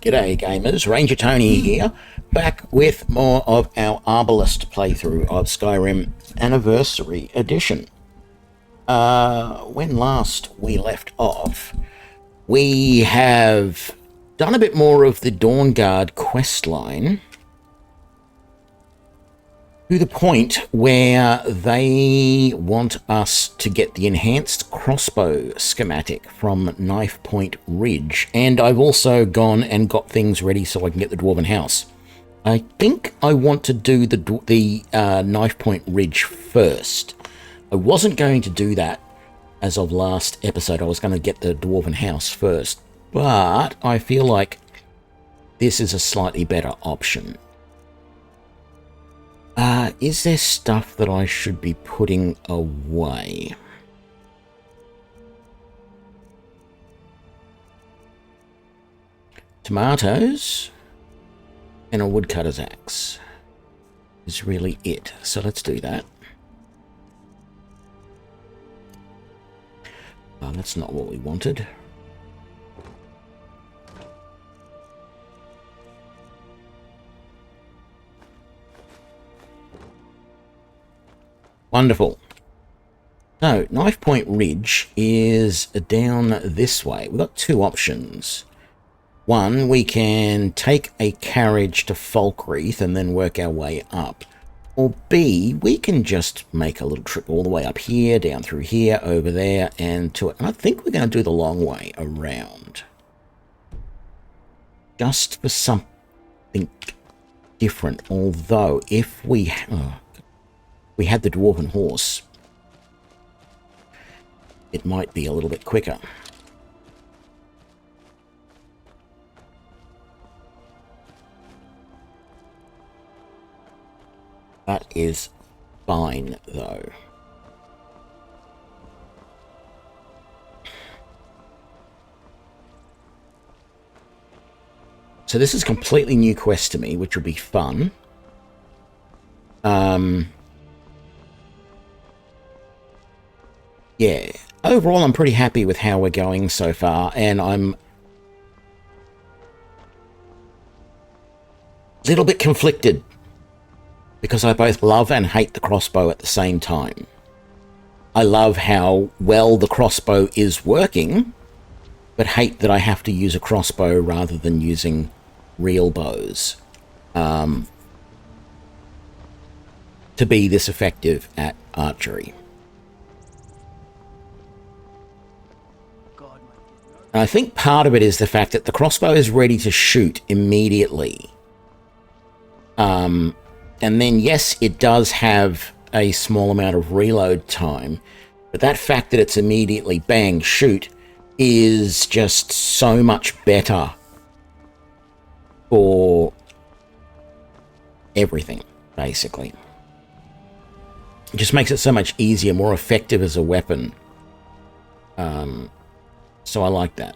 G'day gamers, Ranger Tony here, back with more of our Arbalist playthrough of Skyrim Anniversary Edition. When last we left off, we have done a bit more of the Dawnguard questline to the point where they want us to get the enhanced crossbow schematic from Knife Point Ridge, and I've also gone and got things ready so I can get the Dwarven House. I think I want to do the Knife Point Ridge first. I wasn't going to do that as of last episode. I was going to get the Dwarven House first, but I feel like this is a slightly better option. Is there stuff that I should be putting away? Tomatoes and a woodcutter's axe is really it. So let's do that. Oh, that's not what we wanted. Wonderful. So, Knife Point Ridge is down this way. We've got two options. One, we can take a carriage to Falkreath and then work our way up. Or B, we can just make a little trip all the way up here, down through here, over there, and to it. And I think we're going to do the long way around. Just for something different. Although, if we had the Dwarven Horse, it might be a little bit quicker. That is fine, though. So this is a completely new quest to me, which will be fun. Yeah, overall I'm pretty happy with how we're going so far, and I'm a little bit conflicted because I both love and hate the crossbow at the same time. I love how well the crossbow is working, but hate that I have to use a crossbow rather than using real bows to be this effective at archery. And I think part of it is the fact that the crossbow is ready to shoot immediately. And then, yes, it does have a small amount of reload time, but that fact that it's immediately bang, shoot, is just so much better for everything, basically. It just makes it so much easier, more effective as a weapon. So I like that.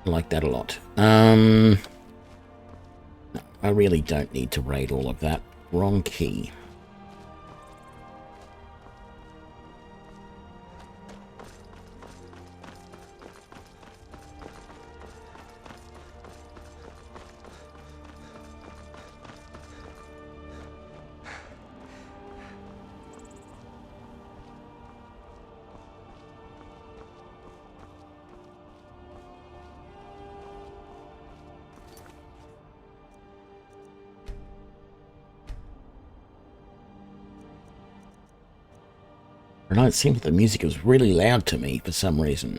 I like that a lot. No, I really don't need to raid all of that. Wrong key. And it seems the music is really loud to me for some reason.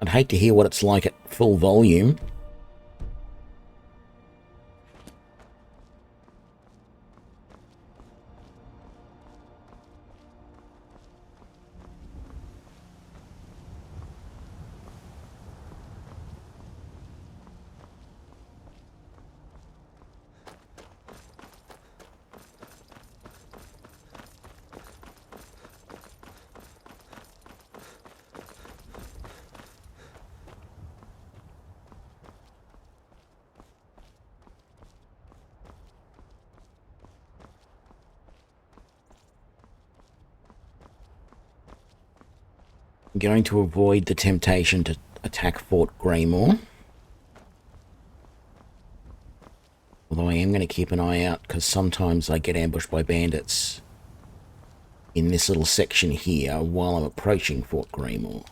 I'd hate to hear what it's like at full volume. I'm going to avoid the temptation to attack Fort Greymore. am going to keep an eye out, because sometimes I get ambushed by bandits in this little section here while I'm approaching Fort Greymoor.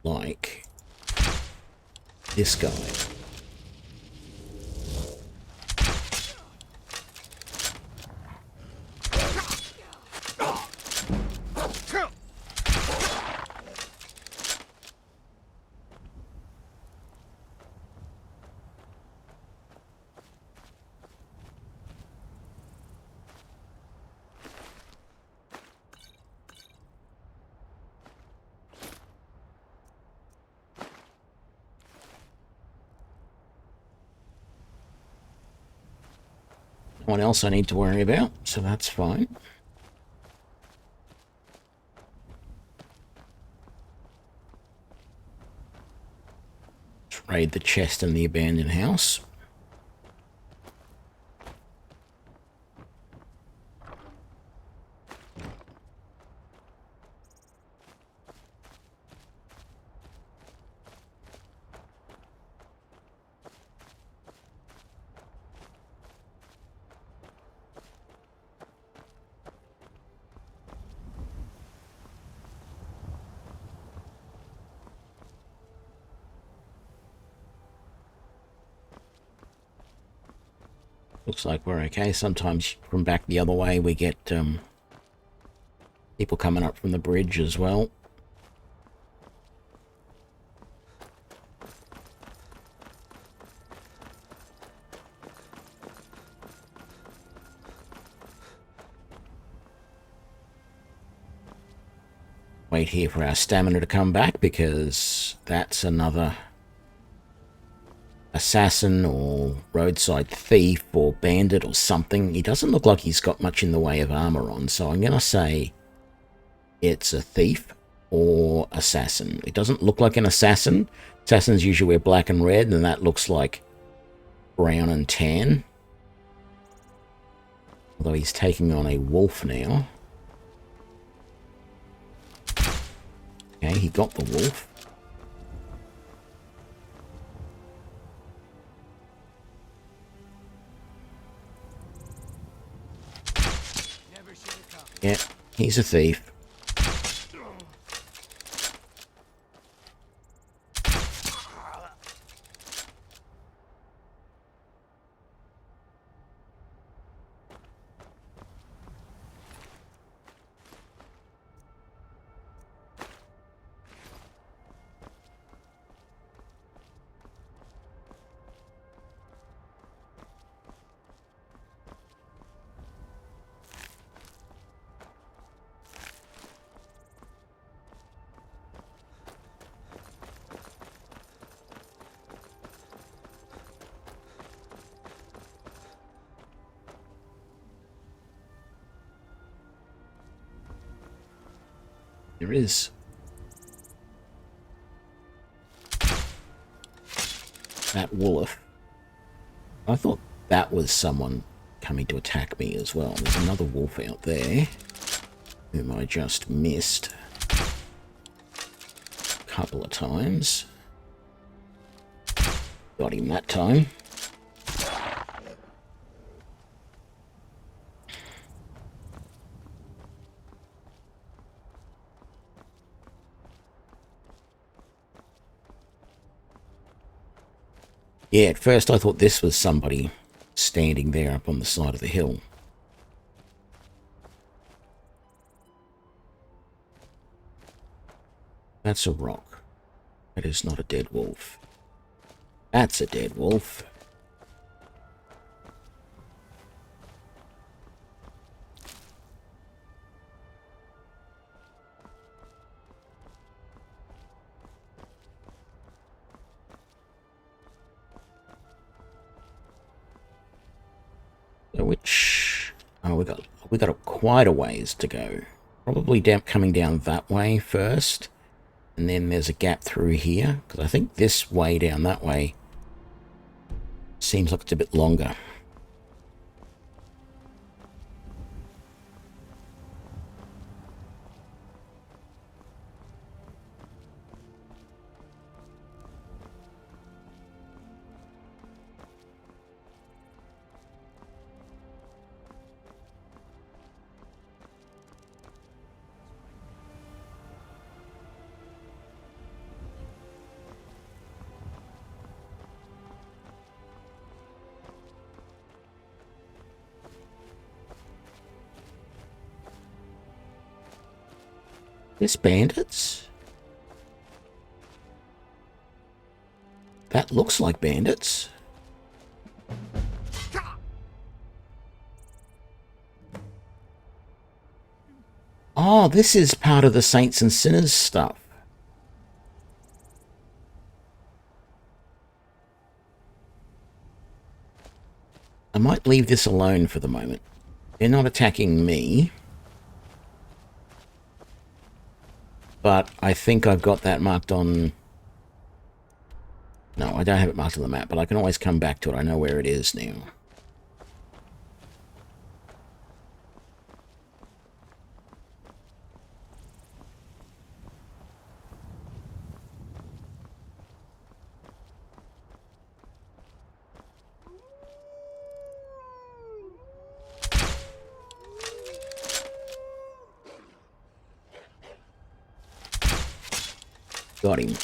Like this guy. No one else I need to worry about, so that's fine. Let's raid the chest in the abandoned house. Looks like we're okay. Sometimes from back the other way we get people coming up from the bridge as well. Wait here for our stamina to come back, because that's another assassin or roadside thief or bandit or something. He doesn't look like he's got much in the way of armor on, so I'm going to say it's a thief or assassin. It doesn't look like an assassin. Assassins usually wear black and red, and that looks like brown and tan. Although he's taking on a wolf now. Okay, he got the wolf. Yeah, he's a thief. There is. That wolf. I thought that was someone coming to attack me as well. There's another wolf out there whom I just missed a couple of times. Got him that time. Yeah, at first I thought this was somebody standing there up on the side of the hill. That's a rock. That is not a dead wolf. That's a dead wolf. Which, oh, we got quite a ways to go. Probably coming down that way first, and then there's a gap through here, because I think this way down that way seems like it's a bit longer. This bandits? That looks like bandits. Oh, this is part of the Saints and Sinners stuff. I might leave this alone for the moment. They're not attacking me. But I think I've got that marked on... No, I don't have it marked on the map, but I can always come back to it. I know where it is now. Got him.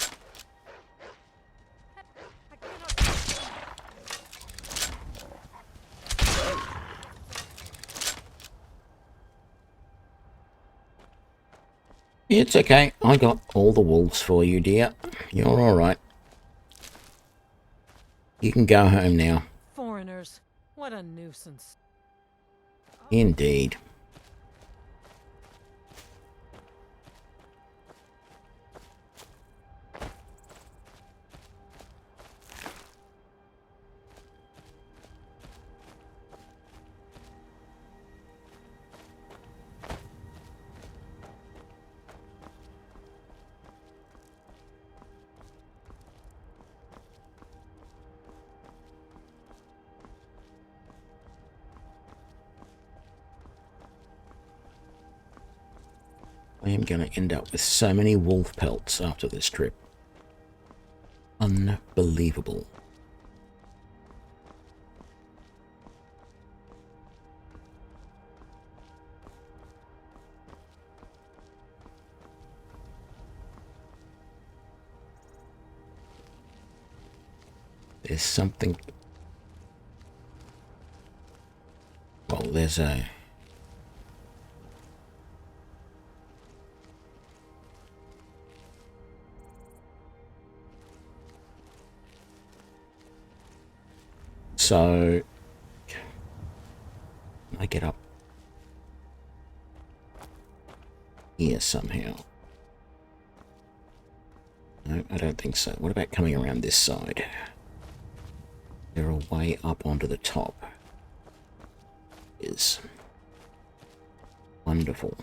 It's okay. I got all the wolves for you, dear. You're all right. You can go home now. Foreigners. What a nuisance. Indeed. I am going to end up with so many wolf pelts after this trip. Unbelievable. There's something... Well, there's a... So, can I get up here somehow? No, I don't think so. What about coming around this side? They're a way up onto the top. Is wonderful.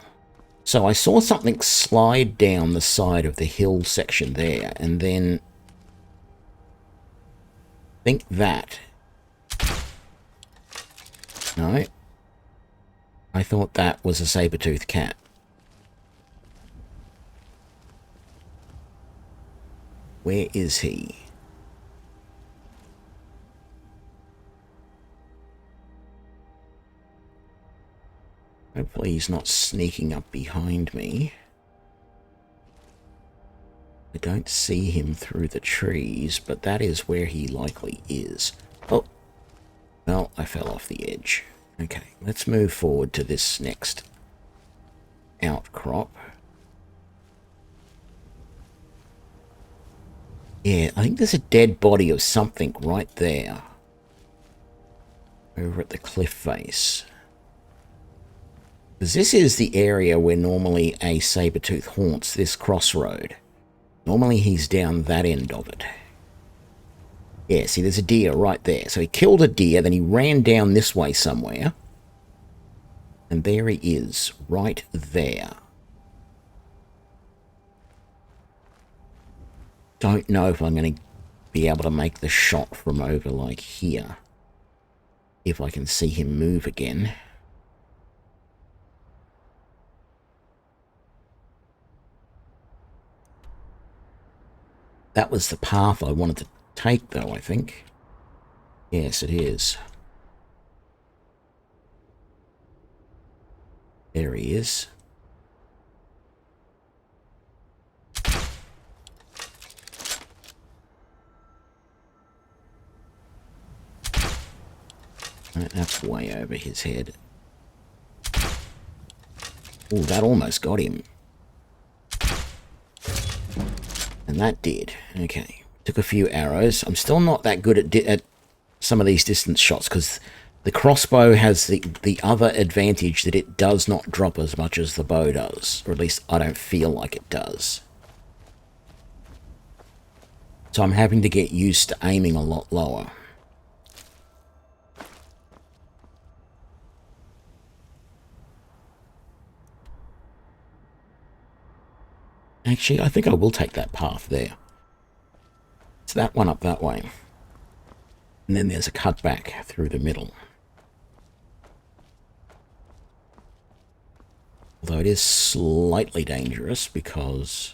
So I saw something slide down the side of the hill section there, and then think that. No. I thought that was a saber-toothed cat. Where is he? Hopefully he's not sneaking up behind me. I don't see him through the trees, but that is where he likely is. Oh. Well, I fell off the edge. Okay, let's move forward to this next outcrop. Yeah, I think there's a dead body of something right there. Over at the cliff face. Because this is the area where normally a saber-tooth haunts this crossroad. Normally he's down that end of it. Yeah, see, there's a deer right there. So he killed a deer, then he ran down this way somewhere. And there he is, right there. Don't know if I'm going to be able to make the shot from over, like, here. If I can see him move again. That was the path I wanted to take, though, I think. Yes, it is. There he is. That's way over his head. Oh, that almost got him. And that did. Okay. Took a few arrows. I'm still not that good at some of these distance shots because the crossbow has the other advantage that it does not drop as much as the bow does. Or at least I don't feel like it does. So I'm having to get used to aiming a lot lower. Actually, I think I will take that path there. It's that one up that way. And then there's a cut back through the middle. Although it is slightly dangerous because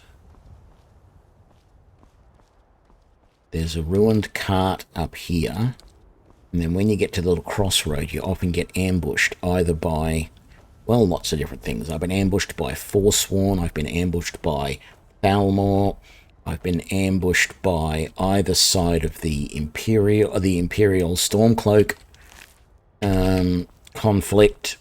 there's a ruined cart up here. And then when you get to the little crossroad, you often get ambushed either by, well, lots of different things. I've been ambushed by Forsworn. I've been ambushed by Thalmor. I've been ambushed by either side of the Imperial Stormcloak conflict.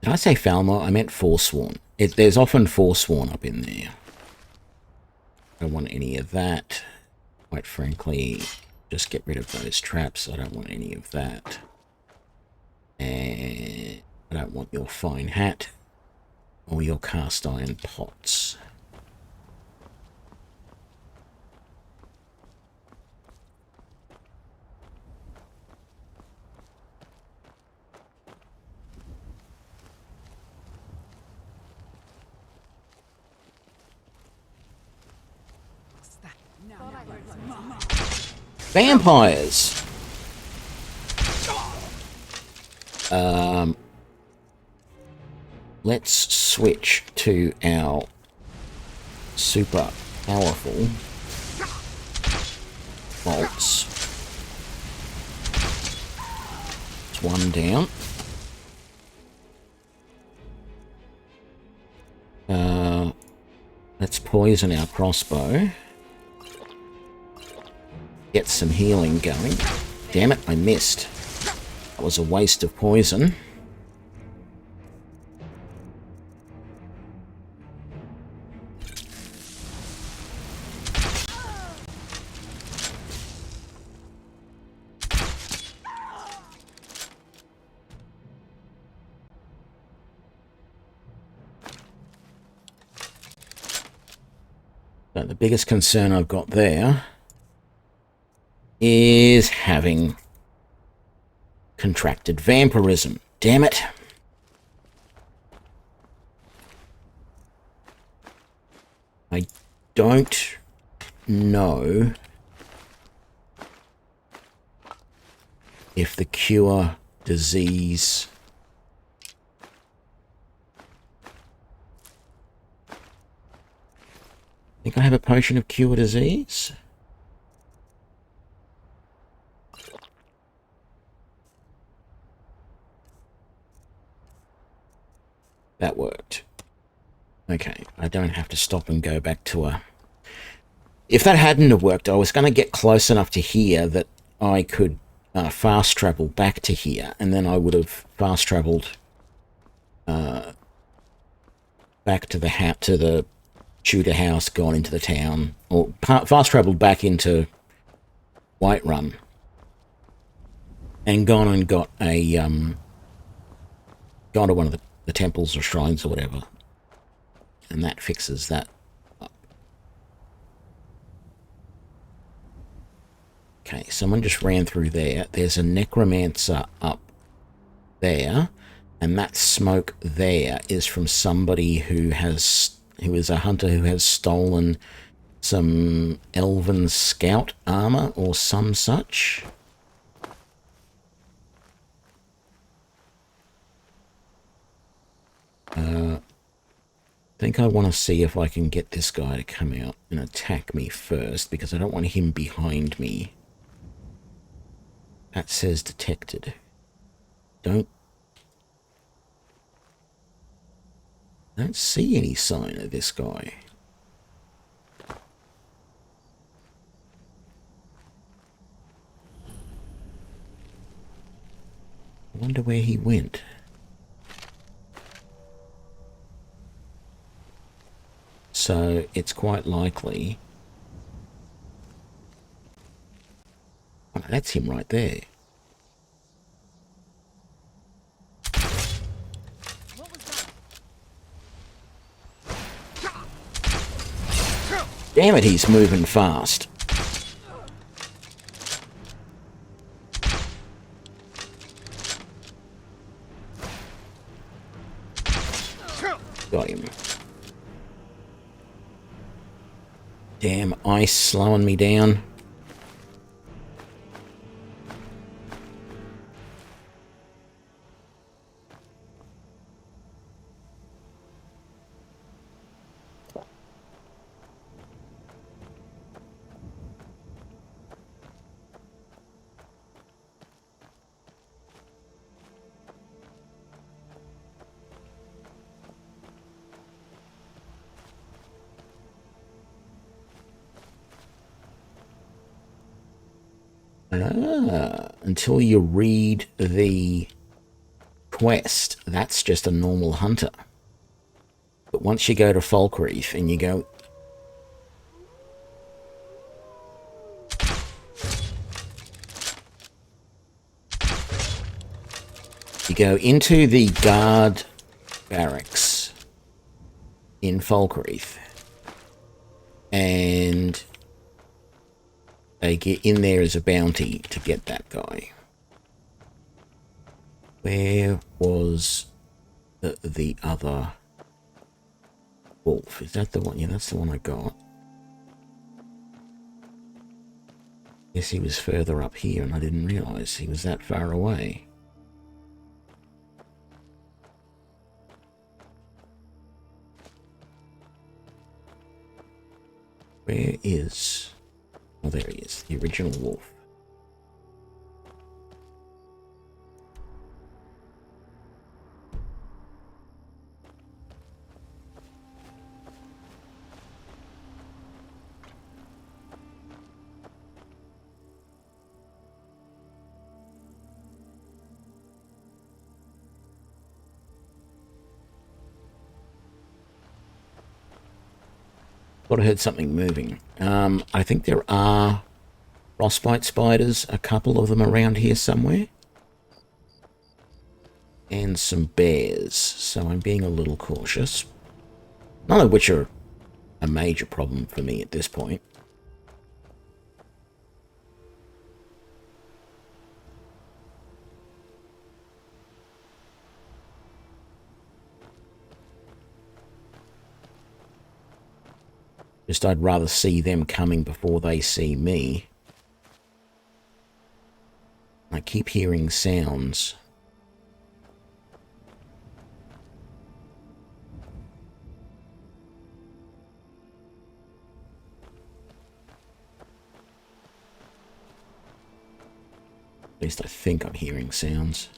Did I say Falmor? I meant Forsworn. There's often Forsworn up in there. I don't want any of that. Quite frankly, just get rid of those traps. I don't want any of that. And I don't want your fine hat or your cast iron pots. Vampires! Let's switch to our super powerful bolts. It's one down. Let's poison our crossbow. Get some healing going. Damn it, I missed. That was a waste of poison. But the biggest concern I've got there is having contracted vampirism. Damn it. I don't know if the cure disease I think I have a potion of cure disease. That worked. Okay, I don't have to stop and go back to a... If that hadn't have worked, I was going to get close enough to here that I could fast travel back to here, and then I would have fast traveled back to the Tudor house, gone into the town, or fast traveled back into Whiterun, and gone and got a gone to one of the temples or shrines or whatever, and that fixes that up. Okay, someone just ran through there. There's a necromancer up there, and that smoke there is from somebody who is a hunter who has stolen some elven scout armor or some such. I think I want to see if I can get this guy to come out and attack me first, because I don't want him behind me. That says detected. Don't see any sign of this guy. I wonder where he went. So it's quite likely... Oh, that's him right there. What was that? Damn it, he's moving fast. Got him. Damn ice slowing me down. Until you read the quest, that's just a normal hunter. But once you go to Falkreath and you go... You go into the guard barracks in Falkreath, and they get in there as a bounty to get that guy. Where was the other wolf? Is that the one? Yeah, that's the one I got. Guess he was further up here and I didn't realise he was that far away. Where is... Oh, there he is, the original wolf. Thought I heard something moving. I think there are frostbite spiders, a couple of them around here somewhere. And some bears, so I'm being a little cautious. None of which are a major problem for me at this point. Just I'd rather see them coming before they see me. I keep hearing sounds. At least I think I'm hearing sounds.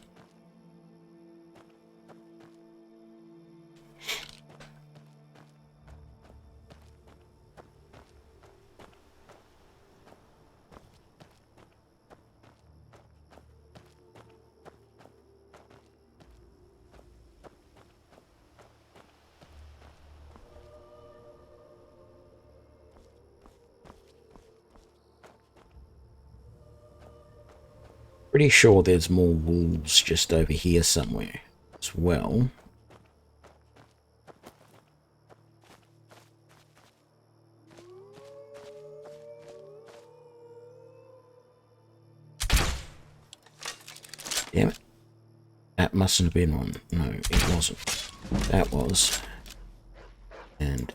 Pretty sure there's more wolves just over here somewhere as well. Damn it. That mustn't have been one. No, it wasn't. That was. And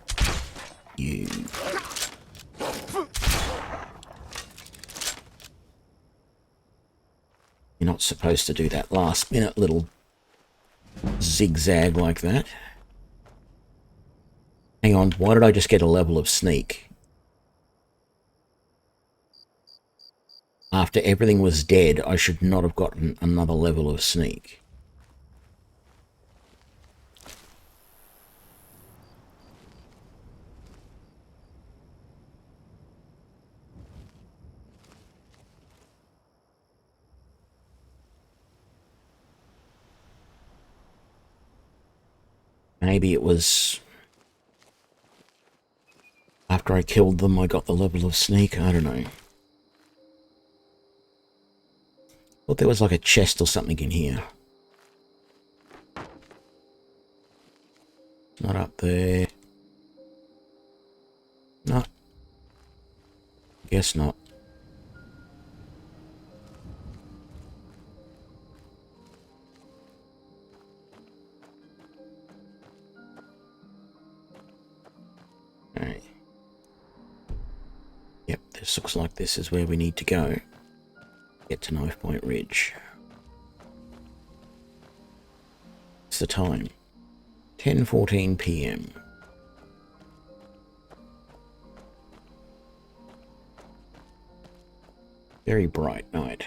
you. You're not supposed to do that last minute little zigzag like that. Hang on, why did I just get a level of sneak? After everything was dead, I should not have gotten another level of sneak. Maybe it was... after I killed them, I got the level of sneak. I don't know. Thought there was like a chest or something in here. Not up there. No. Guess not. Alright. Yep, this looks like this is where we need to go. Get to Knife Point Ridge. What's the time? 10:14 PM. Very bright night.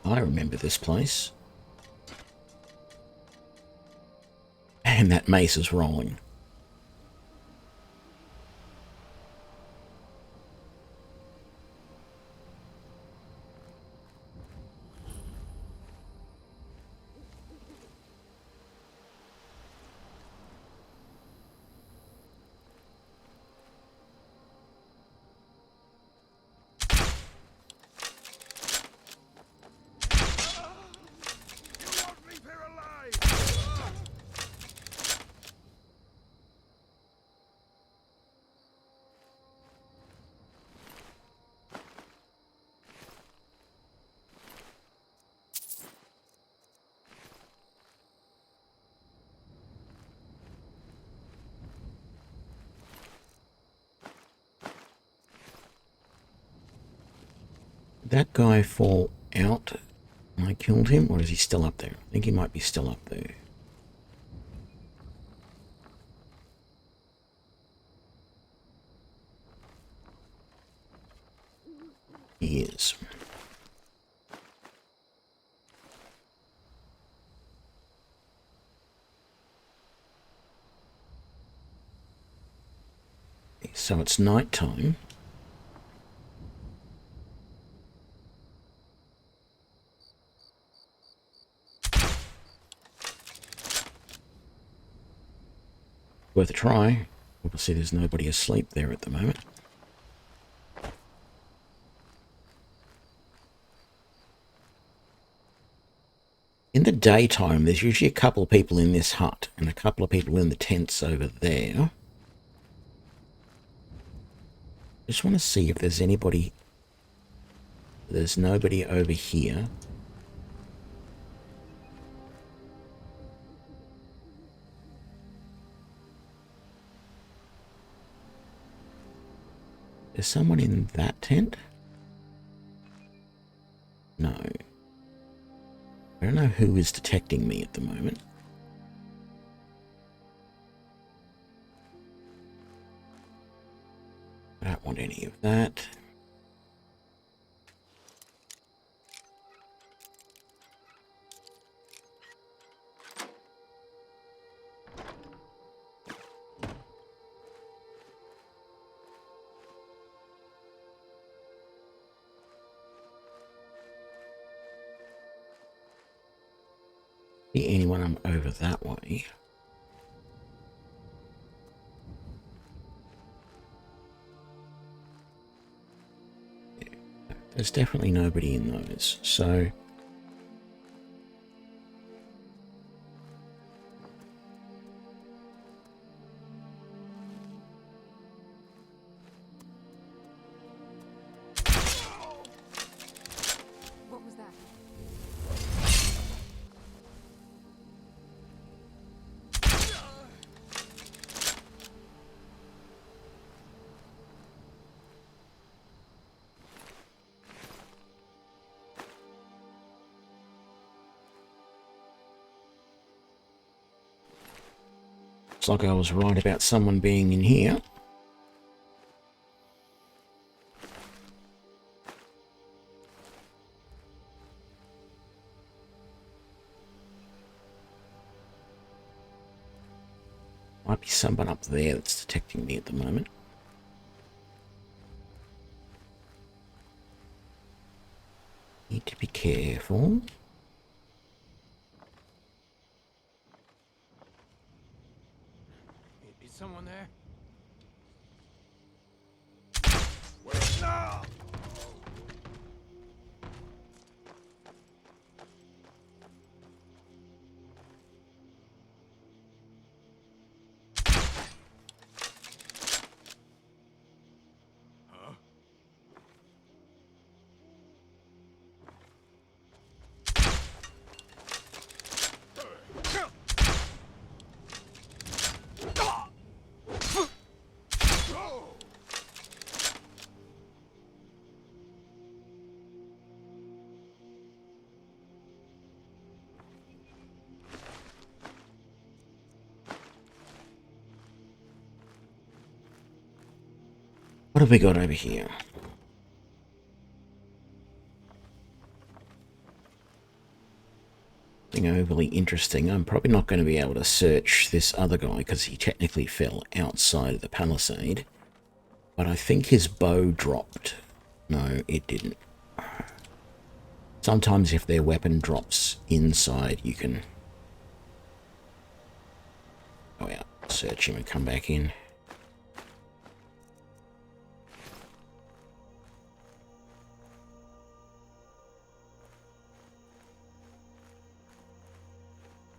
I remember this place. And that mace is rolling. Did that guy fall out when I killed him, or is he still up there? I think he might be still up there. He is. So it's night time. Worth a try. Obviously there's nobody asleep there at the moment. In the daytime, there's usually a couple of people in this hut and a couple of people in the tents over there. Just want to see if there's anybody. There's nobody over here. Is someone in that tent? No. I don't know who is detecting me at the moment. I don't want any of that. See anyone over that way? Yeah, there's definitely nobody in those, so What was that? looks like I was right about someone being in here. Might be someone up there that's detecting me at the moment. Need to be careful. Is someone there? No! What have we got over here? Nothing overly interesting. I'm probably not going to be able to search this other guy because he technically fell outside of the palisade. But I think his bow dropped. No, it didn't. Sometimes if their weapon drops inside, you can go out, search him and come back in.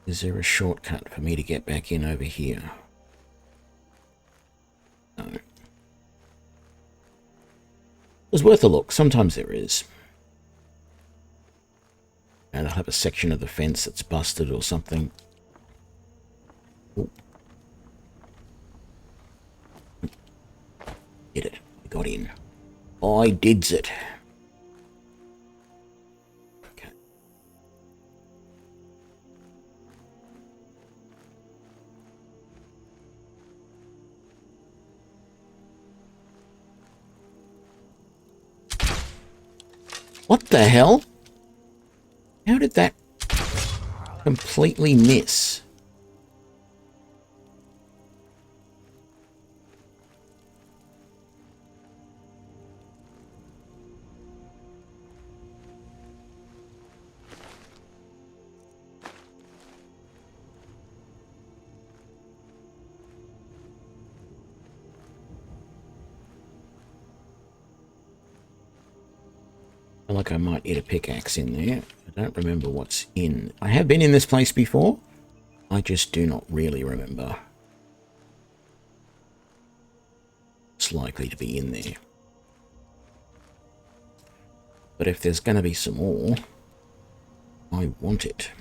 Is there a shortcut for me to get back in over here? No. It was worth a look. Sometimes there is. And I'll have a section of the fence that's busted or something. Ooh. Did it. I got in. I dids it. Okay. What the hell? How did that completely miss? I feel like I might get a pickaxe in there. I don't remember what's in. I have been in this place before. I just do not really remember. It's likely to be in there. But if there's going to be some more, I want it.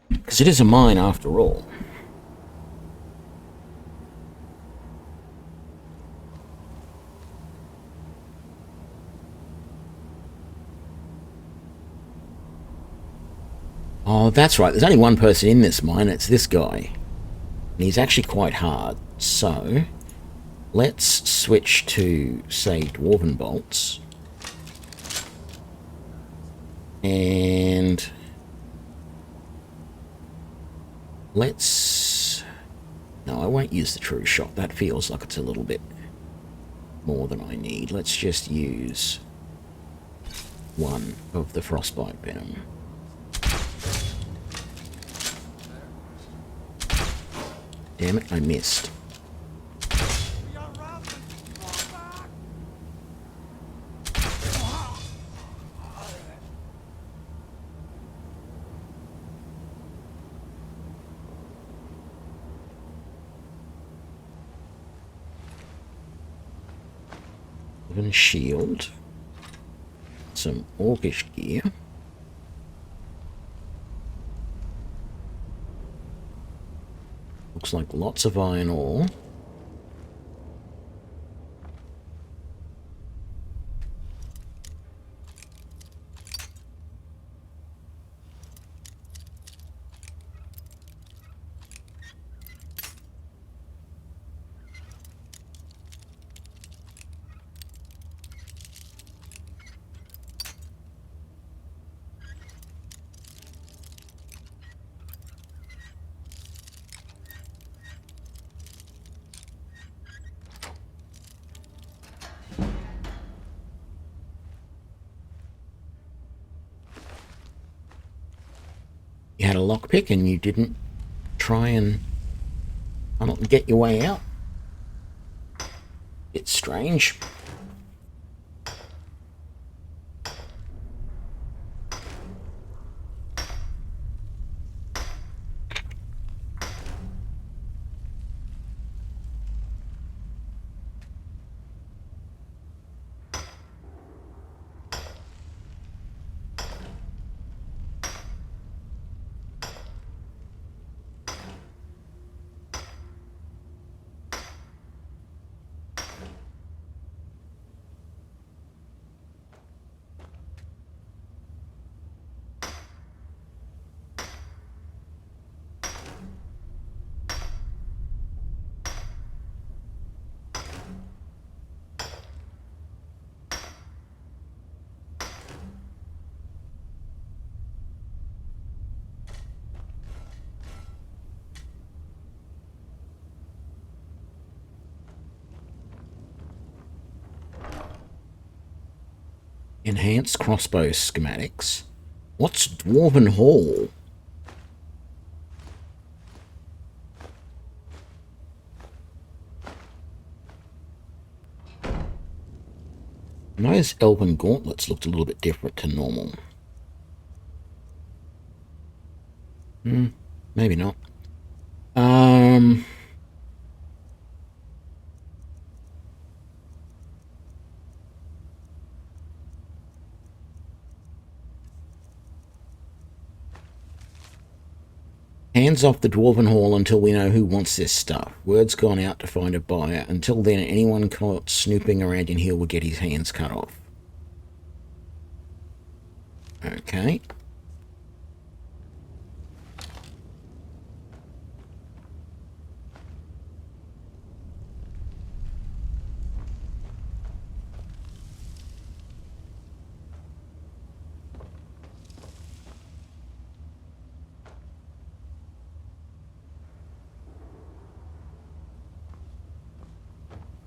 Because it is a mine after all. Oh, that's right. There's only one person in this mine. It's this guy. And he's actually quite hard. So, let's switch to, say, Dwarven Bolts. And let's... No, I won't use the True Shot. That feels like it's a little bit more than I need. Let's just use one of the Frostbite Venom. Damn it, I missed. Even shield. Some orcish gear. Looks like lots of iron ore. You had a lockpick and you didn't try and get your way out? It's strange. Enhanced crossbow schematics. What's Dwarven Hall? Those elven gauntlets looked a little bit different to normal. Maybe not. Hands off the Dwarven Hall until we know who wants this stuff. Word's gone out to find a buyer. Until then, anyone caught snooping around in here will get his hands cut off. Okay.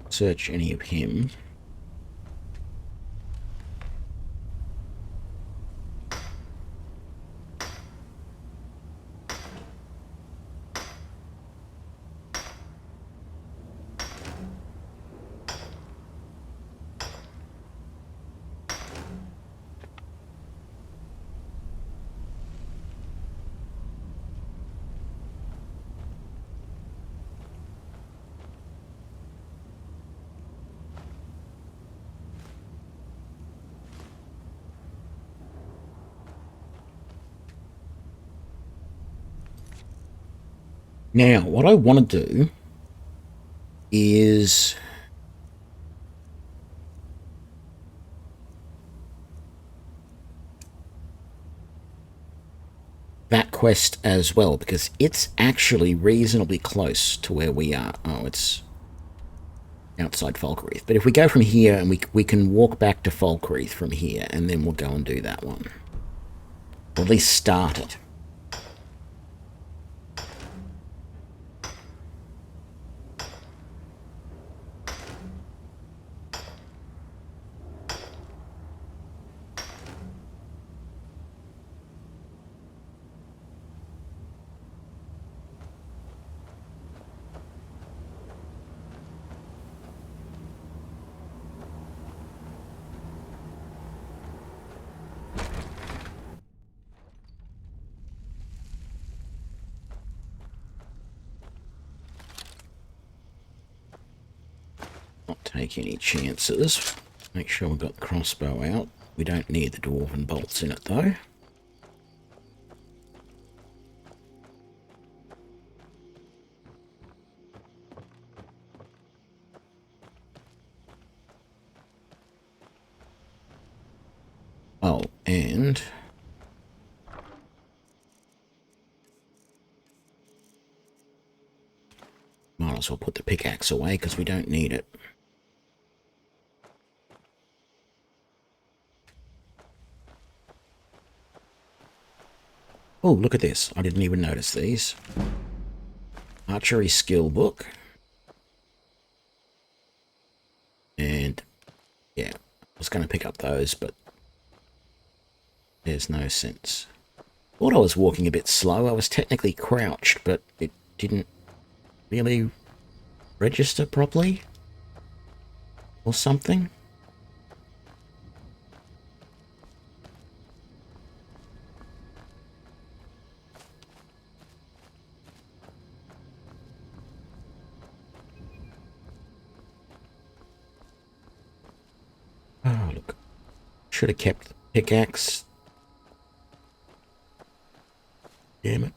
Search any of him. Now, what I want to do is that quest as well, because it's actually reasonably close to where we are. Oh, it's outside Falkreath. But if we go from here, and we can walk back to Falkreath from here, and then we'll go and do that one. Or at least start it. Not take any chances. Make sure we've got the crossbow out. We don't need the dwarven bolts in it though. Oh, and might as well put the pickaxe away because we don't need it. Oh, look at this. I didn't even notice these. Archery skill book. And yeah, I was going to pick up those, but there's no sense. Thought I was walking a bit slow. I was technically crouched, but it didn't really register properly or something. Oh, look. Should have kept the pickaxe. Damn it.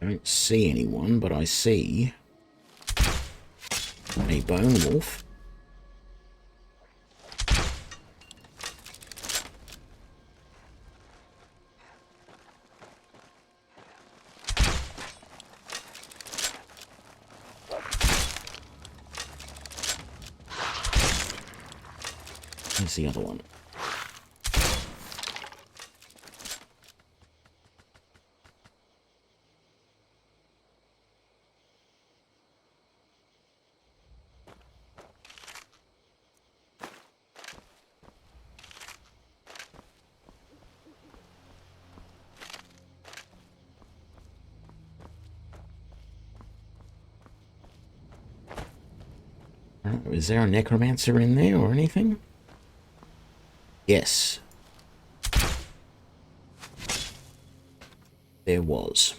I don't see anyone, but I see a bone wolf. Where's the other one? Is there a necromancer in there or anything? Yes. There was.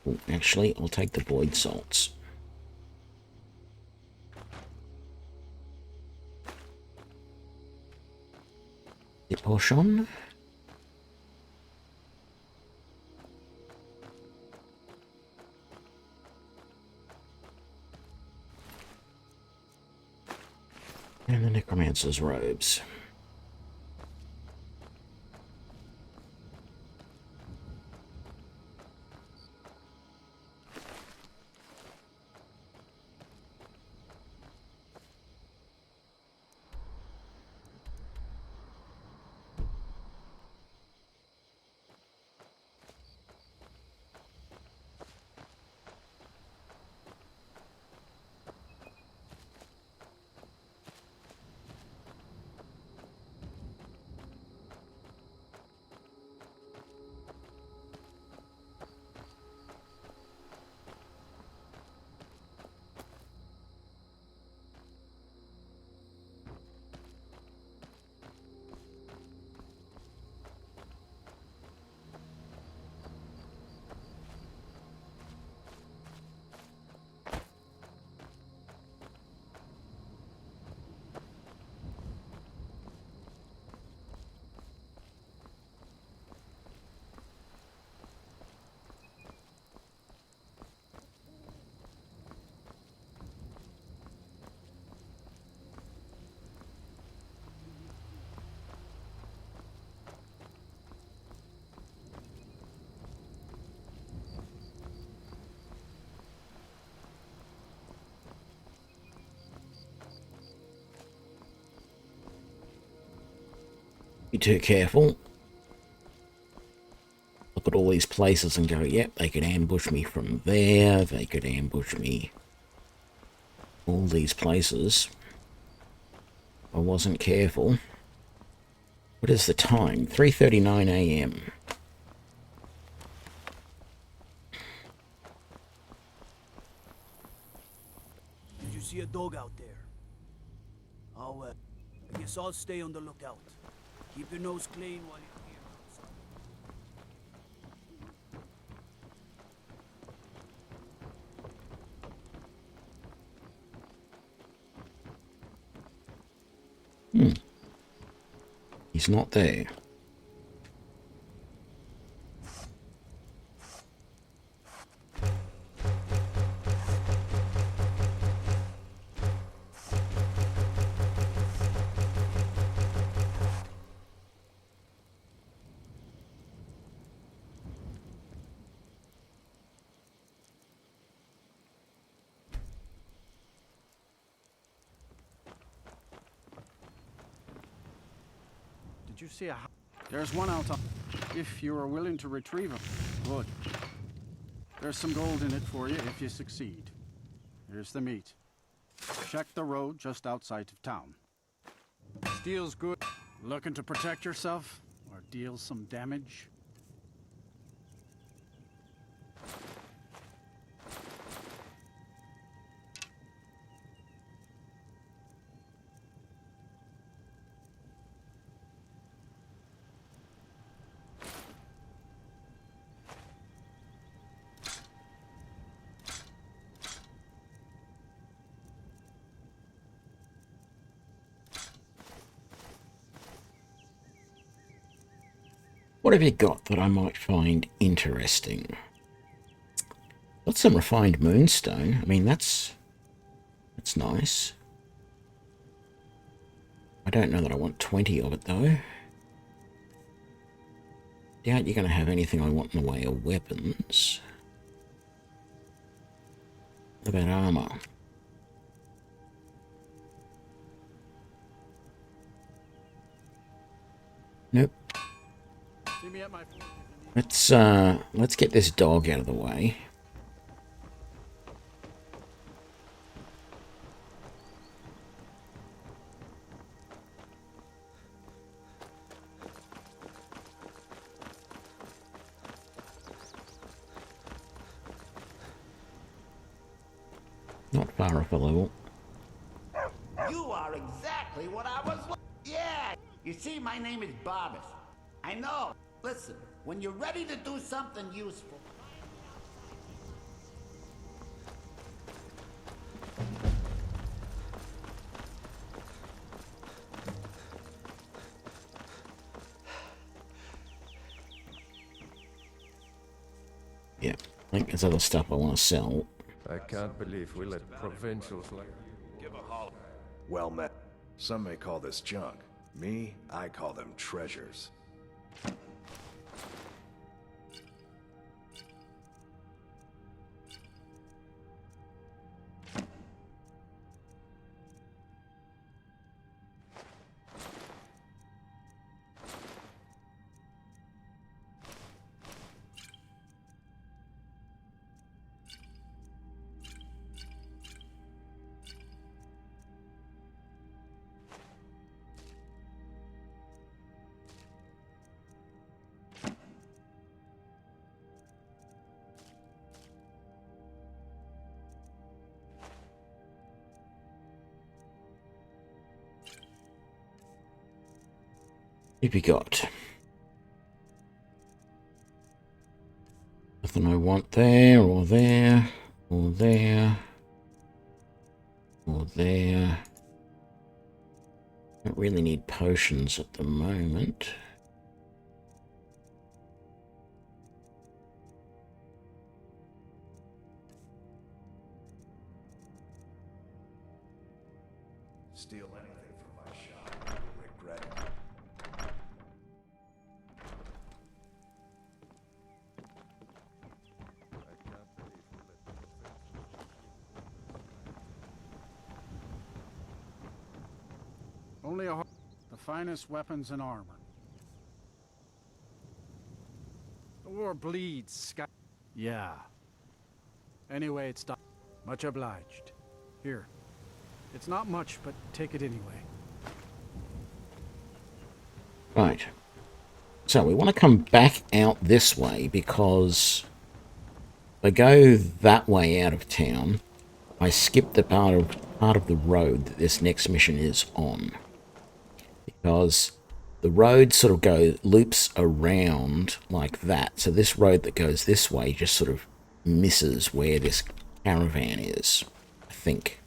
Oh, actually, I'll take the void salts. The potion. And the necromancer's robes. Be too careful. all these places and go, yep, they could ambush me from there, they could ambush me all these places. I wasn't careful. What is the time? 3:39 a.m. Did you see a dog out there? Oh, I guess I'll stay on the lookout. Keep your nose clean while you're here. He's not there. Did you see a... There's one out on... If you are willing to retrieve him, good. There's some gold in it for you if you succeed. Here's the meat. Check the road just outside of town. Steel's good. Looking to protect yourself or deal some damage? What have you got that I might find interesting? Got some refined moonstone. I mean, that's nice. I don't know that I want 20 of it, though. Doubt you're going to have anything I want in the way of weapons. What about armor? Nope. Let's get this dog out of the way. Not far off a level. You are exactly what I was. Yeah. You see, my name is Barbas. I know. Listen, when you're ready to do something useful. Yeah, I think there's other stuff I want to sell. I can't believe we let provincials like... Give a holler. Well met. Some may call this junk. Me, I call them treasures. What have you got? Nothing I want there, or there, or there, or there. Don't really need potions at the moment. Steal anything from my shop, you'll regret it. Only the finest weapons and armor. War bleeds, Sky. Yeah. Anyway, it's done. Much obliged. Here. It's not much, but take it anyway. Right. So we want to come back out this way because if I go that way out of town, I skip the part of the road that this next mission is on. Because the road sort of loops around like that. So this road that goes this way just sort of misses where this caravan is, I think.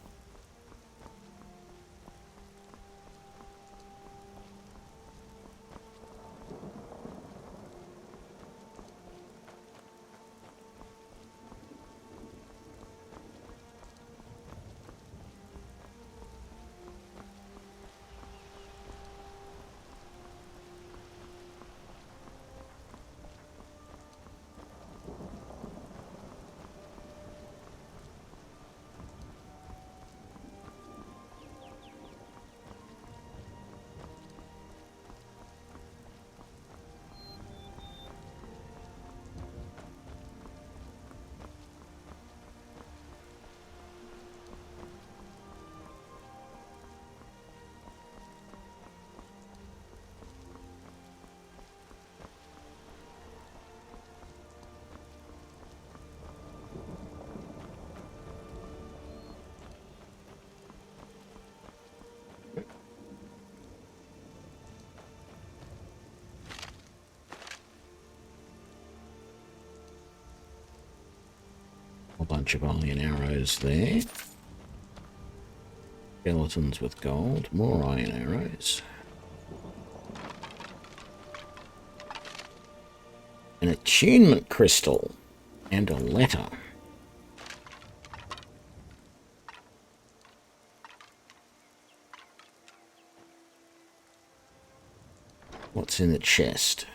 A bunch of iron arrows there. Skeletons with gold. More iron arrows. An attunement crystal. And a letter. What's in the chest?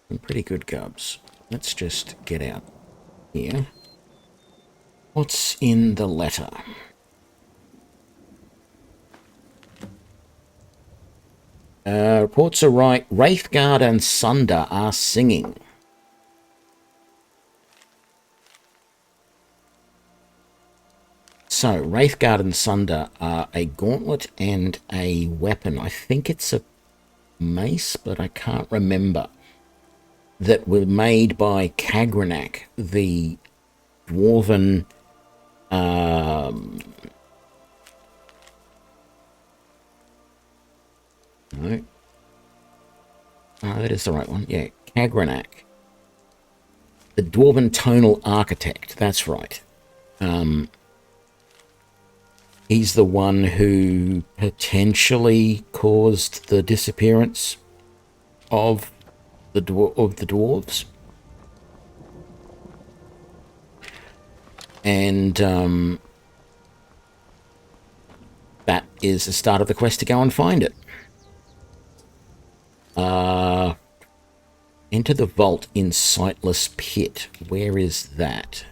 Some pretty good gubs. Let's just get out here. What's in the letter? Reports are right. Wraithguard and Sunder are singing. So, Wraithguard and Sunder are a gauntlet and a weapon. I think it's a mace, but I can't remember. That were made by Kagranak, the dwarven no. That is the right one. Yeah, Kagranak. The dwarven tonal architect, that's right. He's the one who potentially caused the disappearance of the dwarves. And that is the start of the quest to go and find it. Enter the vault in Sightless Pit. Where is that?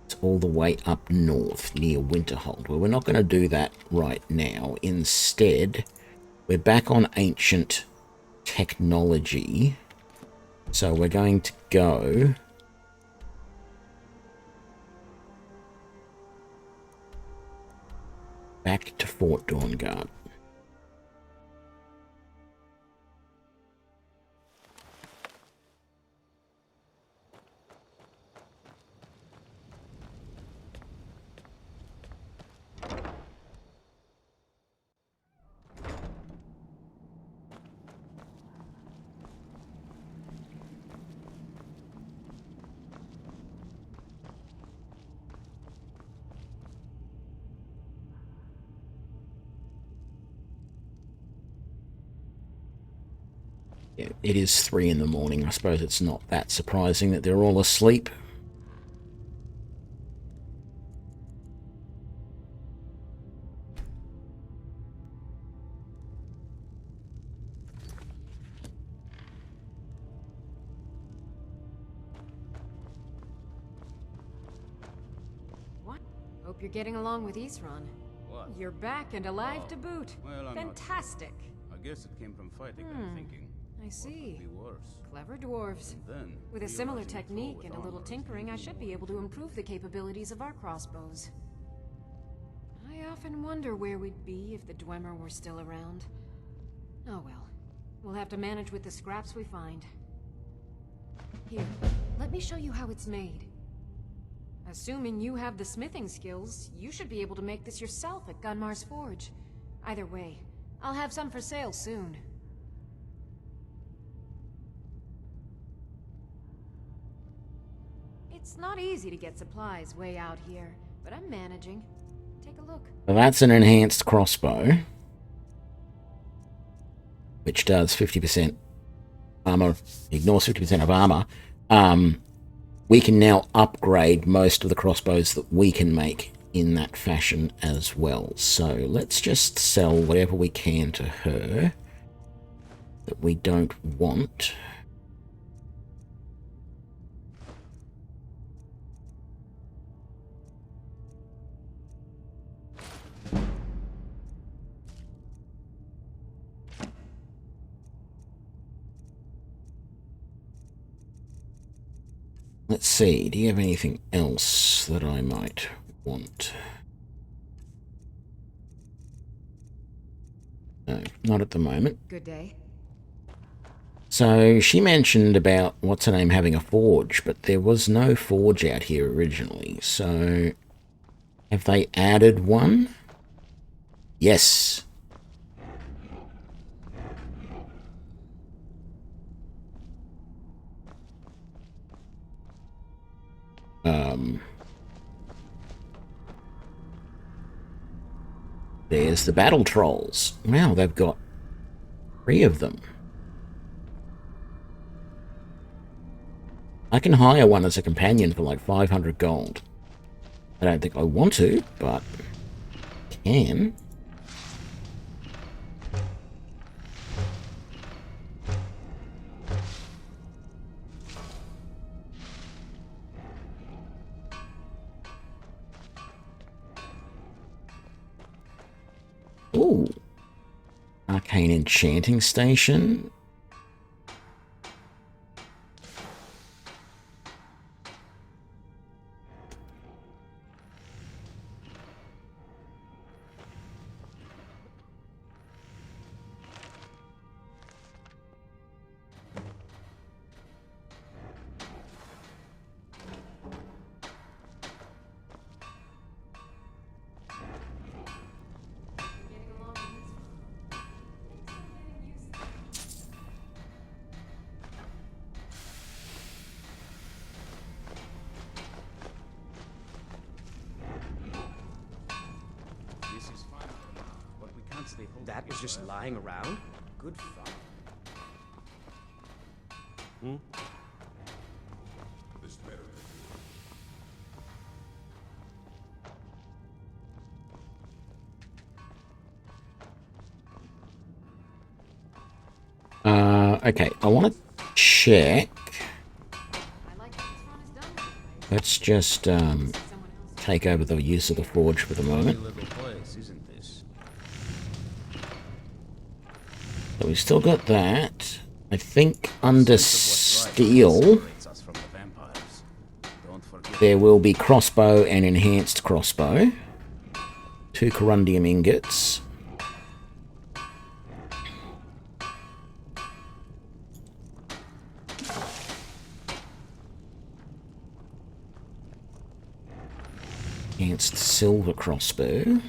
It's all the way up north near Winterhold. Well, we're not going to do that right now. Instead, we're back on ancient technology. So we're going to go back to Fort Dawnguard. Yeah, it is 3 in the morning. I suppose it's not that surprising that they're all asleep. What? Hope you're getting along with Isran. What? You're back and alive to boot. Well, I'm Fantastic. not. I guess it came from fighting, I'm thinking. I see. Be worse. Clever dwarves. Then, With a similar technique and a little tinkering, I should be able to improve the capabilities of our crossbows. I often wonder where we'd be if the Dwemer were still around. Oh well. We'll have to manage with the scraps we find. Here, let me show you how it's made. Assuming you have the smithing skills, you should be able to make this yourself at Gunmar's Forge. Either way, I'll have some for sale soon. It's not easy to get supplies way out here, but I'm managing. Take a look. Well, that's an enhanced crossbow, which does 50% armor, ignores 50% of armor. We can now upgrade most of the crossbows that we can make in that fashion as well. So let's just sell whatever we can to her that we don't want. Let's see, do you have anything else that I might want? No, not at the moment. Good day. So she mentioned about what's her name having a forge, but there was no forge out here originally. So have they added one? Yes. There's the battle trolls. Wow, they've got 3 of them. I can hire one as a companion for like 500 gold. I don't think I want to, but can. Ooh. Arcane enchanting station. That was just lying around? Good fun. Okay, I want to check. Let's just take over the use of the forge for the moment. So we've still got that. I think under steel there will be crossbow and enhanced crossbow. 2 corundium ingots. Enhanced silver crossbow.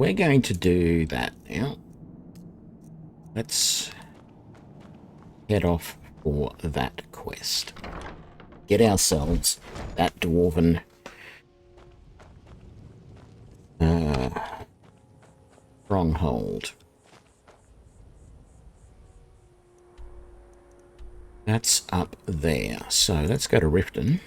we're going to do that now. Let's head off for that quest. Get ourselves that dwarven stronghold. That's up there. So let's go to Riften.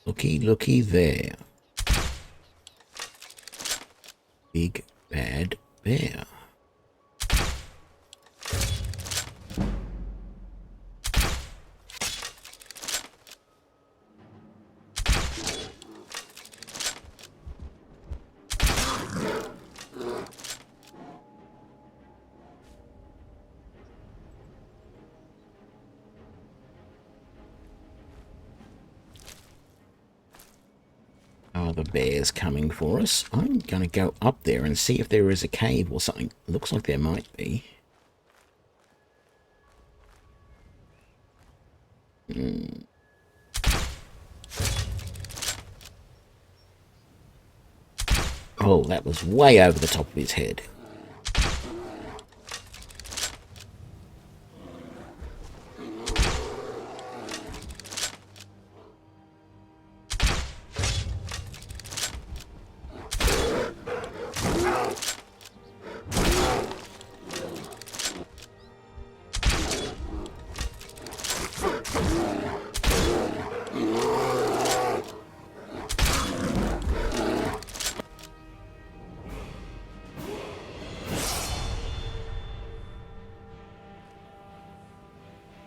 Looky, looky there. Big bad bear. Oh, the bear's coming for us. I'm going to go up there and see if there is a cave or something. Looks like there might be. Oh, that was way over the top of his head.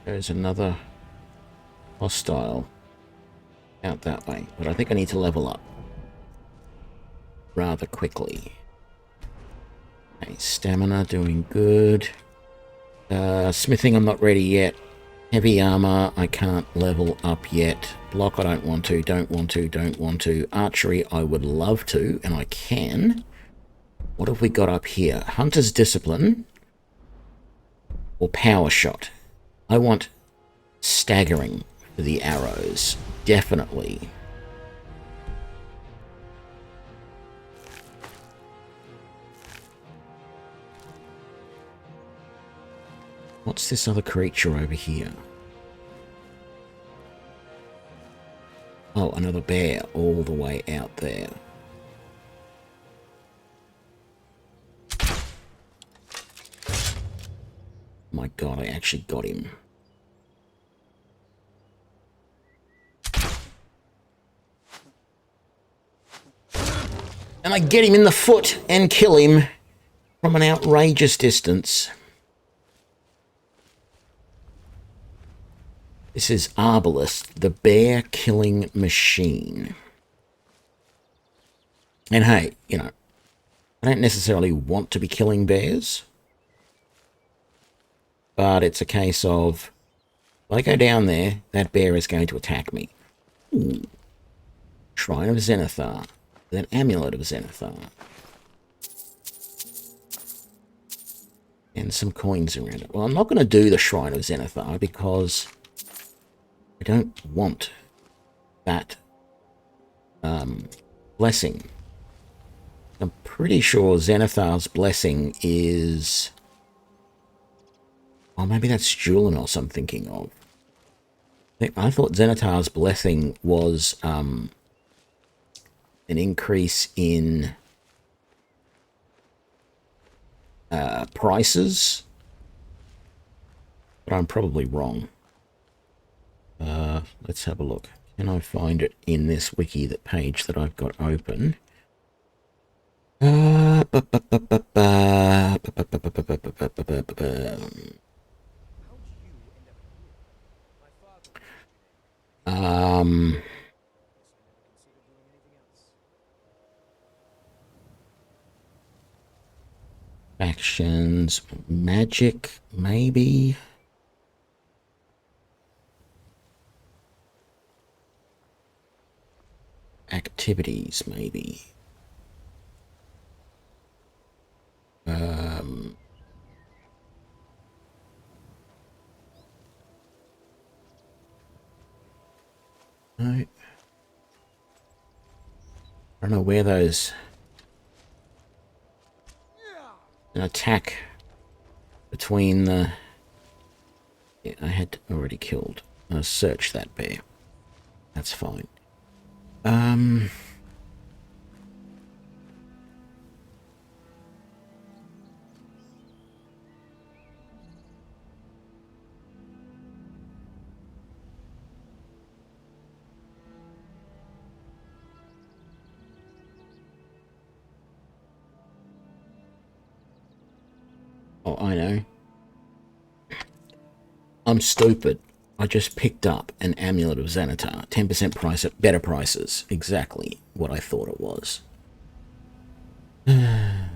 There's another hostile out that way, but I think I need to level up rather quickly. Okay, stamina doing good. Smithing I'm not ready yet. Heavy armor I can't level up yet. Block I don't want to, don't want to, don't want to. Archery I would love to, and I can. What have we got up here? Hunter's Discipline or Power Shot? I want staggering for the arrows, definitely. What's this other creature over here? Oh, another bear all the way out there. My God, I actually got him. And I get him in the foot and kill him from an outrageous distance. This is Arbalist, the bear killing machine. And hey, you know, I don't necessarily want to be killing bears. But it's a case of, if I go down there, that bear is going to attack me. Ooh. Shrine of Zenithar. With an Amulet of Zenithar. And some coins around it. Well, I'm not going to do the Shrine of Zenithar because I don't want that blessing. I'm pretty sure Zenithar's blessing is... Oh, maybe that's Julinos I'm thinking of. I thought Zenithar's blessing was an increase in prices, but I'm probably wrong. Let's have a look. Can I find it in this wiki, that page that I've got open? Actions, magic, maybe. Activities, maybe. No. I don't know where those... An attack between the... Yeah, I had already killed. Search that bear. That's fine. Oh, I know. I'm stupid. I just picked up an Amulet of Xanatar. 10% price at better prices. Exactly what I thought it was. Don't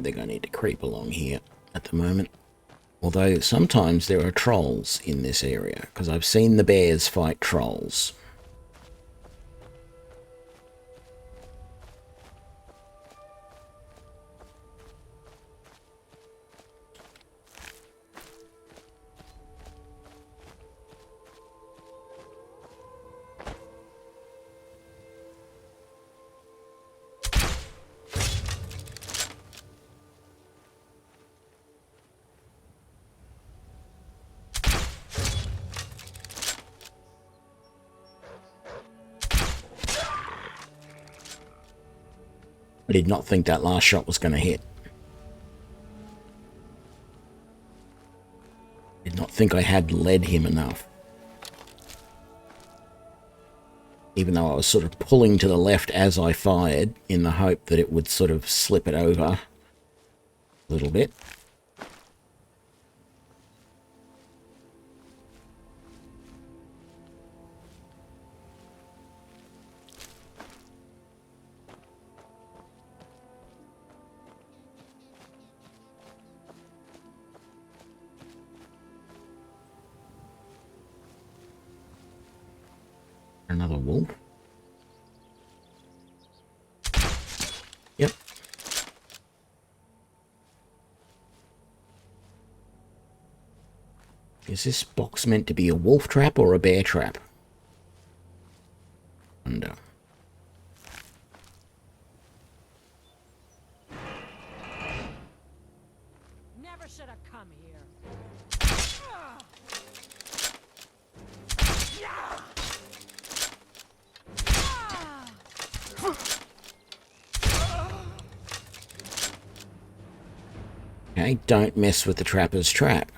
think I need to creep along here at the moment. Although sometimes there are trolls in this area, because I've seen the bears fight trolls. I did not think that last shot was going to hit. Did not think I had led him enough. Even though I was sort of pulling to the left as I fired, in the hope that it would sort of slip it over a little bit. Another wolf. Yep. Is this box meant to be a wolf trap or a bear trap? No. Never should have come here. Okay, don't mess with the trapper's trap.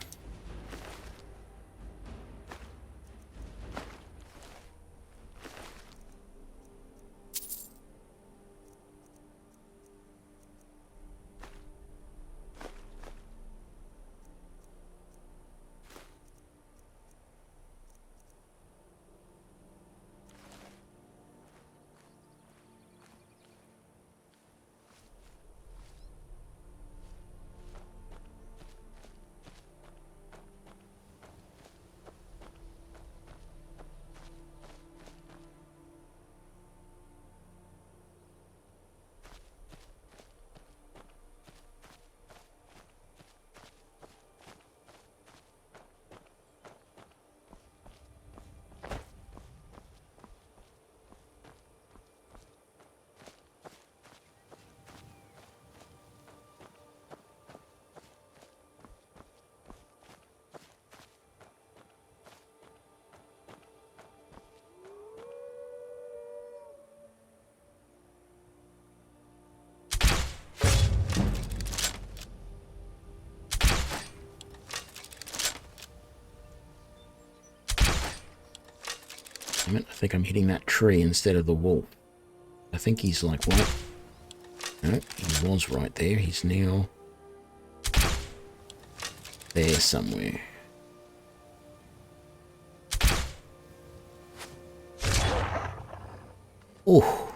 Damn it, I think I'm hitting that tree instead of the wolf. I think he's like right. No, he was right there. He's now there somewhere. Oh,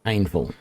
painful.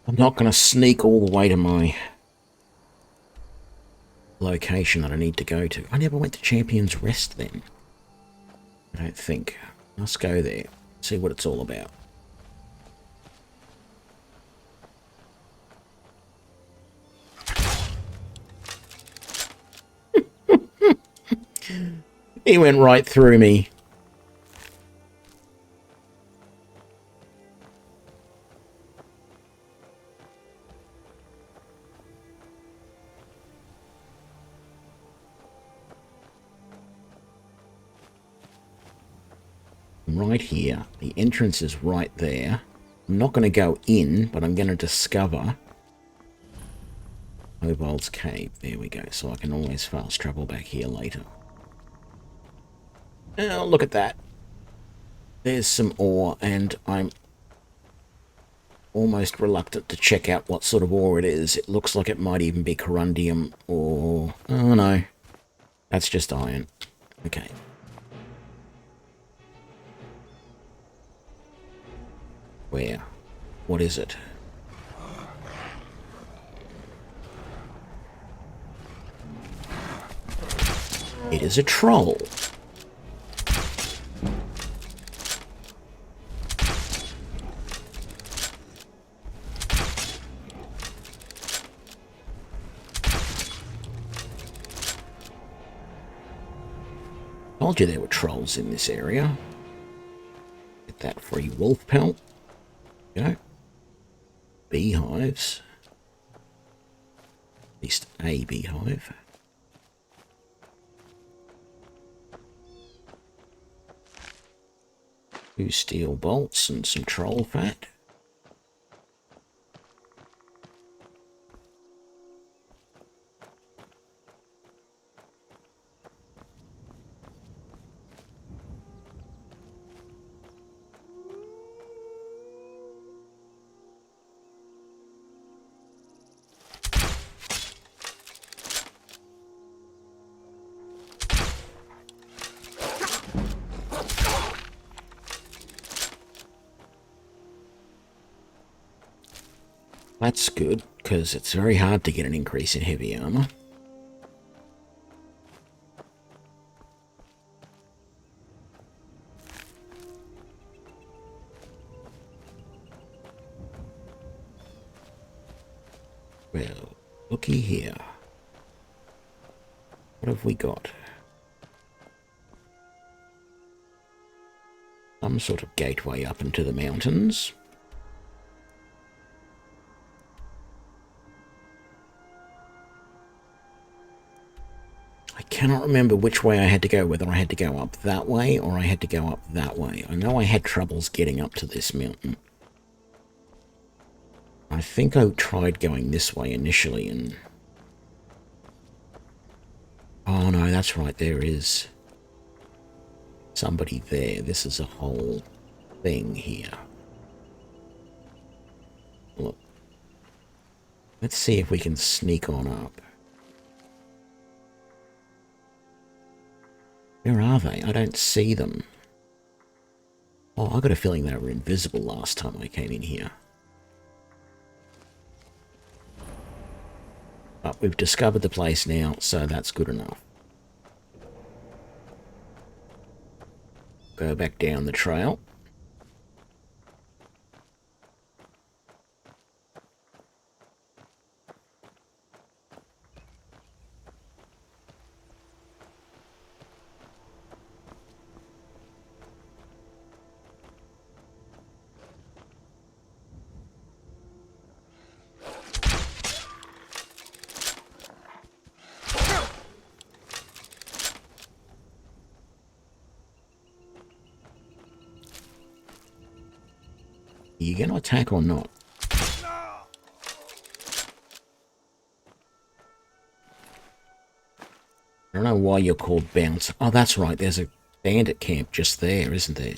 I'm not going to sneak all the way to my location that I need to go to. I never went to Champion's Rest then. I don't think. Let's go there. See what it's all about. He went right through me. Right here. The entrance is right there. I'm not going to go in, but I'm going to discover Kobold's Cave. There we go. So I can always fast travel back here later. Oh, look at that. There's some ore, and I'm almost reluctant to check out what sort of ore it is. It looks like it might even be corundium or... oh, no. That's just iron. Okay. Where? What is it? It is a troll. Told you there were trolls in this area. Get that free wolf pelt. You know, beehives. At least a beehive. 2 steel bolts and some troll fat. That's good, because it's very hard to get an increase in heavy armor. Well, looky here. What have we got? Some sort of gateway up into the mountains. I cannot remember which way I had to go, whether I had to go up that way or I had to go up that way. I know I had troubles getting up to this mountain. I think I tried going this way initially and... oh no, that's right, there is somebody there. This is a whole thing here. Look. Let's see if we can sneak on up. Where are they? I don't see them. Oh, I got a feeling they were invisible last time I came in here. we've discovered the place now, so that's good enough. Go back down the trail. Are you going to attack or not? I don't know why you're called Bounce. Oh, that's right. There's a bandit camp just there, isn't there?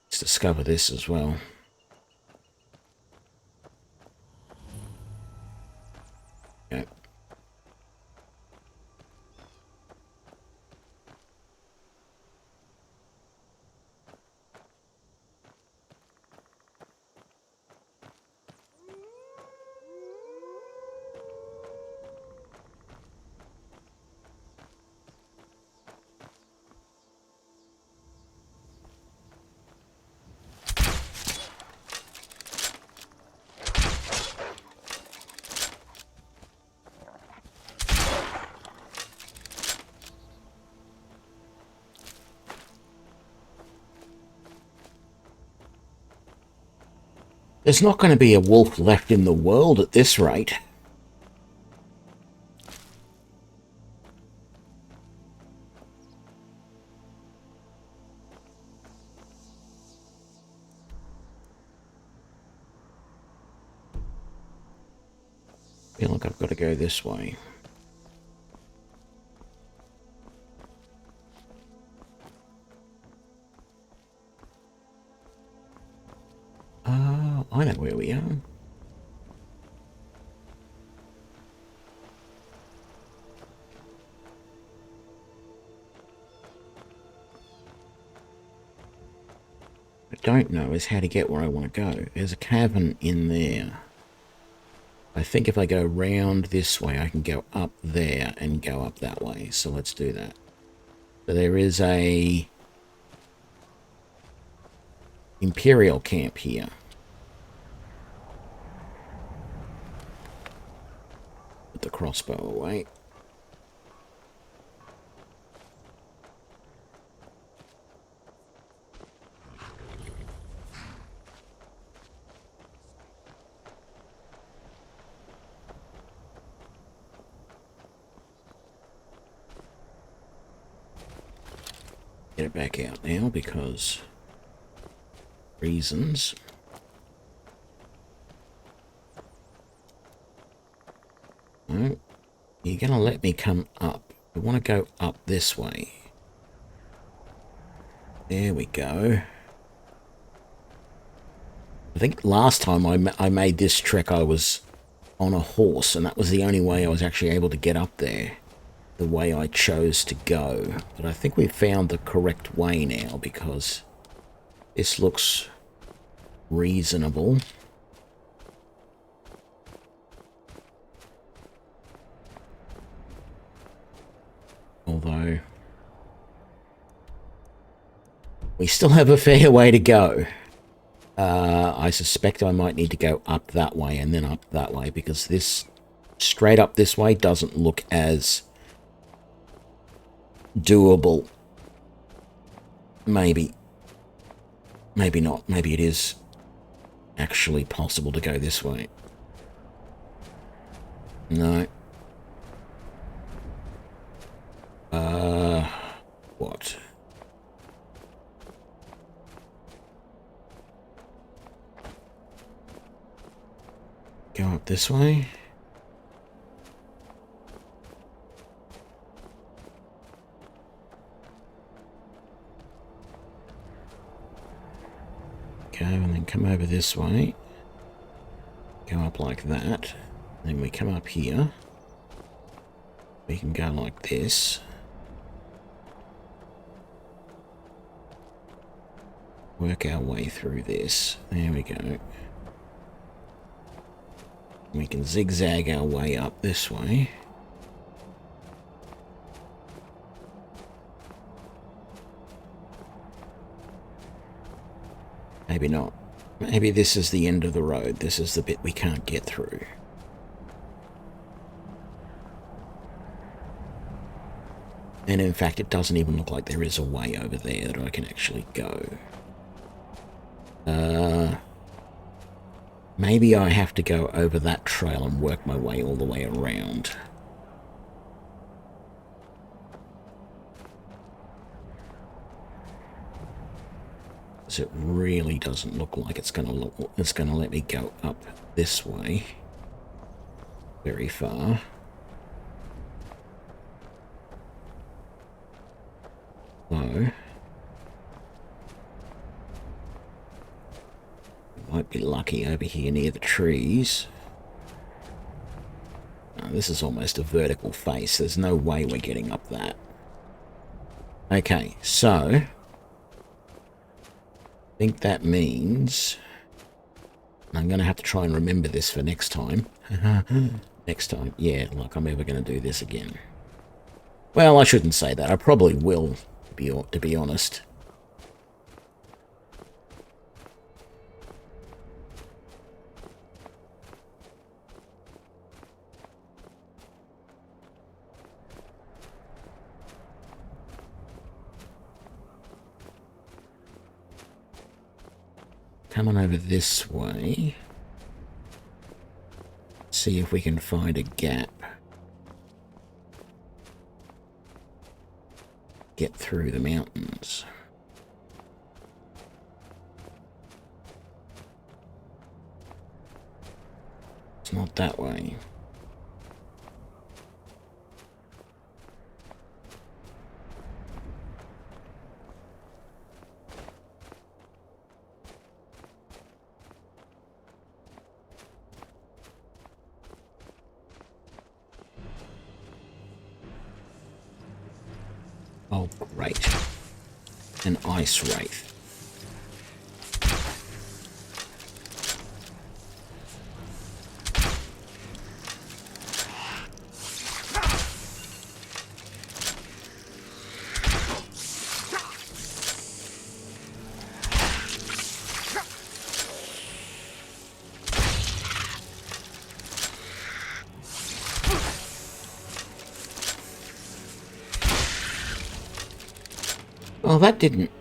Let's discover this as well. Okay. There's not going to be a wolf left in the world at this rate. I feel like I've got to go this way. I know where we are. I don't know is how to get where I want to go. There's a cavern in there. I think if I go round this way, I can go up there and go up that way. So let's do that. So there is a Imperial camp here. Put the crossbow away. Get it back out now because reasons. No, you're going to let me come up. I want to go up this way. There we go. I think last time I made this trek I was on a horse, and that was the only way I was actually able to get up there. The way I chose to go. But I think we've found the correct way now because this looks reasonable. Although we still have a fair way to go. I suspect I might need to go up that way and then up that way because this straight up this way doesn't look as doable. Maybe. Maybe not. Maybe it is actually possible to go this way. No. What? Go up this way. Go and then come over this way. Go up like that. Then we come up here. We can go like this. work our way through this. There we go. We can zigzag our way up this way. Maybe not. Maybe this is the end of the road. This is the bit we can't get through. And in fact, it doesn't even look like there is a way over there that I can actually go. Maybe I have to go over that trail and work my way all the way around. Because it really doesn't look like it's gonna let me go up this way very far. So might be lucky over here near the trees. This is almost a vertical face. There's no way we're getting up that. Okay, so I think that means I'm going to have to try and remember this for next time. Next time. Yeah, like I'm ever going to do this again. Well, I shouldn't say that. I probably will, to be honest. Come on over this way. See if we can find a gap. Get through the mountains. It's not that way. Oh, great. An ice wraith. Well, that didn't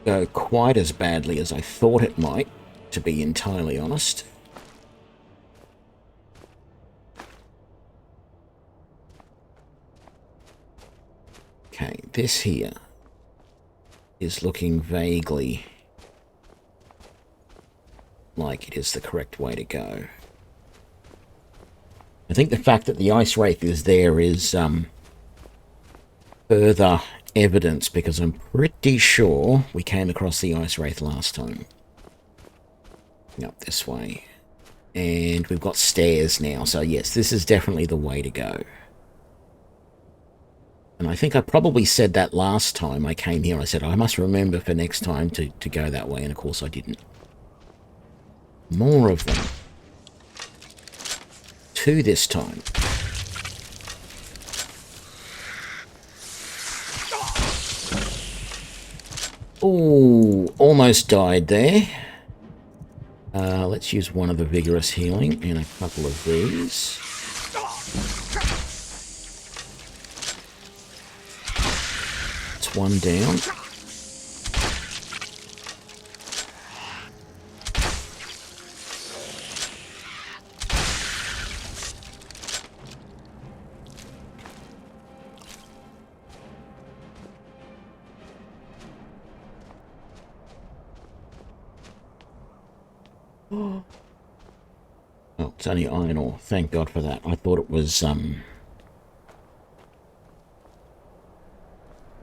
go quite as badly as I thought it might, to be entirely honest. Okay, this here is looking vaguely like it is the correct way to go. I think the fact that the ice wraith is there is further evidence, because I'm pretty sure we came across the ice wraith last time. Up this way. And we've got stairs now, so yes, this is definitely the way to go. And I think I probably said that last time I came here. I said, I must remember for next time to go that way, and of course I didn't. More of them. 2 this time. Ooh, almost died there. Let's use one of the vigorous healing and a couple of these. It's one down. Oh, it's only iron ore. Thank God for that. I thought it was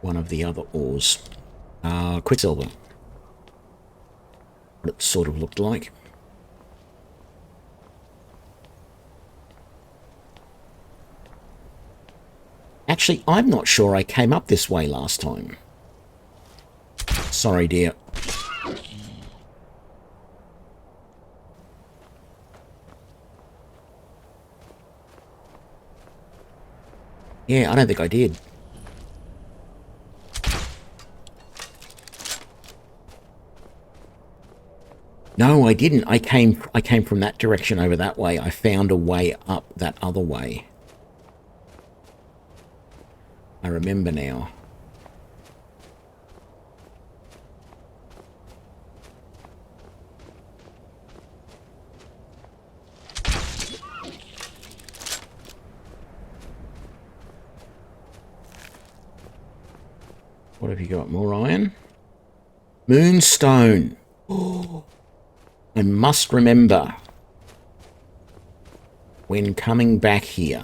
one of the other ores. Quicksilver. What it sort of looked like. Actually, I'm not sure I came up this way last time. Sorry, dear. Yeah, I don't think I did. No, I didn't. I came from that direction over that way. I found a way up that other way. I remember now. What have you got? More iron? Moonstone. Oh, I must remember when coming back here,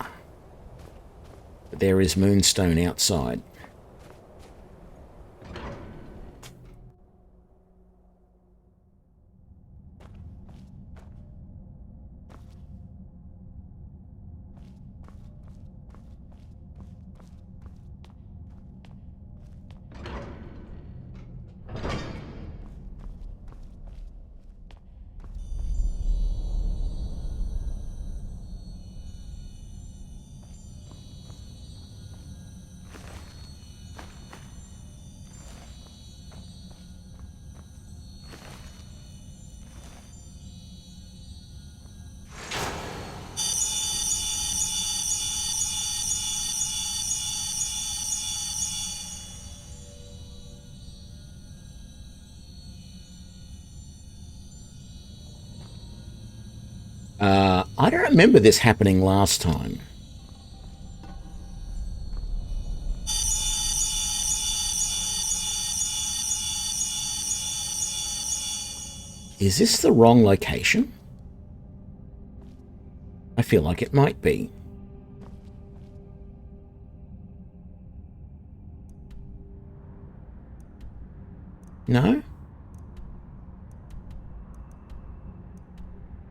there is moonstone outside. I don't remember this happening last time. Is this the wrong location? I feel like it might be. No?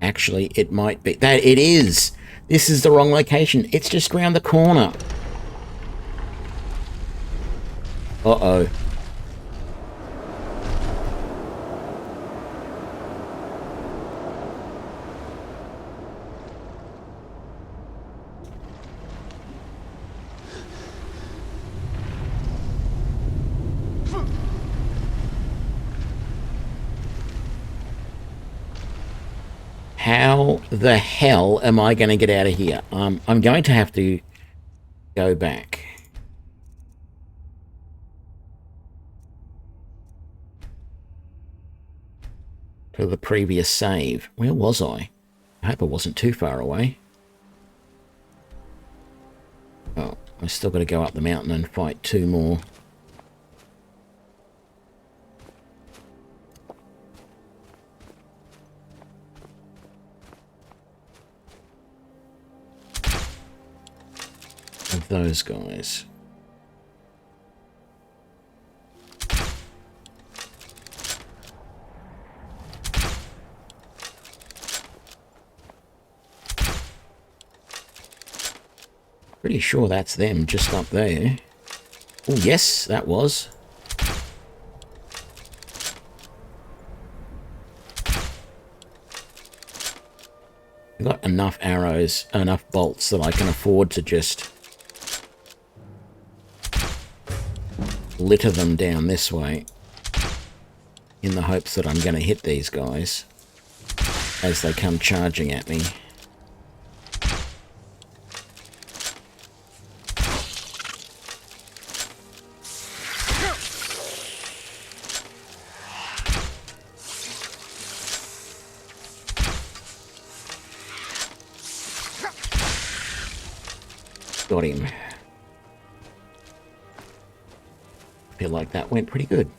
Actually, it might be. That it is. This is the wrong location. It's just round the corner. Uh-oh. How the hell am I going to get out of here? I'm going to have to go back. To the previous save. Where was I? I hope I wasn't too far away. Oh, I still got to go up the mountain and fight two more. Of those guys. Pretty sure that's them just up there. Oh, yes, that was. I've got enough arrows, enough bolts that I can afford to just litter them down this way in the hopes that I'm going to hit these guys as they come charging at me. Got him. Feel like that went pretty good.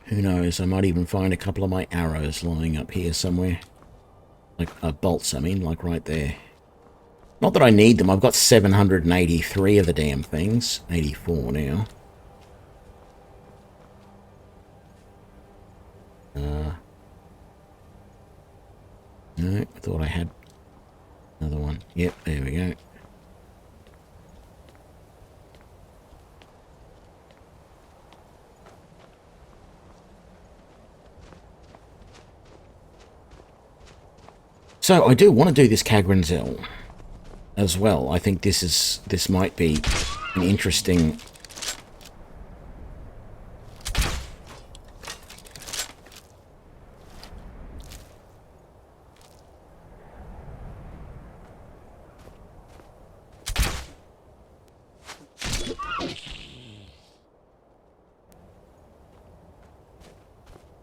Who knows, I might even find a couple of my arrows lying up here somewhere. Like, bolts, I mean, like right there. Not that I need them, I've got 783 of the damn things. 84 now. No, I thought I had another one. Yep, there we go. So I do want to do this Kagranzel as well. I think this might be an interesting...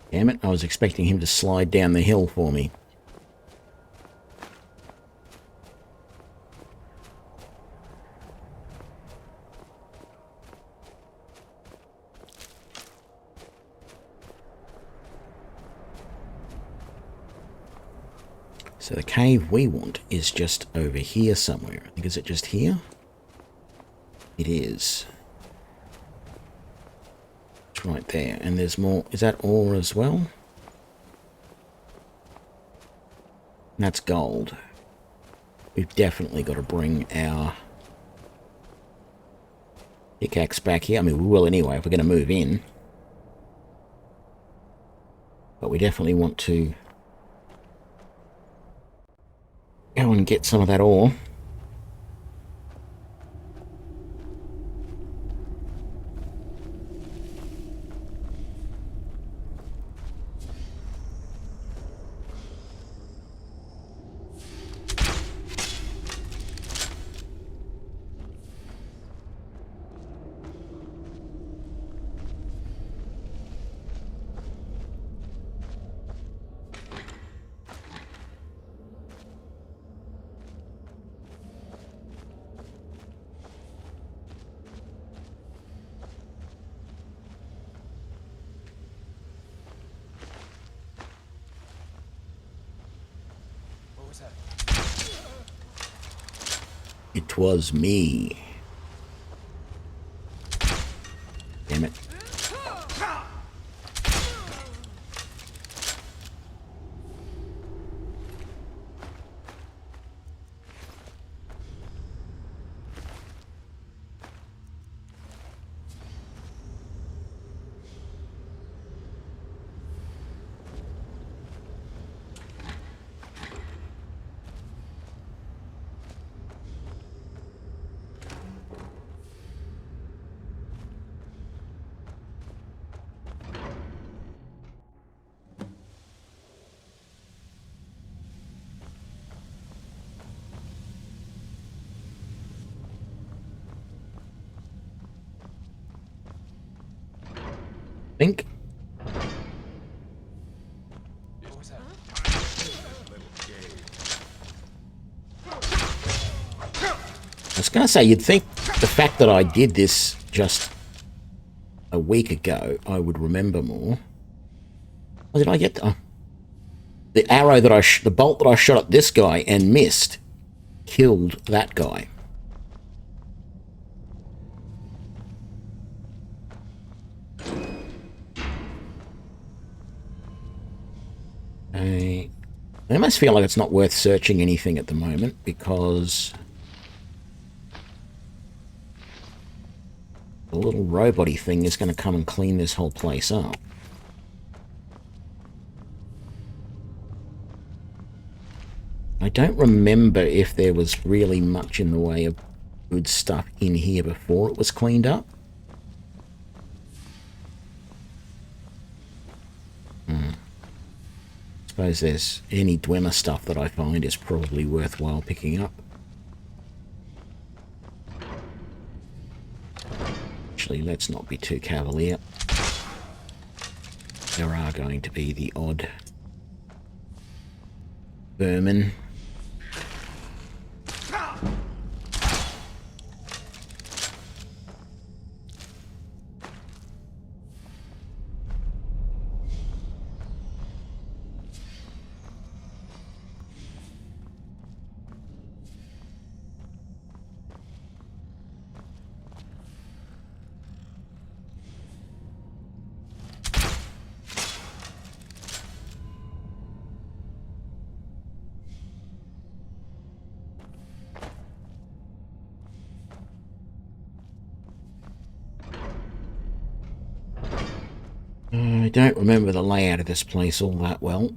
Damn it, I was expecting him to slide down the hill for me. So the cave we want is just over here somewhere. I think, is it just here? It is. It's right there. And there's more. Is that ore as well? That's gold. We've definitely got to bring our pickaxe back here. I mean, we will anyway if we're going to move in. But we definitely want to go and get some of that ore. It was me. Damn it. Think. I was going to say, you'd think the fact that I did this just a week ago, I would remember more. What did I get? The arrow that the bolt that I shot at this guy and missed killed that guy. I almost feel like it's not worth searching anything at the moment because the little robot-y thing is going to come and clean this whole place up. I don't remember if there was really much in the way of good stuff in here before it was cleaned up. Suppose there's any Dwemer stuff that I find is probably worthwhile picking up. Actually, let's not be too cavalier. There are going to be the odd vermin. I don't remember the layout of this place all that well.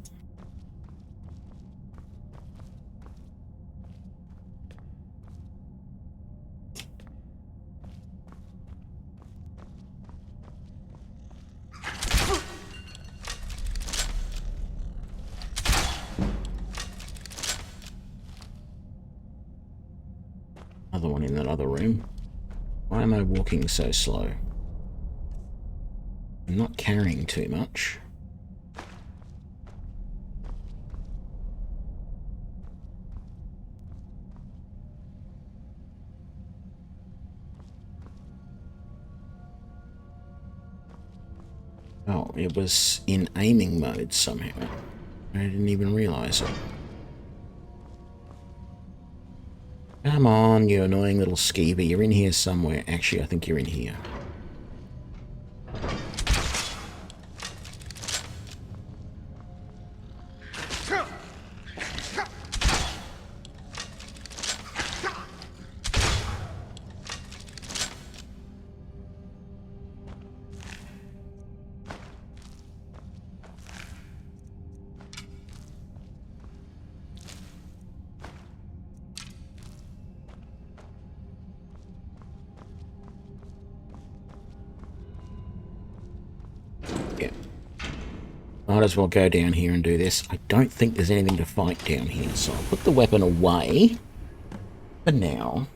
Another one in that other room. Why am I walking so slow? I'm not carrying too much. Oh, it was in aiming mode somehow. I didn't even realize it. Come on, you annoying little skeever. You're in here somewhere. Actually, I think you're in here. Might as well go down here and do this. I don't think there's anything to fight down here, so I'll put the weapon away for now.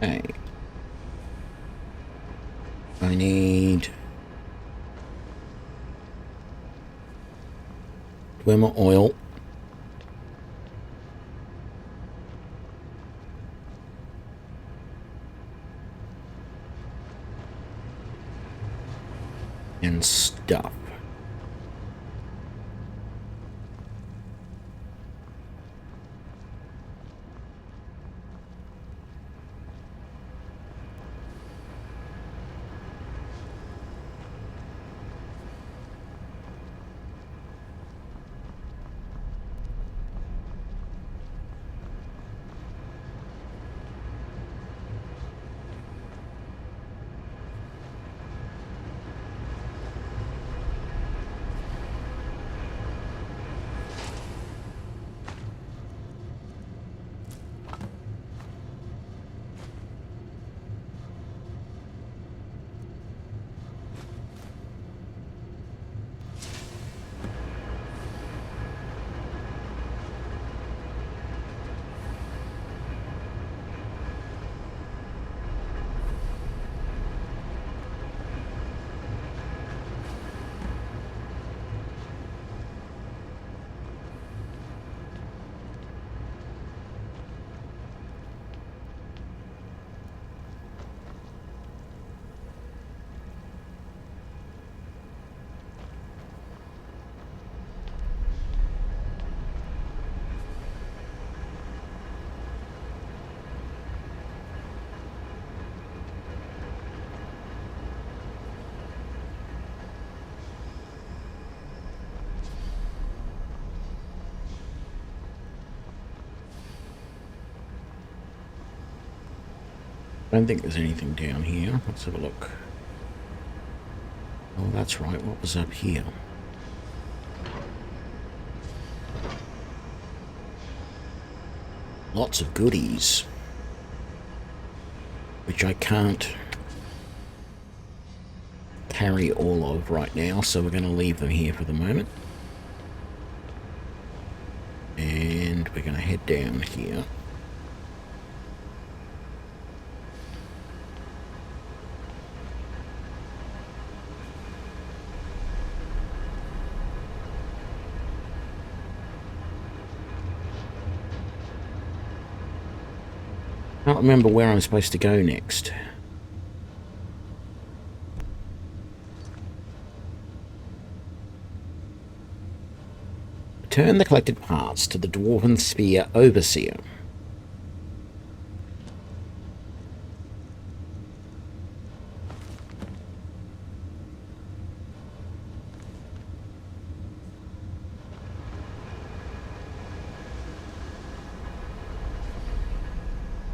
Okay. I need Dwemer oil. And stuff. I don't think there's anything down here. Let's have a look. Oh, that's right. What was up here? Lots of goodies, which I can't carry all of right now, so we're going to leave them here for the moment. head down here. Can't remember where I'm supposed to go next. Return the collected parts to the Dwarven Sphere Overseer.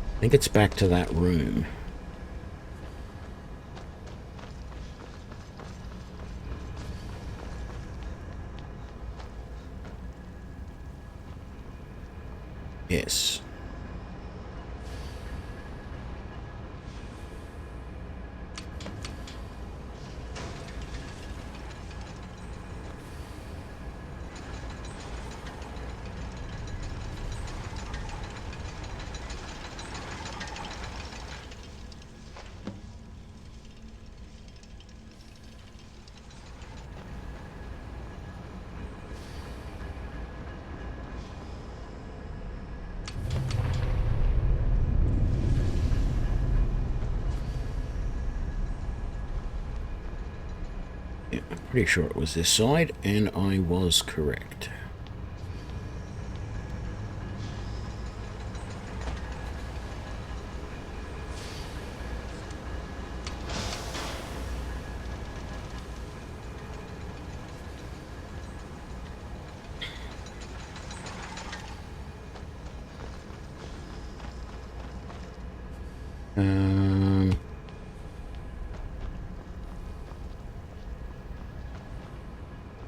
I think it's back to that room. Yes. Pretty sure it was this side, and I was correct.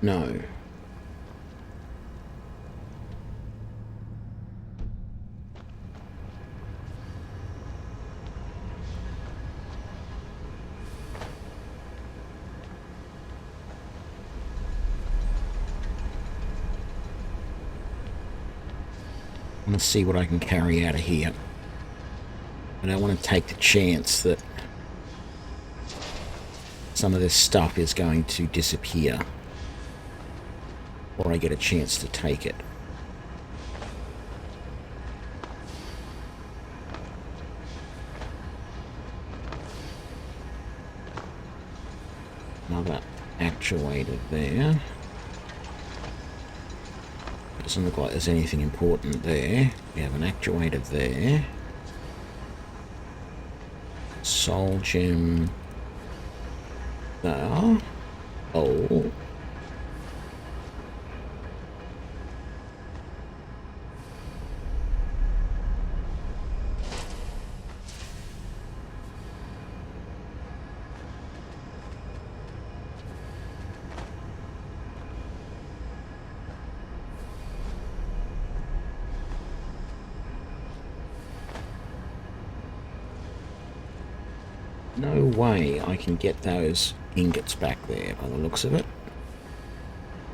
No. I want to see what I can carry out of here. I don't want to take the chance that some of this stuff is going to disappear before I get a chance to take it. Another actuator there. Doesn't look like there's anything important there. We have an actuator there. Soul gem there. Oh. No way I can get those ingots back there by the looks of it.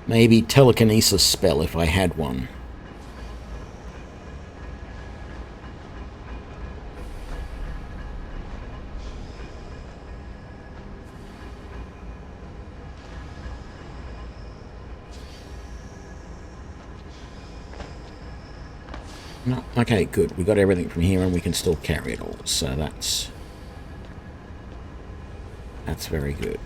Maybe telekinesis spell if I had one. No, okay, good. We got everything from here and we can still carry it all, so that's very good.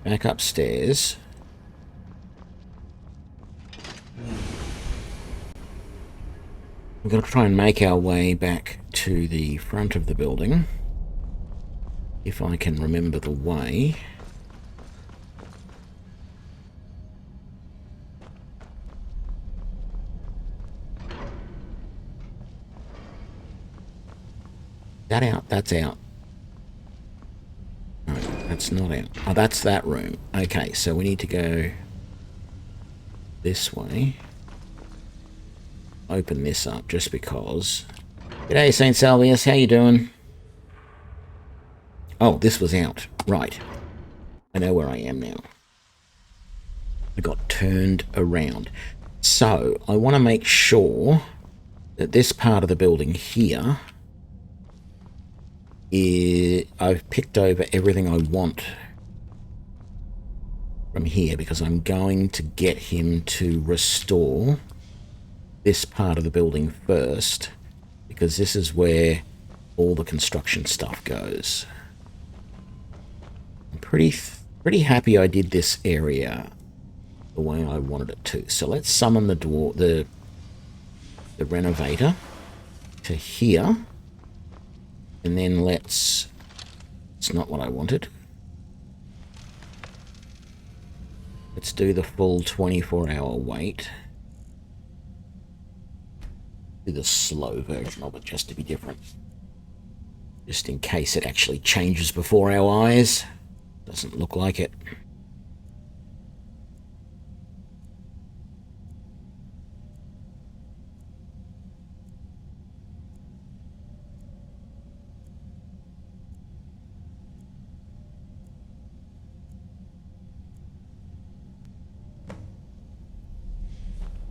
Back upstairs. We're going to try and make our way back to the front of the building, if I can remember the way. That out, that's out. No, that's not out. Oh, that's that room. Okay, so we need to go this way. Open this up just because. G'day, St. Salvius, how you doing? Oh, this was out. Right. I know where I am now. I got turned around. So, I want to make sure that this part of the building here is... I've picked over everything I want from here, because I'm going to get him to restore this part of the building first, because this is where all the construction stuff goes. I'm pretty happy I did this area the way I wanted it to. So let's summon the renovator to here, and then it's not what I wanted. Let's do the full 24-hour wait. Do the slow version of it just to be different. Just in case it actually changes before our eyes. Doesn't look like it.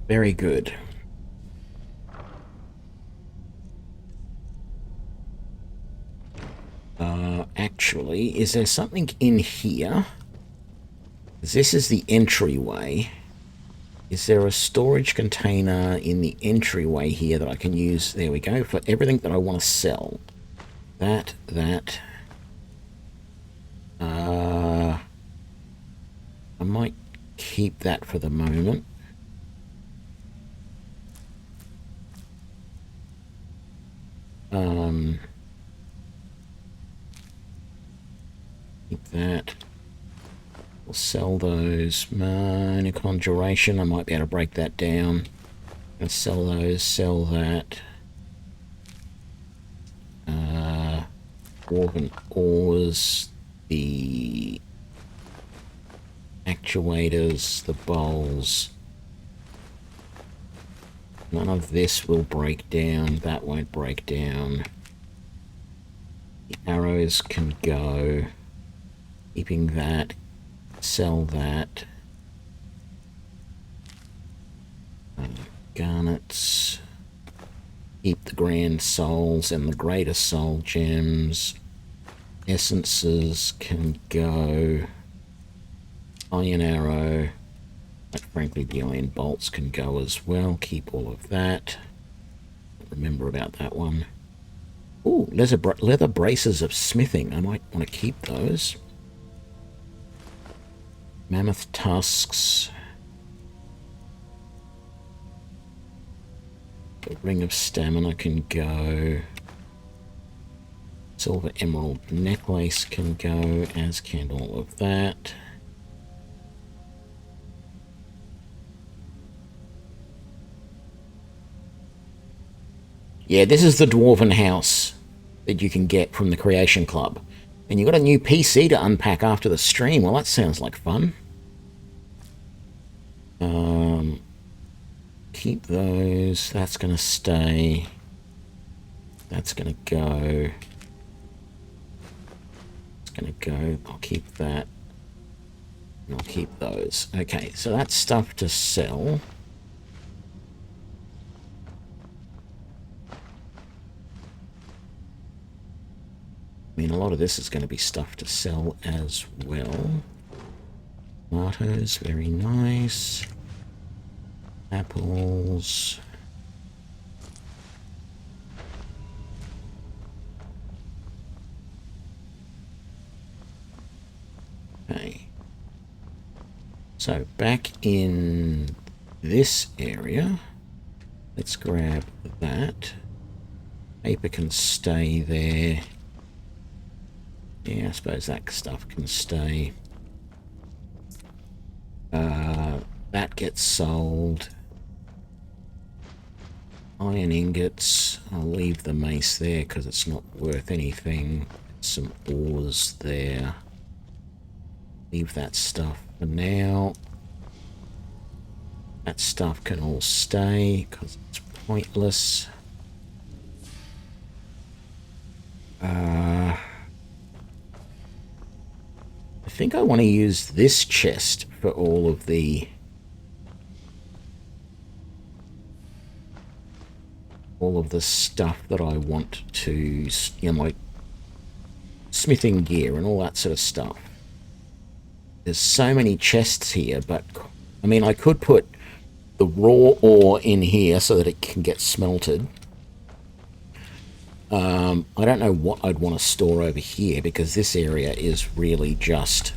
Very good. Actually, is there something in here? This is the entryway. Is there a storage container in the entryway here that I can use? There we go, for everything that I want to sell. That. I might keep that for the moment. Keep that. We'll sell those. Minor conjuration. I might be able to break that down. Gonna sell those. Sell that. Dwarven ores. The actuators. The bowls. None of this will break down. That won't break down. The arrows can go. Keeping that. Sell that. Garnets. Keep the grand souls and the greater soul gems. Essences can go. Iron arrow. But frankly, the iron bolts can go as well. Keep all of that. Remember about that one. Ooh, leather braces of smithing. I might want to keep those. Mammoth tusks. The ring of stamina can go. Silver emerald necklace can go, as can all of that. Yeah, this is the Dwarven house that you can get from the Creation Club. And you've got a new PC to unpack after the stream. Well, that sounds like fun. Keep those. That's going to stay. That's going to go. It's going to go. I'll keep that. And I'll keep those. Okay, so that's stuff to sell. I mean, a lot of this is going to be stuff to sell as well. Tomatoes, very nice. Apples. Okay. So, back in this area, let's grab that. Paper can stay there. Yeah, I suppose that stuff can stay. That gets sold. Iron ingots. I'll leave the mace there because it's not worth anything. Some ores there. Leave that stuff for now. That stuff can all stay because it's pointless. think I want to use this chest for all of the stuff that I want to, you know, my smithing gear and all that sort of stuff. There's so many chests here, but I mean, I could put the raw ore in here so that it can get smelted. I don't know what I'd want to store over here because this area is really just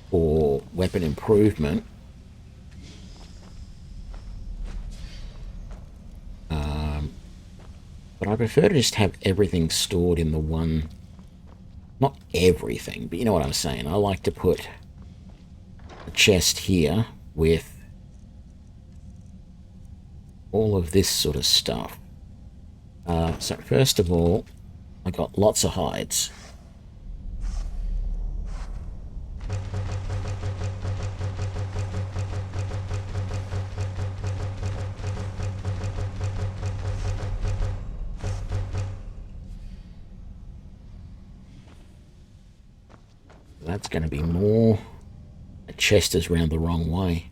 for weapon improvement. But I prefer to just have everything stored in the one, not everything, but you know what I'm saying. I like to put a chest here with all of this sort of stuff. So first of all, I got lots of hides. That's going to be more. The chest is round the wrong way.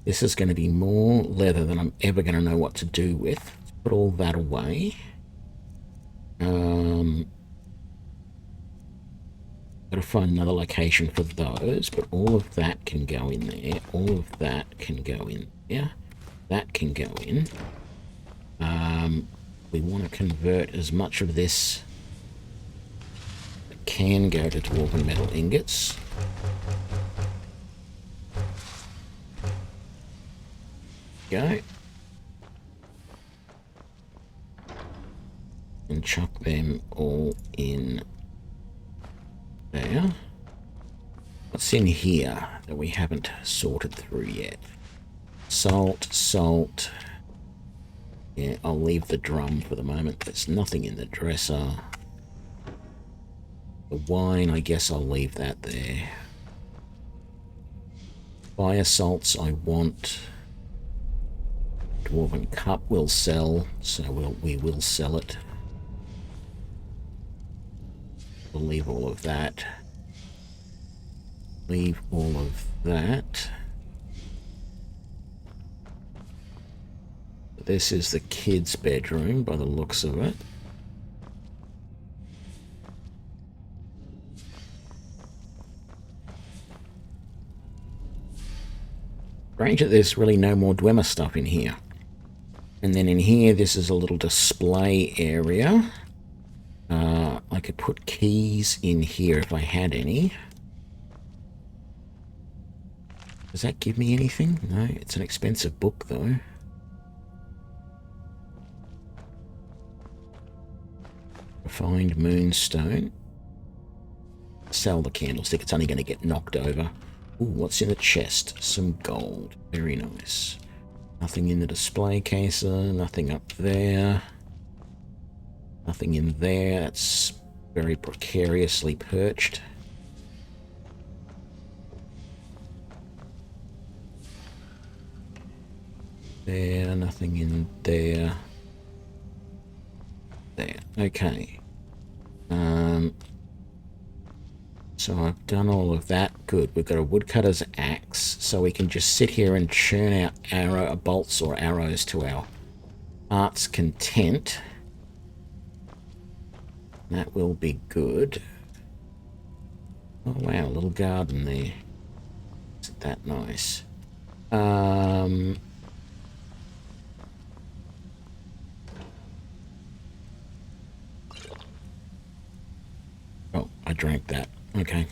This is going to be more leather than I'm ever going to know what to do with. Let's put all that away. Got to find another location for those, but all of that can go in there. All of that can go in there. That can go in. We want to convert as much of this that can go to dwarven metal ingots. Go. And chuck them all in there. What's in here that we haven't sorted through yet? Salt, salt. Yeah, I'll leave the drum for the moment. There's nothing in the dresser. The wine, I guess I'll leave that there. Fire salts I want. Dwarven cup will sell, so we will sell it. We'll leave all of that. Leave all of that. This is the kids' bedroom by the looks of it. Strange that there's really no more Dwemer stuff in here. And then in here, this is a little display area. I could put keys in here if I had any. Does that give me anything? No, it's an expensive book though. Refined moonstone. Sell the candlestick, it's only going to get knocked over. Ooh, what's in the chest? Some gold. Very nice. Nothing in the display case, nothing up there. Nothing in there, that's very precariously perched. There, nothing in there. There, okay. So I've done all of that. Good. We've got a woodcutter's axe, so we can just sit here and churn out bolts or arrows to our heart's content. That will be good. Oh wow, a little garden there. Isn't that nice? Oh, I drank that. Okay.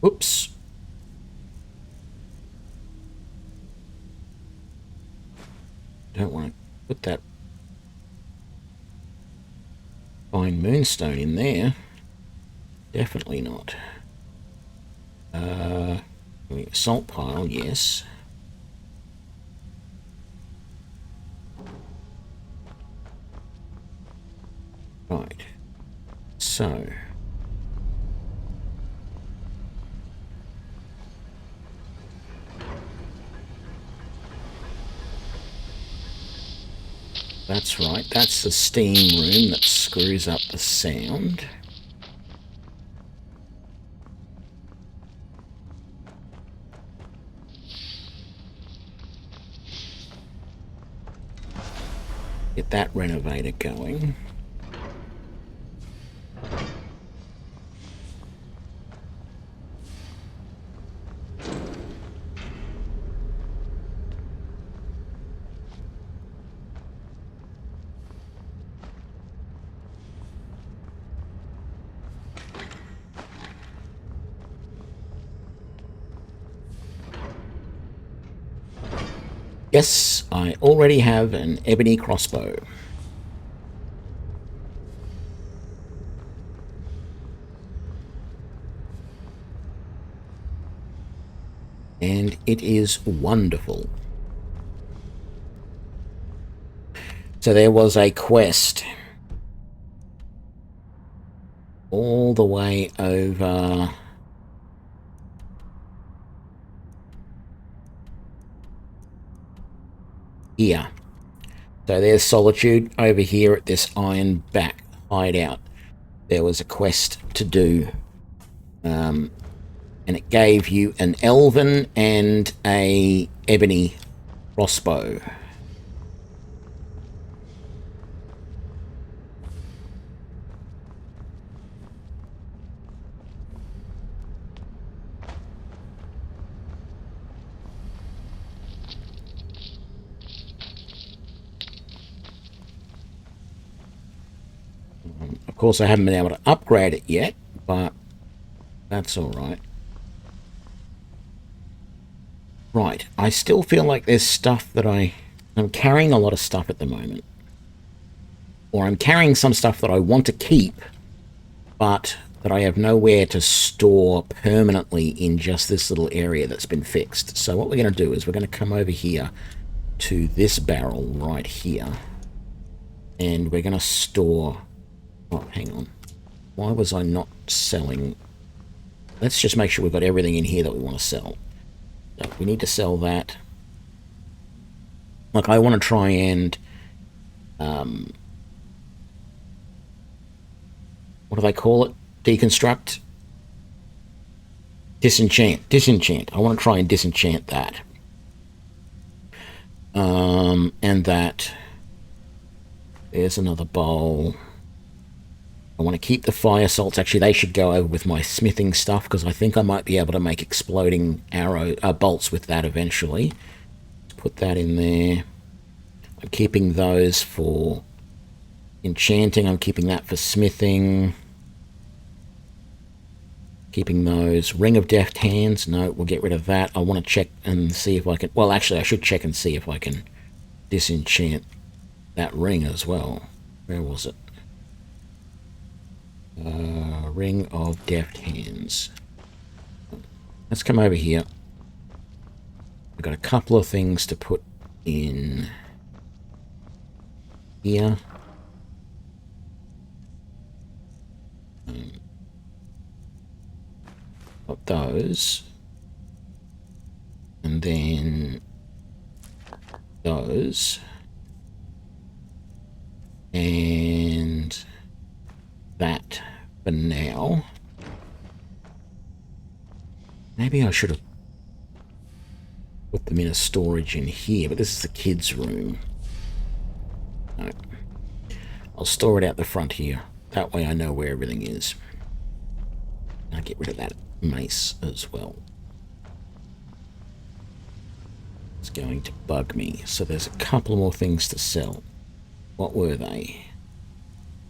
Oops. Don't want to put that fine moonstone in there. Definitely not. Salt pile, yes. So... That's right, that's the steam room that screws up the sound. Get that renovator going. Yes, I already have an ebony crossbow. And it is wonderful. So there was a quest all the way over... here. So there's Solitude over here at this iron back hideout. There was a quest to do. And it gave you an elven and a ebony crossbow. Of course, I haven't been able to upgrade it yet, but that's all right. Right, I still feel like there's stuff that I'm carrying a lot of stuff at the moment. Or I'm carrying some stuff that I want to keep, but that I have nowhere to store permanently in just this little area that's been fixed. So what we're going to do is we're going to come over here to this barrel right here. And we're going to store... Oh, hang on. Why was I not selling? Let's just make sure we've got everything in here that we want to sell. So we need to sell that. Like, I want to try and... what do they call it? Deconstruct? Disenchant. Disenchant. I want to try and disenchant that. And that... There's another bowl... I want to keep the fire salts. Actually, they should go over with my smithing stuff because I think I might be able to make exploding bolts with that eventually. Let's put that in there. I'm keeping those for enchanting. I'm keeping that for smithing. Keeping those. Ring of Deft Hands. No, we'll get rid of that. I want to check and see if I can... Well, actually, I should check and see if I can disenchant that ring as well. Where was it? Ring of Deft Hands. Let's come over here. We've got a couple of things to put in here. Got those. And then those. And that for now. Maybe I should have put them in a storage in here, but this is the kids' room. No. I'll store it out the front here. That way I know where everything is. I'll get rid of that mace as well. It's going to bug me. So there's a couple more things to sell. What were they?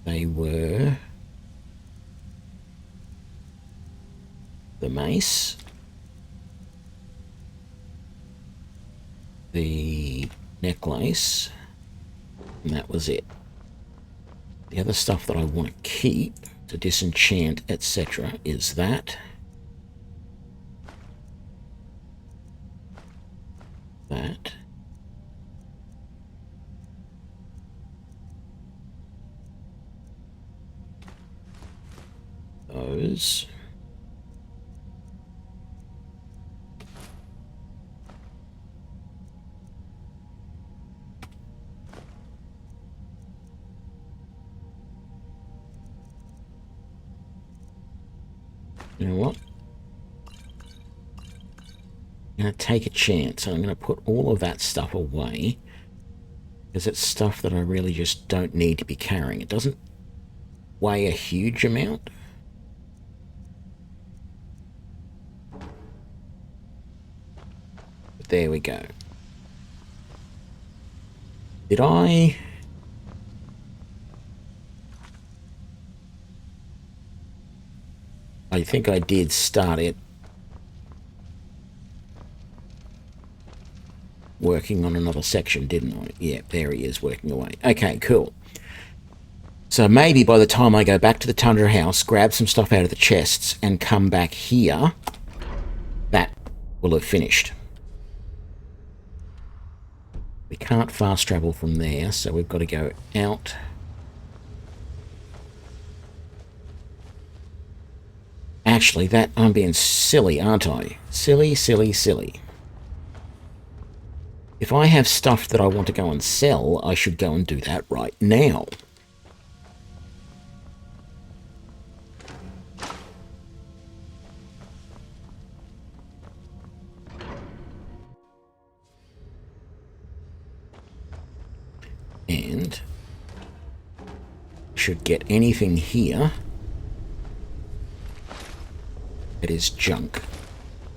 They were the mace, the necklace, and that was it. The other stuff that I want to keep to disenchant, etc., is that, those. You know what? I'm going to take a chance. I'm going to put all of that stuff away because it's stuff that I really just don't need to be carrying. It doesn't weigh a huge amount. But there we go. Did I think I did start it working on another section, didn't I? Yeah, there he is working away. Okay, cool. So maybe by the time I go back to the Tundra house, grab some stuff out of the chests and come back here, that will have finished. We can't fast travel from there, so we've got to go out. Actually, that I'm being silly, aren't I? Silly, silly, silly. If I have stuff that I want to go and sell, I should go and do that right now. And should get anything here that is junk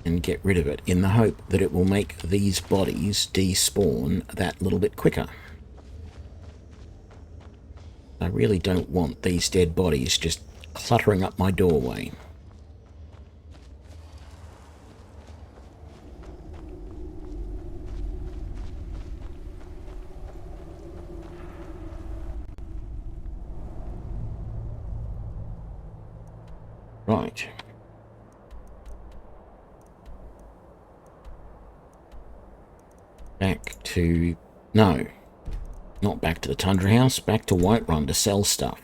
and get rid of it in the hope that it will make these bodies despawn that little bit quicker. I really don't want these dead bodies just cluttering up my doorway. Right. Back to... no. Not back to the Tundra house. Back to Whiterun to sell stuff.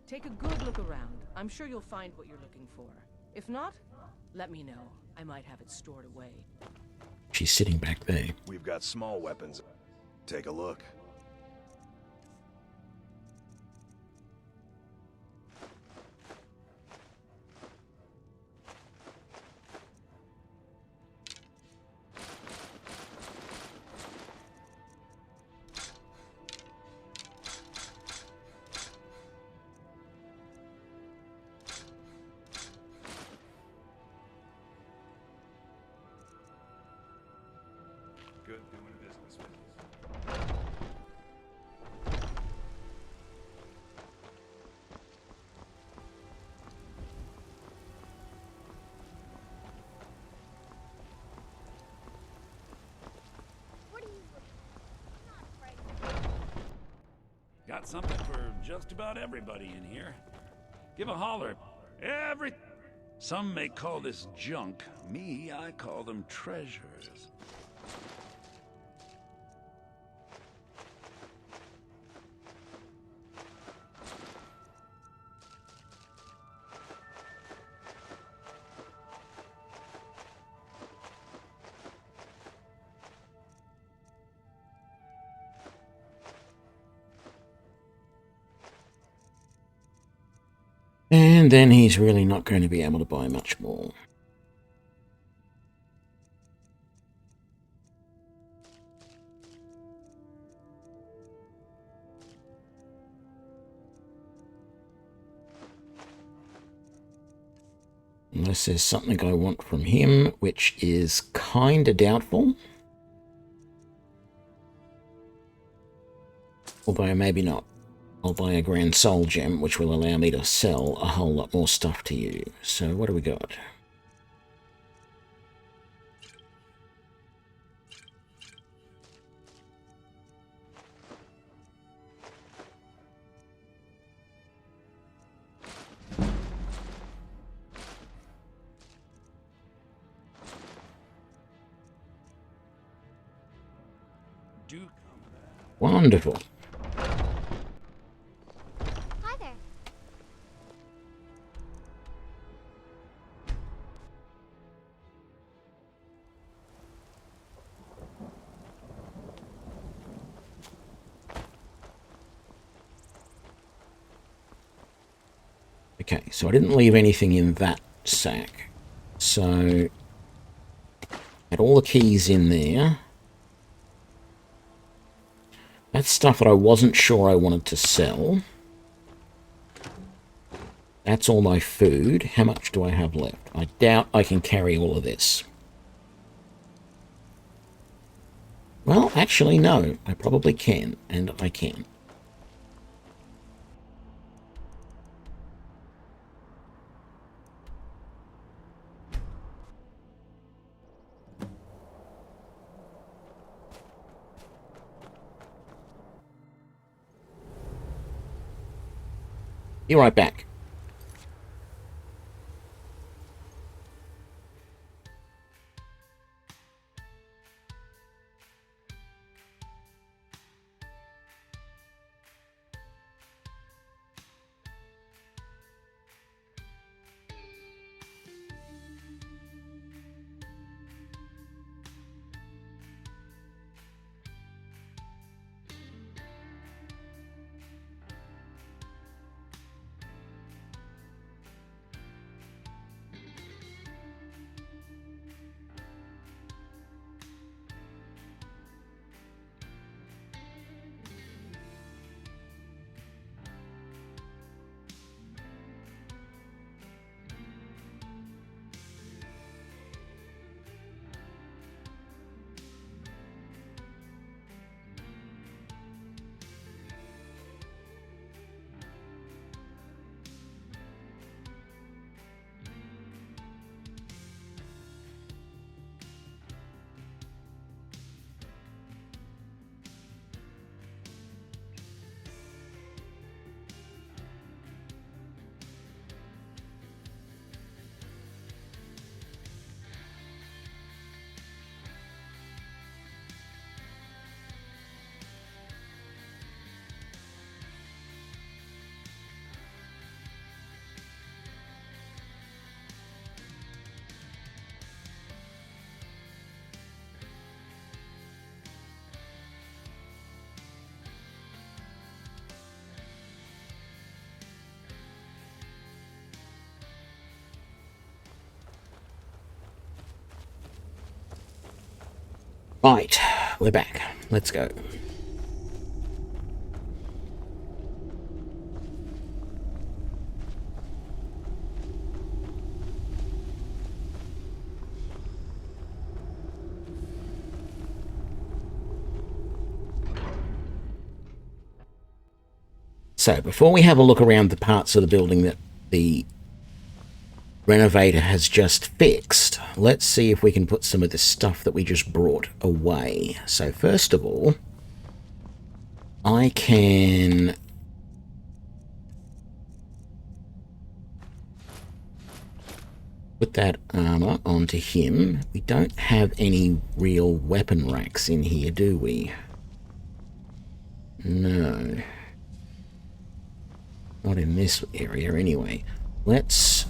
Take a good look around. I'm sure you'll find what you're looking for. If not, let me know. I might have it stored away. She's sitting back there. We've got small weapons. Take a look. Good doing business with you. Got something for just about everybody in here. Give a holler. Some may call this junk. Me, I call them treasures. And then he's really not going to be able to buy much more. Unless there's something I want from him, which is kind of doubtful. Although maybe not. I'll buy a Grand Soul Gem, which will allow me to sell a whole lot more stuff to you. So what do we got? do. Wonderful. Hi there. Okay, so I didn't leave anything in that sack. So, had all the keys in there. That's stuff that I wasn't sure I wanted to sell. That's all my food. How much do I have left? I doubt I can carry all of this. Well, actually, no. I probably can, and I can. Be right back. Right, we're back. Let's go. So, before we have a look around the parts of the building that the renovator has just fixed, let's see if we can put some of this stuff that we just brought away. So first of all, I can put that armor onto him. We don't have any real weapon racks in here, do we? No. Not in this area anyway. Let's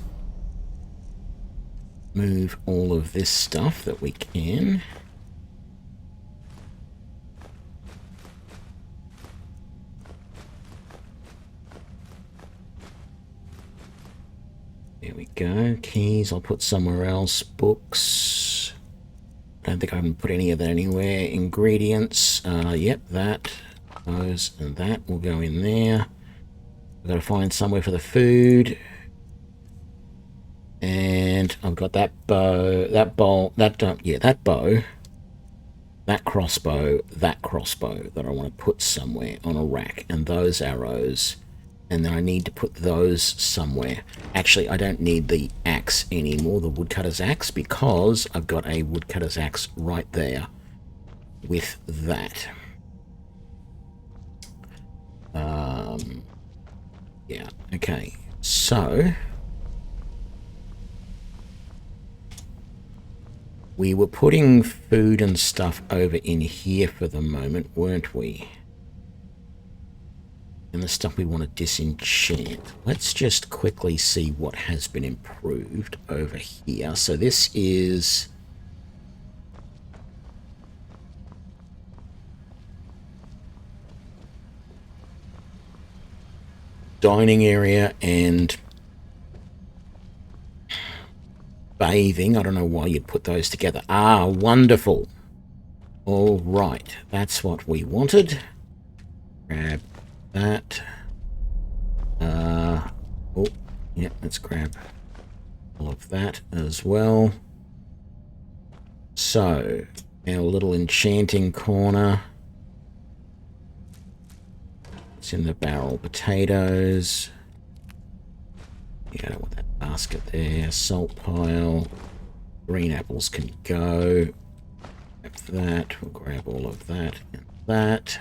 move all of this stuff that we can. There we go. Keys I'll put somewhere else. Books. I don't think I can put any of that anywhere. Ingredients. Yep, that. Those and that will go in there. I've got to find somewhere for the food. And I've got that bow, that bow, that bow, that crossbow that I want to put somewhere on a rack, and those arrows, and then I need to put those somewhere. Actually, I don't need the axe anymore, the woodcutter's axe, because I've got a woodcutter's axe right there with that. Yeah, okay, so We were putting food and stuff over in here for the moment, weren't we? And the stuff we want to disenchant. Let's just quickly see what has been improved over here. So this is... dining area and bathing. I don't know why you'd put those together. Ah, wonderful. All right, that's what we wanted. Grab that. Oh, yeah, let's grab all of that as well. So, our little enchanting corner. It's in the barrel. Potatoes. You don't want that basket there. Salt pile. Green apples can go. Grab that. We'll grab all of that and that.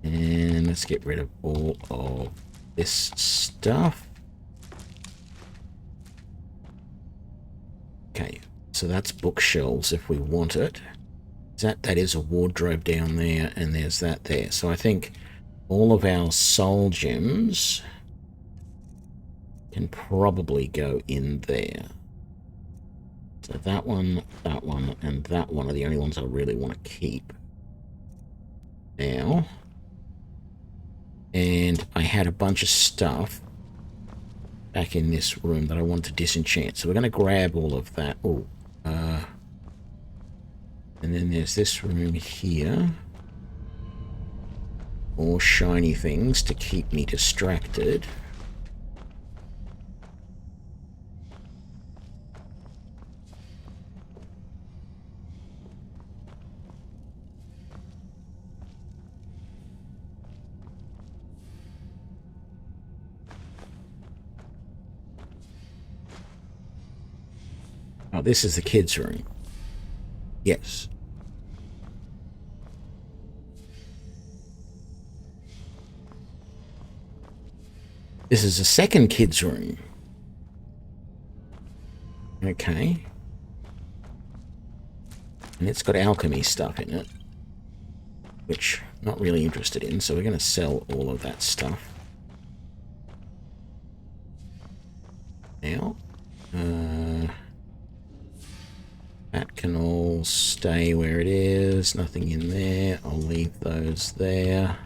And let's get rid of all of this stuff. Okay, so that's bookshelves if we want it. That is a wardrobe down there, and there's that there. So I think all of our soul gems can probably go in there. So that one, and that one are the only ones I really want to keep now. And I had a bunch of stuff back in this room that I want to disenchant. So we're going to grab all of that. Oh, and then there's this room here. More shiny things to keep me distracted. Oh, this is the kids' room. Yes. This is a second kids' room. Okay. And it's got alchemy stuff in it, which I'm not really interested in, so we're going to sell all of that stuff. Now, that can all stay where it is. Nothing in there. I'll leave those there.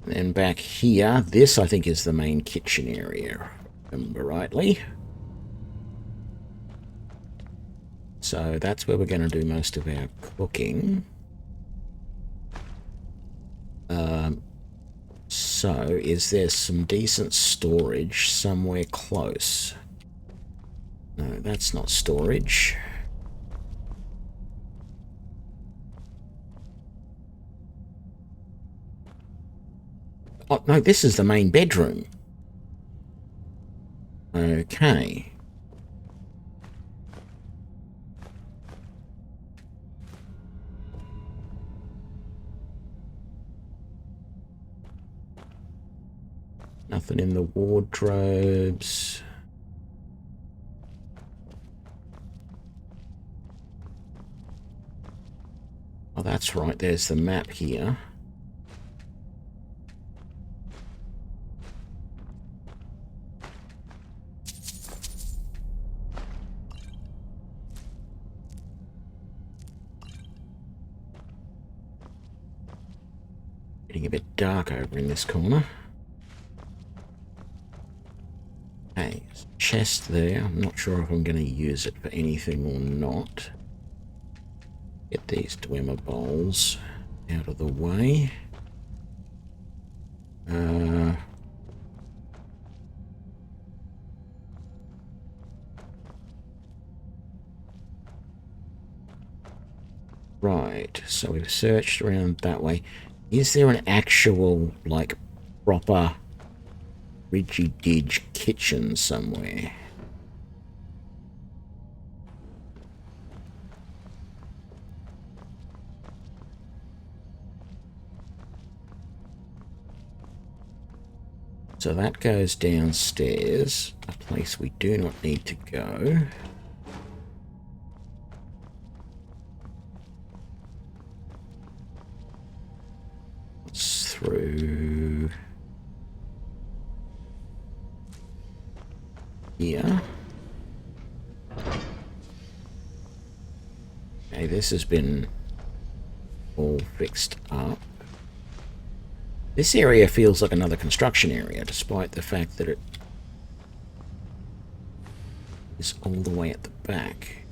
And then back here, this I think is the main kitchen area, if I remember rightly. So that's where we're going to do most of our cooking. So is there some decent storage somewhere close? No, that's not storage. Oh, no, this is the main bedroom. Okay. Nothing in the wardrobes. Oh, that's right. There's the map here. Getting a bit dark over in this corner. Okay, chest there. I'm not sure if I'm going to use it for anything or not. Get these Dwemer bowls out of the way. Right, so we've searched around that way. Is there an actual, like, proper Ridgy-Didge kitchen somewhere? So that goes downstairs, a place we do not need to go. through here. Okay, this has been all fixed up. This area feels like another construction area, despite the fact that it is all the way at the back.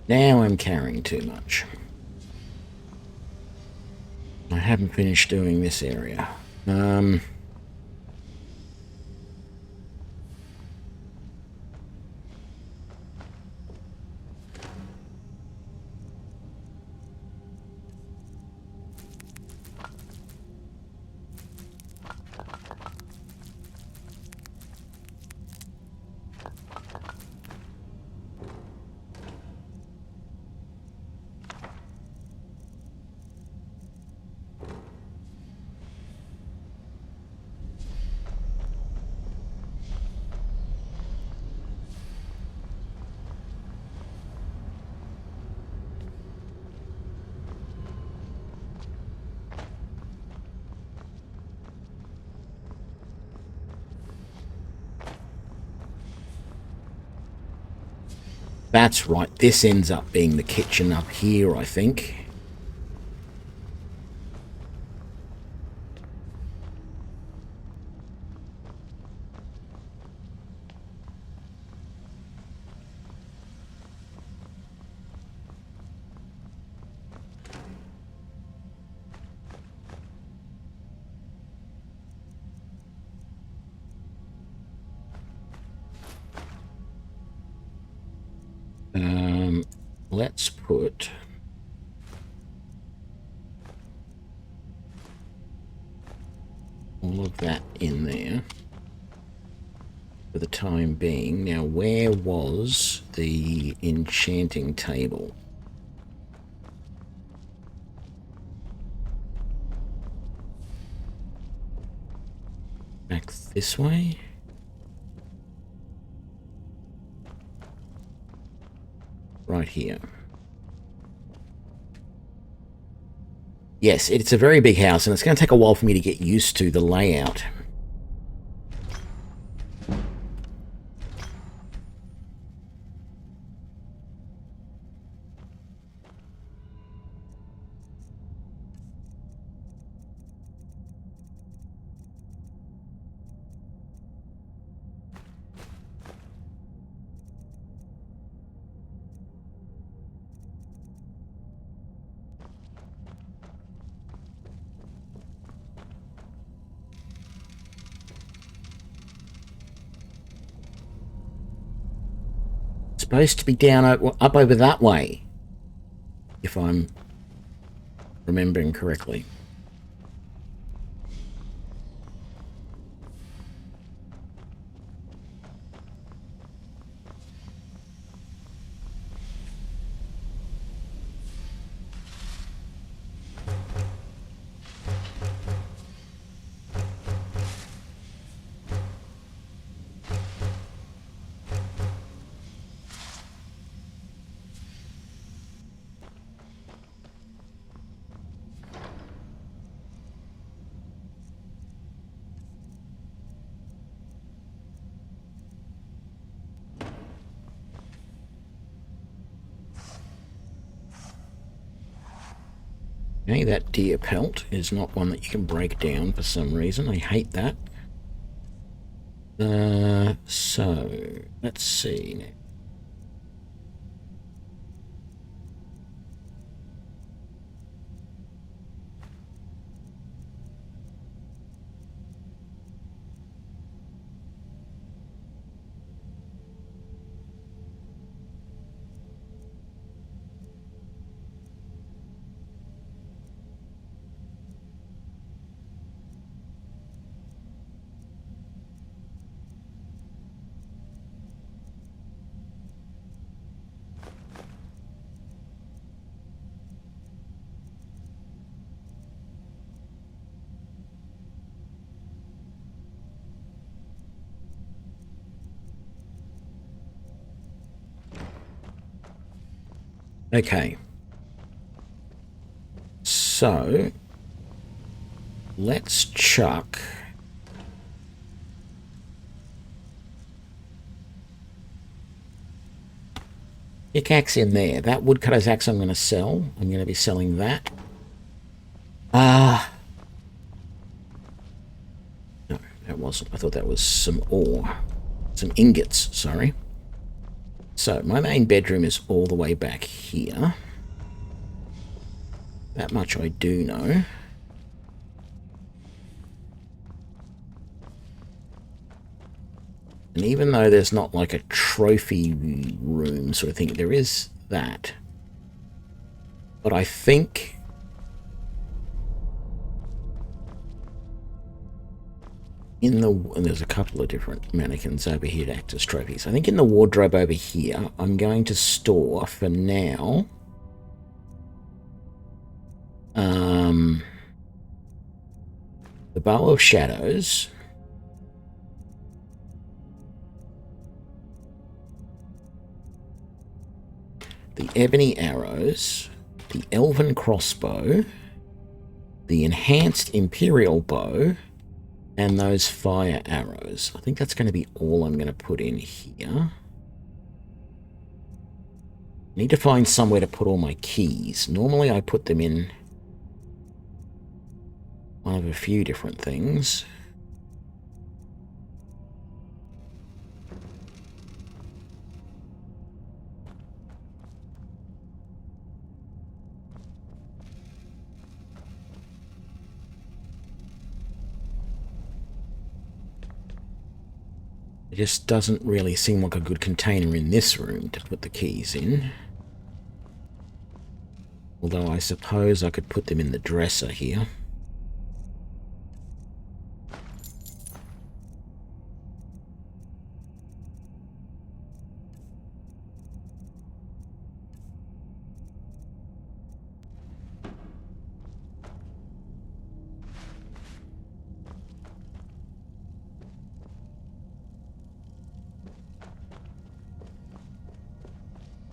Now I'm carrying too much. I haven't finished doing this area. That's right, this ends up being the kitchen up here, I think. Let's put all of that in there for the time being. Now, where was the enchanting table? Back this way? Right here. Yes, it's a very big house, and it's going to take a while for me to get used to the layout. Supposed to be down up over that way, if I'm remembering correctly. Okay, that deer pelt is not one that you can break down for some reason. I hate that. So, let's see. Okay. So, let's chuck pickaxe in there. That woodcutter's axe I'm going to sell. I'm going to be selling that. No, that wasn't. I thought that was some ore. Some ingots, sorry. So, my main bedroom is all the way back here. That much I do know. And even though there's not like a trophy room sort of thing, there is that. But I think... and there's a couple of different mannequins over here to act as trophies. I think in the wardrobe over here, I'm going to store for now the Bow of Shadows, the Ebony Arrows, the Elven Crossbow, the Enhanced Imperial Bow, and those fire arrows. I think that's going to be all I'm going to put in here. I need to find somewhere to put all my keys. Normally I put them in one of a few different things. It just doesn't really seem like a good container in this room to put the keys in. Although I suppose I could put them in the dresser here.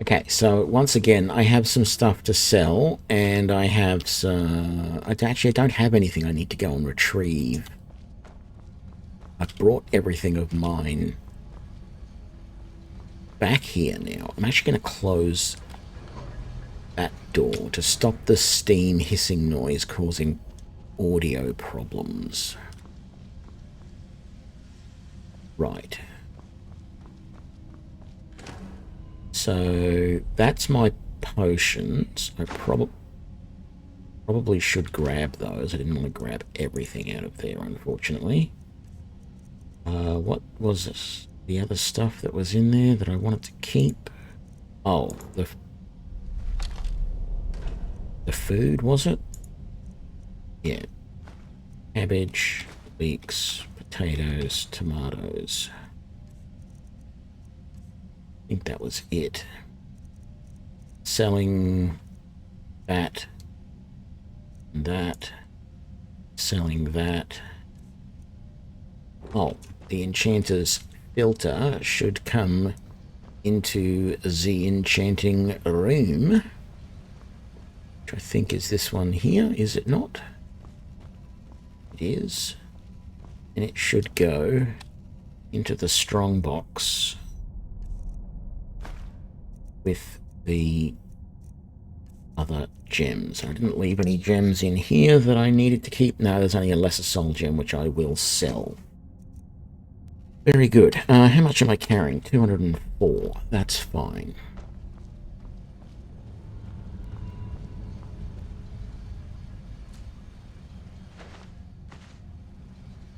Okay, so once again, I have some stuff to sell, and I have some... Actually, I don't have anything I need to go and retrieve. I've brought everything of mine back here now. I'm actually going to close that door to stop the steam hissing noise causing audio problems. Right. So that's my potions. I probably should grab those. I didn't want to grab everything out of there, unfortunately. What was this? The other stuff that was in there that I wanted to keep? Oh, the food, was it? Yeah. Cabbage, leeks, potatoes, tomatoes. I think that was it. Selling that, selling that. Oh, the enchanter's filter should come into the enchanting room, which I think is this one here, is it not? It is. And it should go into the strong box with the other gems. I didn't leave any gems in here that I needed to keep. No, there's only a lesser soul gem, which I will sell. Very good. How much am I carrying? 204. That's fine.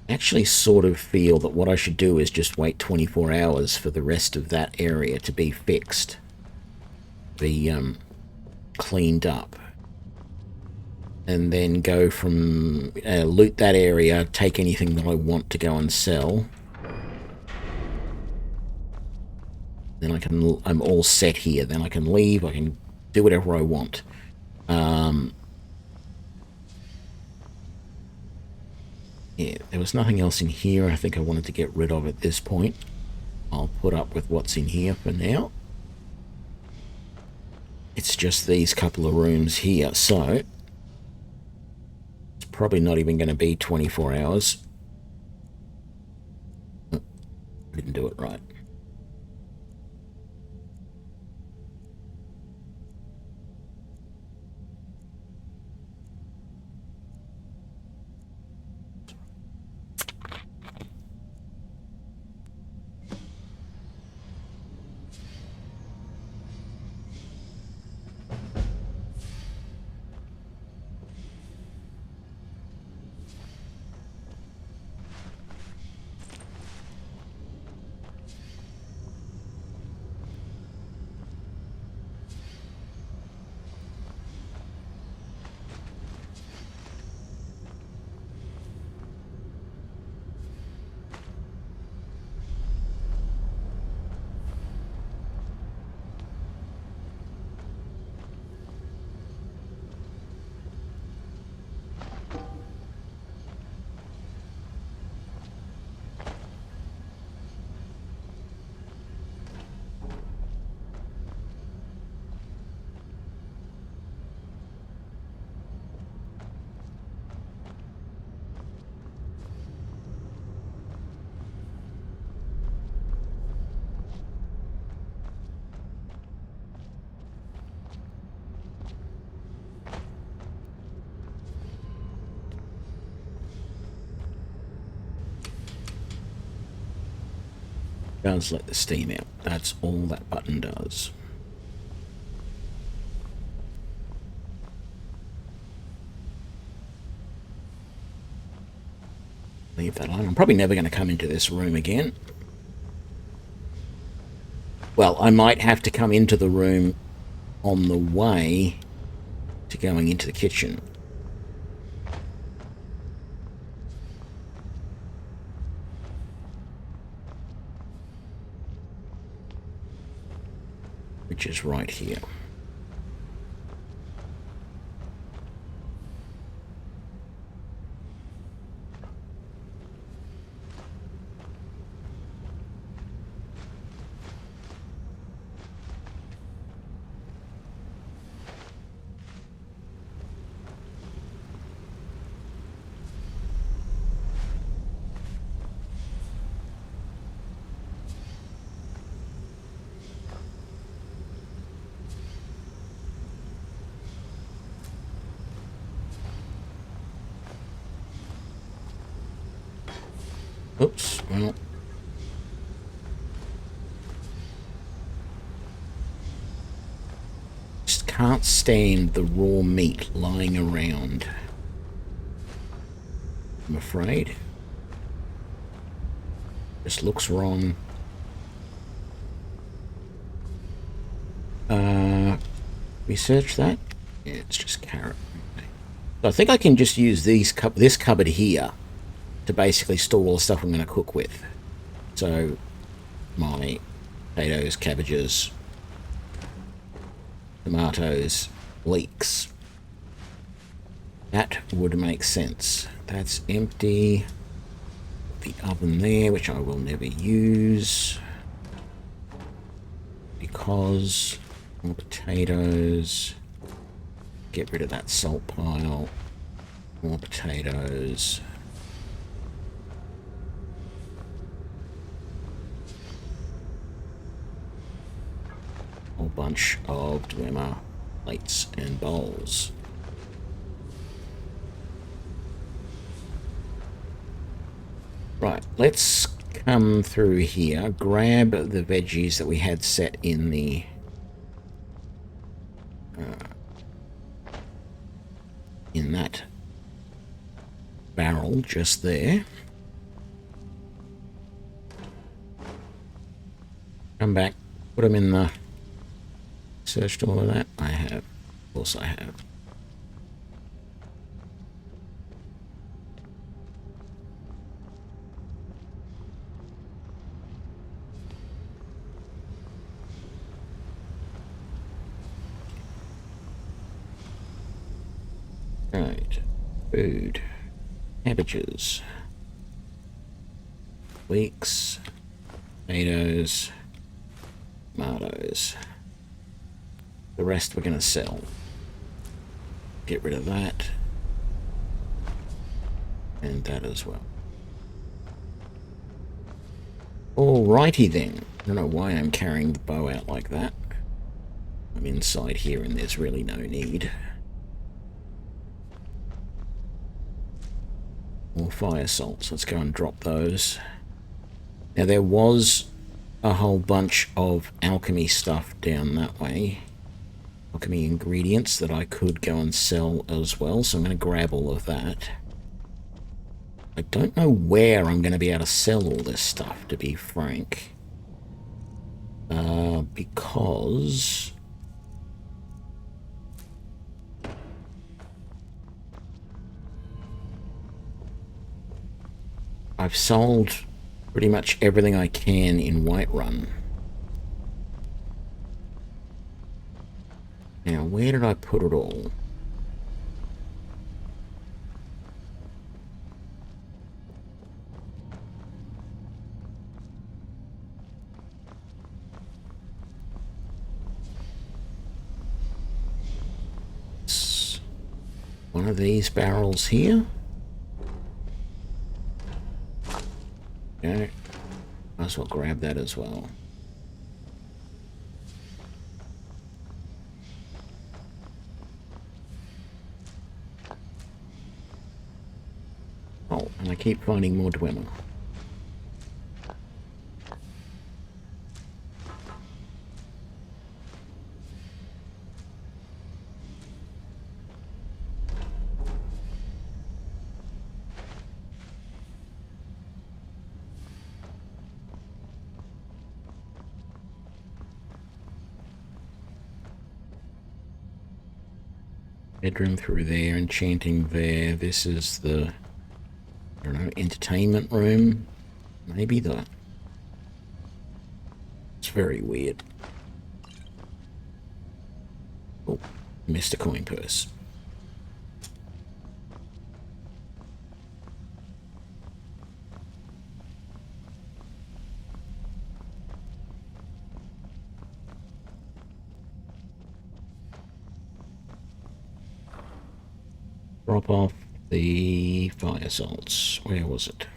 I actually sort of feel that what I should do is just wait 24 hours for the rest of that area to be fixed. Be cleaned up. And then go from loot that area, take anything that I want to go and sell. Then I'm all set here. Then I can leave. I can do whatever I want. Yeah, there was nothing else in here I think I wanted to get rid of at this point. I'll put up with what's in here for now. It's just these couple of rooms here, so it's probably not even going to be 24 hours. Oh, didn't do it right. Does let the steam out. That's all that button does. Leave that alone. I'm probably never going to come into this room again. Well, I might have to come into the room on the way to going into the kitchen. Which is right here. Oops, well. Just can't stand the raw meat lying around. I'm afraid. Just looks wrong. Research that? Yeah, it's just carrot. Okay. So I think I can just use this cupboard here to basically store all the stuff I'm going to cook with. So, my potatoes, cabbages, tomatoes, leeks. That would make sense. That's empty. The oven there, which I will never use. Because more potatoes. Get rid of that salt pile. More potatoes. Whole bunch of Dwemer plates and bowls. Right, let's come through here, grab the veggies that we had set in the in that barrel just there. Come back, put them in the... Searched all of that? I have. Of course I have. Right. Food. Cabbages. Leeks. Tomatoes. Tomatoes. The rest we're going to sell. Get rid of that. And that as well. Alrighty then. I don't know why I'm carrying the bow out like that. I'm inside here and there's really no need. More fire salts. Let's go and drop those. Now there was a whole bunch of alchemy stuff down that way. Alchemy ingredients that I could go and sell as well, so I'm going to grab all of that. I don't know where I'm going to be able to sell all this stuff, to be frank. Because... I've sold pretty much everything I can in Whiterun. Now, where did I put it all? It's one of these barrels here. Okay. Might as well grab that as well. Oh, and I keep finding more Dwemer. Bedroom through there, enchanting there. This is the, I don't know, entertainment room. Maybe that. It's very weird. Oh, missed a coin purse. Drop off the fire salts. Where was it?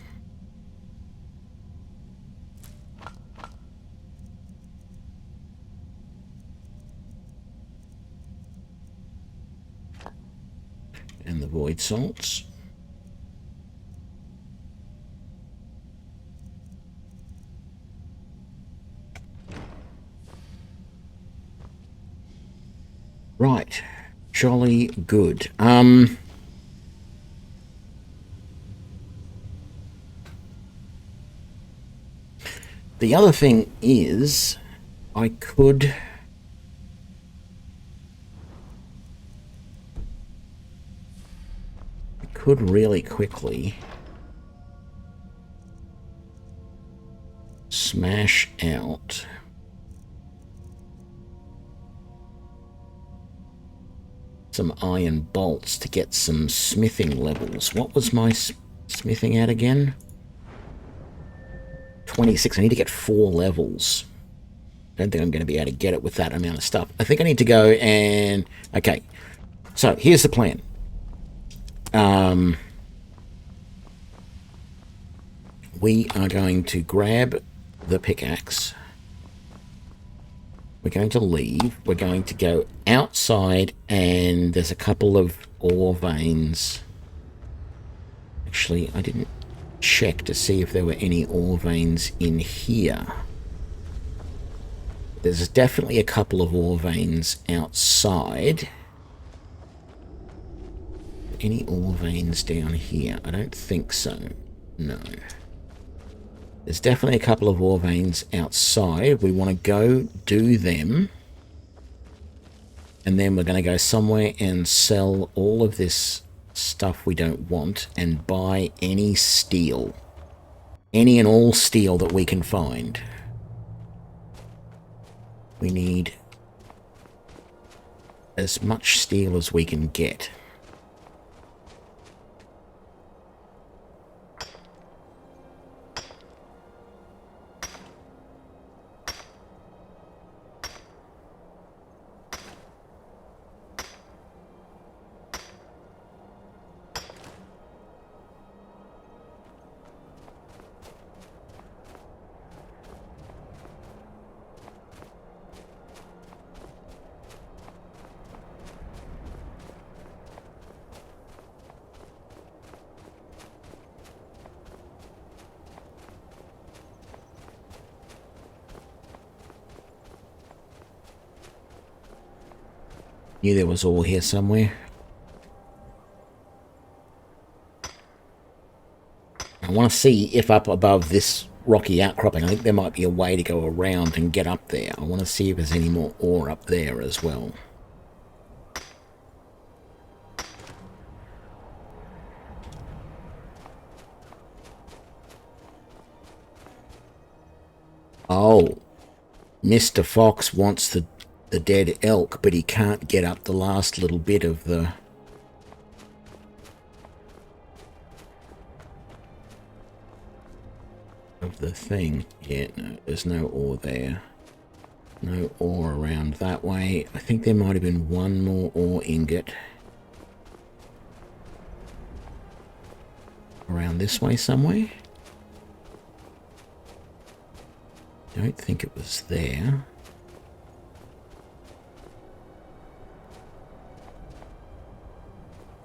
And the void salts. Right. Jolly good. The other thing is, I could really quickly smash out some iron bolts to get some smithing levels. What was my smithing at again? 26. I need to get 4 levels. I don't think I'm going to be able to get it with that amount of stuff. I think I need to go and... Okay. So, here's the plan. We are going to grab the pickaxe. We're going to leave. We're going to go outside, and there's a couple of ore veins. Actually, I didn't check to see if there were any ore veins in here. There's definitely a couple of ore veins outside. Any ore veins down here? I don't think so. No. There's definitely a couple of ore veins outside. We want to go do them. And then we're going to go somewhere and sell all of this stuff we don't want and buy any steel. Any and all steel that we can find. We need as much steel as we can get. Knew there was ore here somewhere. I want to see if up above this rocky outcropping, I think there might be a way to go around and get up there. I want to see if there's any more ore up there as well. Oh, Mr. Fox wants the dead elk, but he can't get up the last little bit of the thing. Yeah, no, there's no ore there. No ore around that way. I think there might have been one more ore ingot around this way somewhere. Don't think it was there.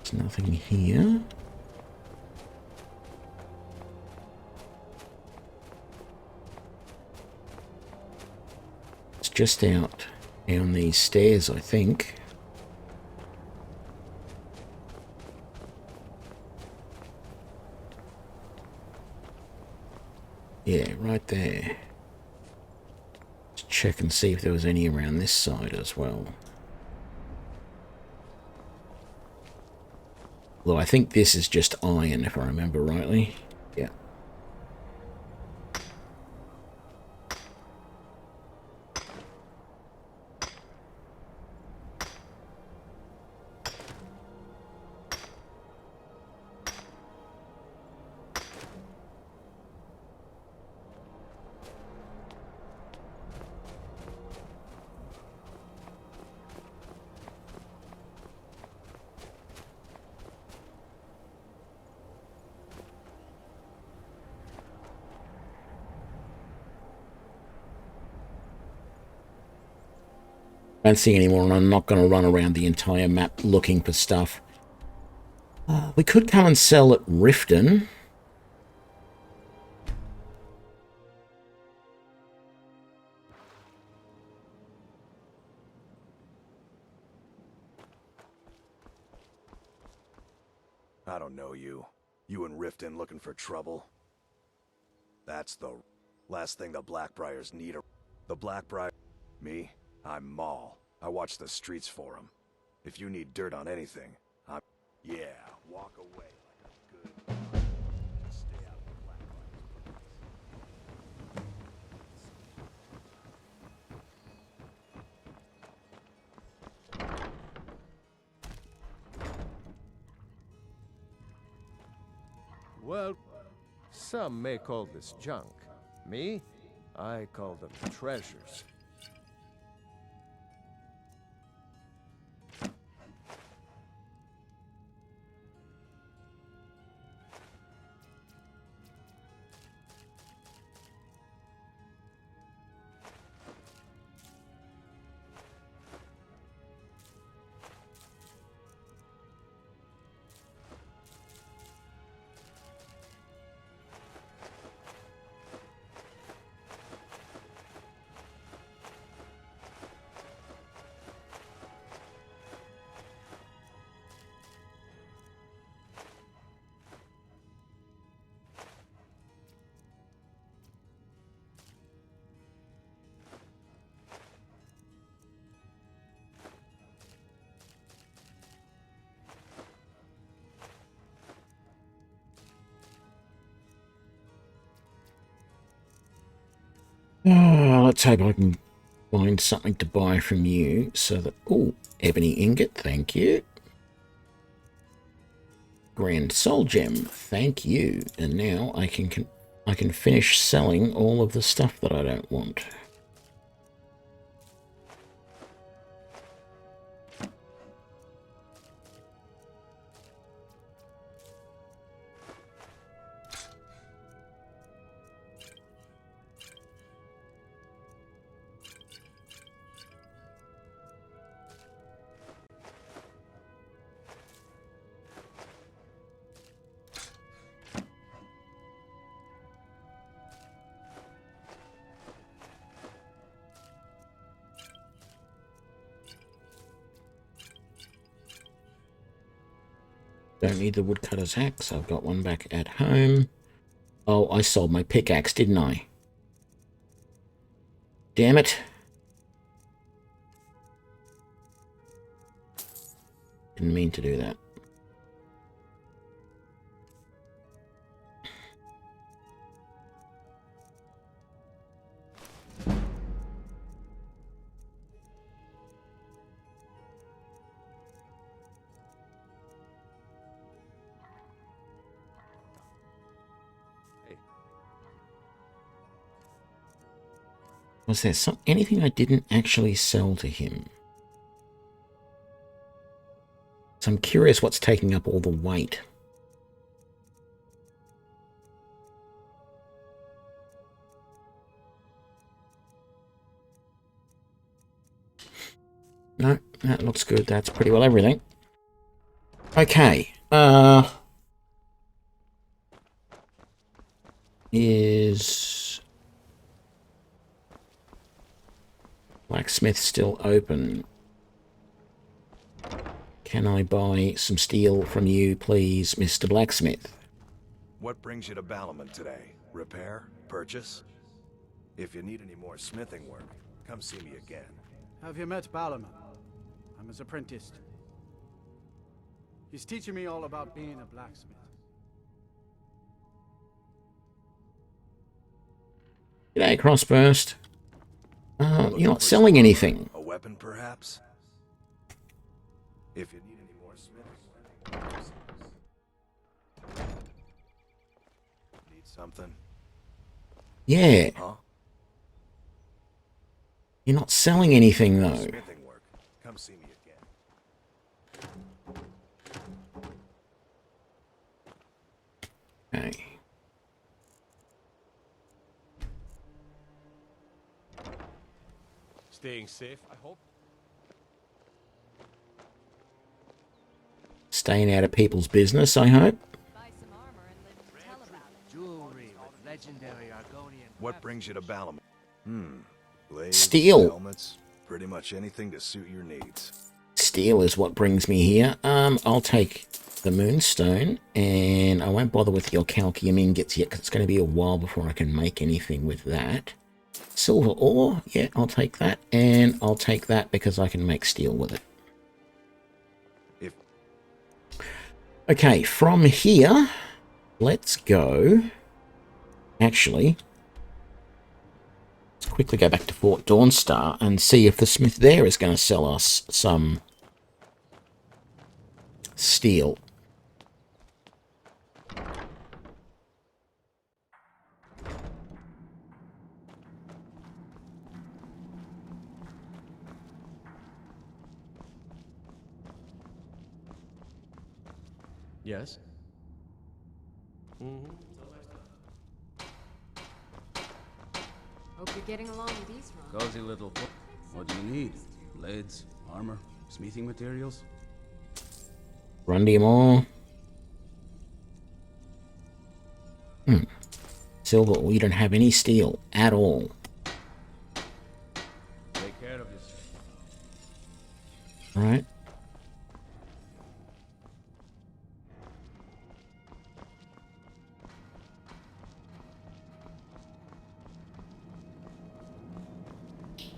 There's nothing here. It's just out down these stairs, I think. Yeah, right there. Let's check and see if there was any around this side as well. Although I think this is just iron, if I remember rightly. Yeah. I don't see any more, and I'm not going to run around the entire map looking for stuff. We could come and sell at Riften. I don't know you. You and Riften looking for trouble? That's the last thing the Blackbriars need. The Blackbriar... Me? I'm Maul. I watch the streets for him. If you need dirt on anything, I'm... Yeah, walk away like a good... Just stay out of the Blackbriars. Well, some may call this junk. Me? I call them treasures. Let's hope I can find something to buy from you so that... Oh, ebony ingot, thank you. Grand soul gem, thank you. And now I can finish selling all of the stuff that I don't want. Don't need the woodcutter's axe. I've got one back at home. Oh, I sold my pickaxe, didn't I? Damn it. Didn't mean to do that. Was there anything I didn't actually sell to him? So I'm curious what's taking up all the weight. No, that looks good. That's pretty well everything. Okay. Is blacksmith still open? Can I buy some steel from you, please, Mr. Blacksmith? What brings you to Balamon today? Repair? Purchase? If you need any more smithing work, come see me again. Have you met Balamon? I'm his apprentice. He's teaching me all about being a blacksmith. G'day, Crossburst. You're not selling anything. A weapon, perhaps? If you need any more smithing. Need something? Yeah. Huh? You're not selling anything, though. Smithing work. Come see me again. Okay. Staying safe, I hope. Staying out of people's business, I hope. Buy some armor and live to tell about it. Jewelry with legendary Argonian. What brings you to Balamon? Blades, Steel. helmets, pretty much anything to suit your needs. Steel is what brings me here. I'll take the moonstone, and I won't bother with your calcium ingots yet, because it's going to be a while before I can make anything with that. Silver ore, yeah, I'll take that, and I'll take that because I can make steel with it. Okay, from here, let's go. Actually, let's quickly go back to Fort Dawnstar and see if the smith there is going to sell us some steel. Yes? Hope you're getting along with these, Ron. Cozy little... What do you need? Blades, armor, smithing materials? Grundy more. Silver, we don't have any steel at all. Take care of yourself. Right.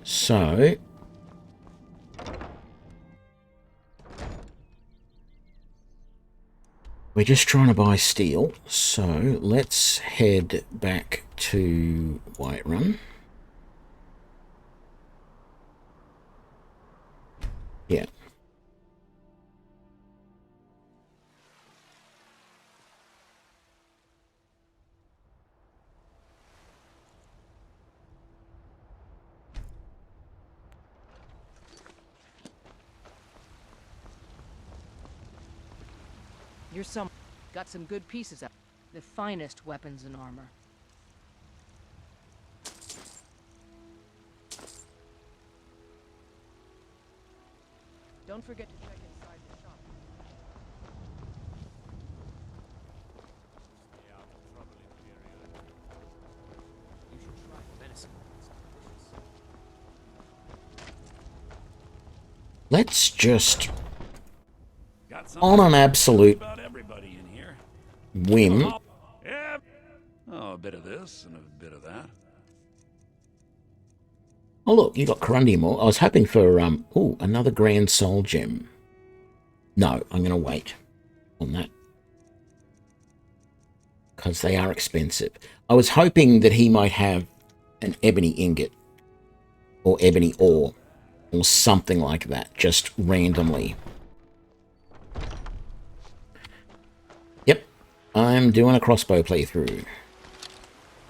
So, we're just trying to buy steel, so let's head back to Whiterun. Yeah. You're got some good pieces up. The finest weapons and armor. Don't forget to check inside the shop. Stay out of trouble, Imperial. You should try venison. It's delicious. Let's just, Got on an absolute about everybody in here. whim, Yeah. Oh, a bit of this and a bit of that. oh look, you got Corundium ore. I was hoping for, oh, another Grand Soul Gem. No, I'm going to wait on that. Because they are expensive. I was hoping that he might have an ebony ingot. Or ebony ore. Or something like that, just randomly. Yep, I'm doing a crossbow playthrough.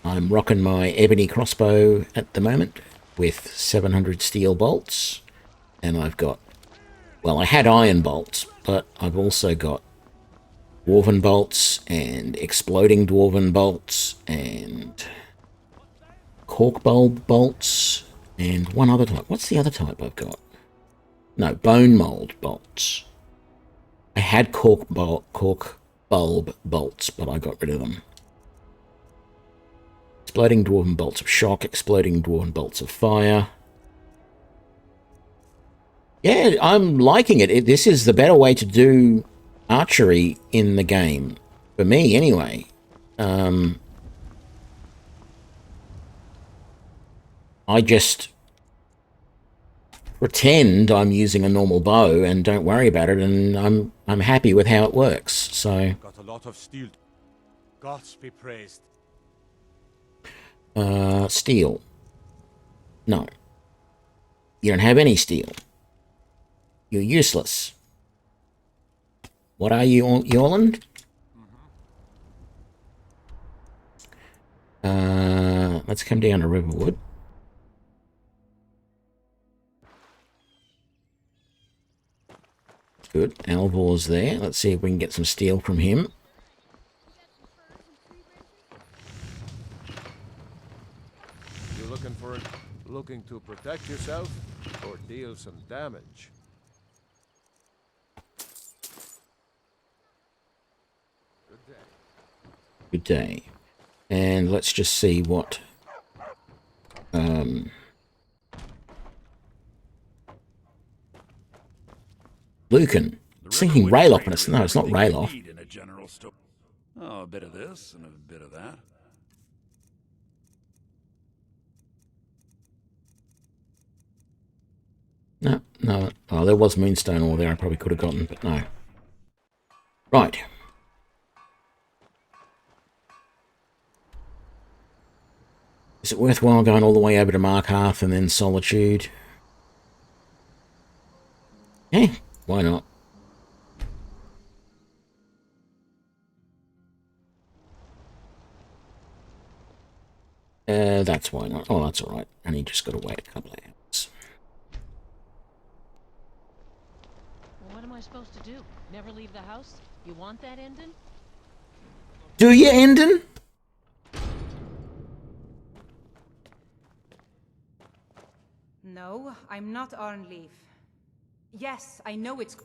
I'm rocking my ebony crossbow at the moment with 700 steel bolts. And I've got, well, I had iron bolts, but I've also got dwarven bolts and exploding dwarven bolts and cork bulb bolts and one other type. What's the other type I've got? No, bone mold bolts. I had cork bulb bolts, but I got rid of them. Exploding dwarven bolts of shock, exploding dwarven bolts of fire. Yeah, I'm liking it. This is the better way to do archery in the game. For me, anyway. I just pretend I'm using a normal bow and don't worry about it, and I'm happy with how it works. So got a lot of steel. Gods be praised. steel. No. You don't have any steel. You're useless. What are you, Yorland? Let's come down to Riverwood. Good. Alvor's there. Let's see if we can get some steel from him. You looking to protect yourself or deal some damage? Good day. Good day. And let's just see what Lucan. Thinking Raylock, and it's no, it's not Raylock. Oh, a bit of this and a bit of that. No. Oh, there was Moonstone ore there I probably could have gotten, but no. Right. Is it worthwhile going all the way over to Markarth and then Solitude? Yeah, why not? That's why not. Oh, that's alright. And you just got to wait a couple of hours. Well, what am I supposed to do? Never leave the house? You want that, Endon? Do you, Endon? No, I'm not Arnleaf. Yes, I know it's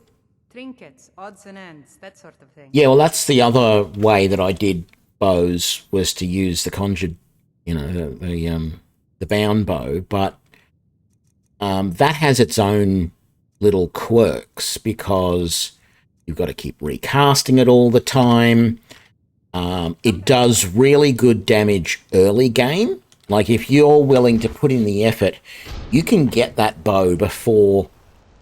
trinkets, odds and ends, that sort of thing. Yeah, well, that's the other way that I did bows, was to use the conjured, you know, the bound bow, but that has its own little quirks because you've got to keep recasting it all the time. It does really good damage early game. Like, if you're willing to put in the effort, you can get that bow before,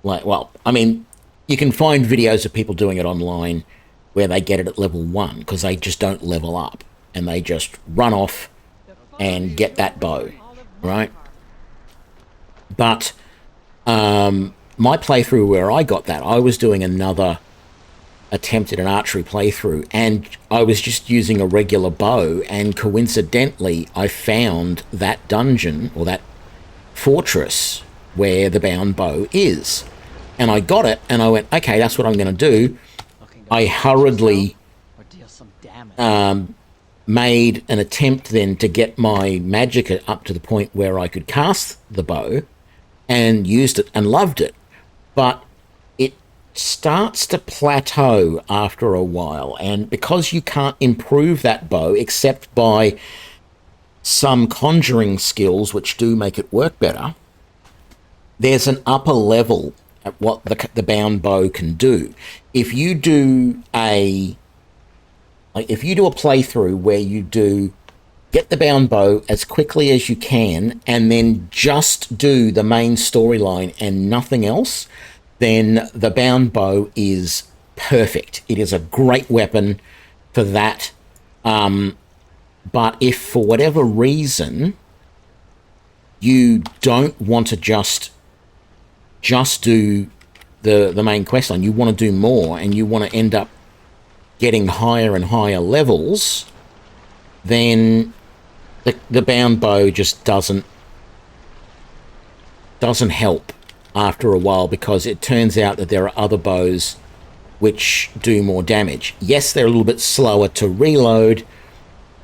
like, well, I mean, you can find videos of people doing it online where they get it at level 1 because they just don't level up and they just run off and get that bow, right? But my playthrough where I got that, I was doing another attempt at an archery playthrough, and I was just using a regular bow, and coincidentally I found that dungeon, or that fortress, where the bound bow is. And I got it, and I went, okay, that's what I'm going to do. I hurriedly made an attempt then to get my magicka up to the point where I could cast the bow, and used it and loved it. But it starts to plateau after a while, and because you can't improve that bow except by some conjuring skills which do make it work better, there's an upper level at what the bound bow can do. If you do a playthrough where you do get the bound bow as quickly as you can and then just do the main storyline and nothing else, then the bound bow is perfect. It is a great weapon for that. But if for whatever reason you don't want to just do the main quest line, you want to do more and you want to end up getting higher and higher levels, then the bound bow just doesn't help after a while, because it turns out that there are other bows which do more damage. Yes, they're a little bit slower to reload,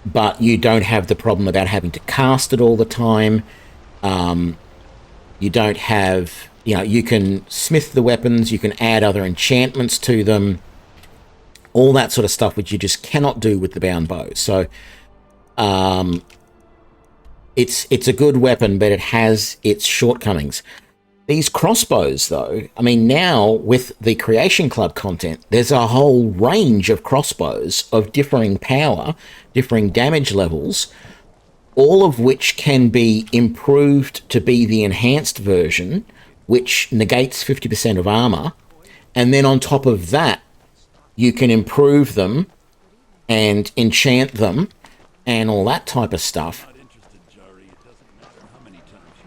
but you don't have the problem about having to cast it all the time. You don't have, you can smith the weapons, you can add other enchantments to them, all that sort of stuff, which you just cannot do with the bound bow. So it's a good weapon, but it has its shortcomings. These crossbows, though, I mean, now with the Creation Club content, there's a whole range of crossbows of differing power, differing damage levels, all of which can be improved to be the enhanced version, which negates 50% of armor. And then on top of that, you can improve them and enchant them and all that type of stuff.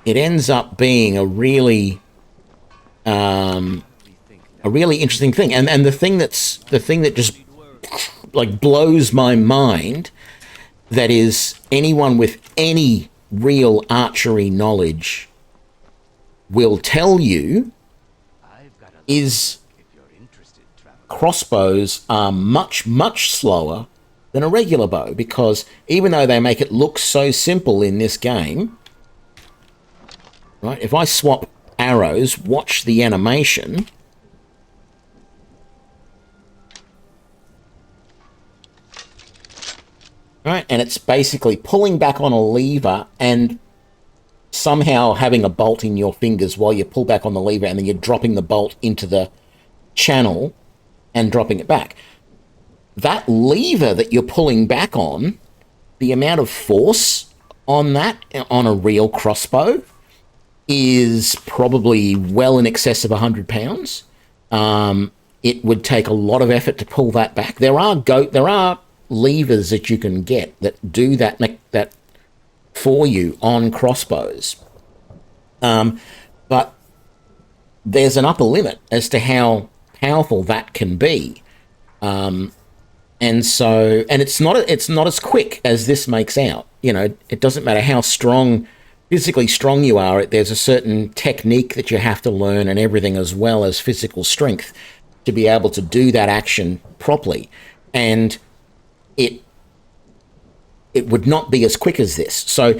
It ends up being a really interesting thing. And the thing that just like blows my mind, that is, anyone with any real archery knowledge will tell you, is crossbows are much, much slower than a regular bow, because even though they make it look so simple in this game, right? If I swap arrows, watch the animation. Right, and it's basically pulling back on a lever and somehow having a bolt in your fingers while you pull back on the lever, and then you're dropping the bolt into the channel and dropping it back. That lever that you're pulling back on, the amount of force on that, on a real crossbow, is probably well in excess of 100 pounds. It would take a lot of effort to pull that back. There are levers that you can get that do that for you on crossbows. But there's an upper limit as to how powerful that can be. And it's not as quick as this makes out. It doesn't matter how physically strong you are, there's a certain technique that you have to learn and everything, as well as physical strength, to be able to do that action properly. And it would not be as quick as this. So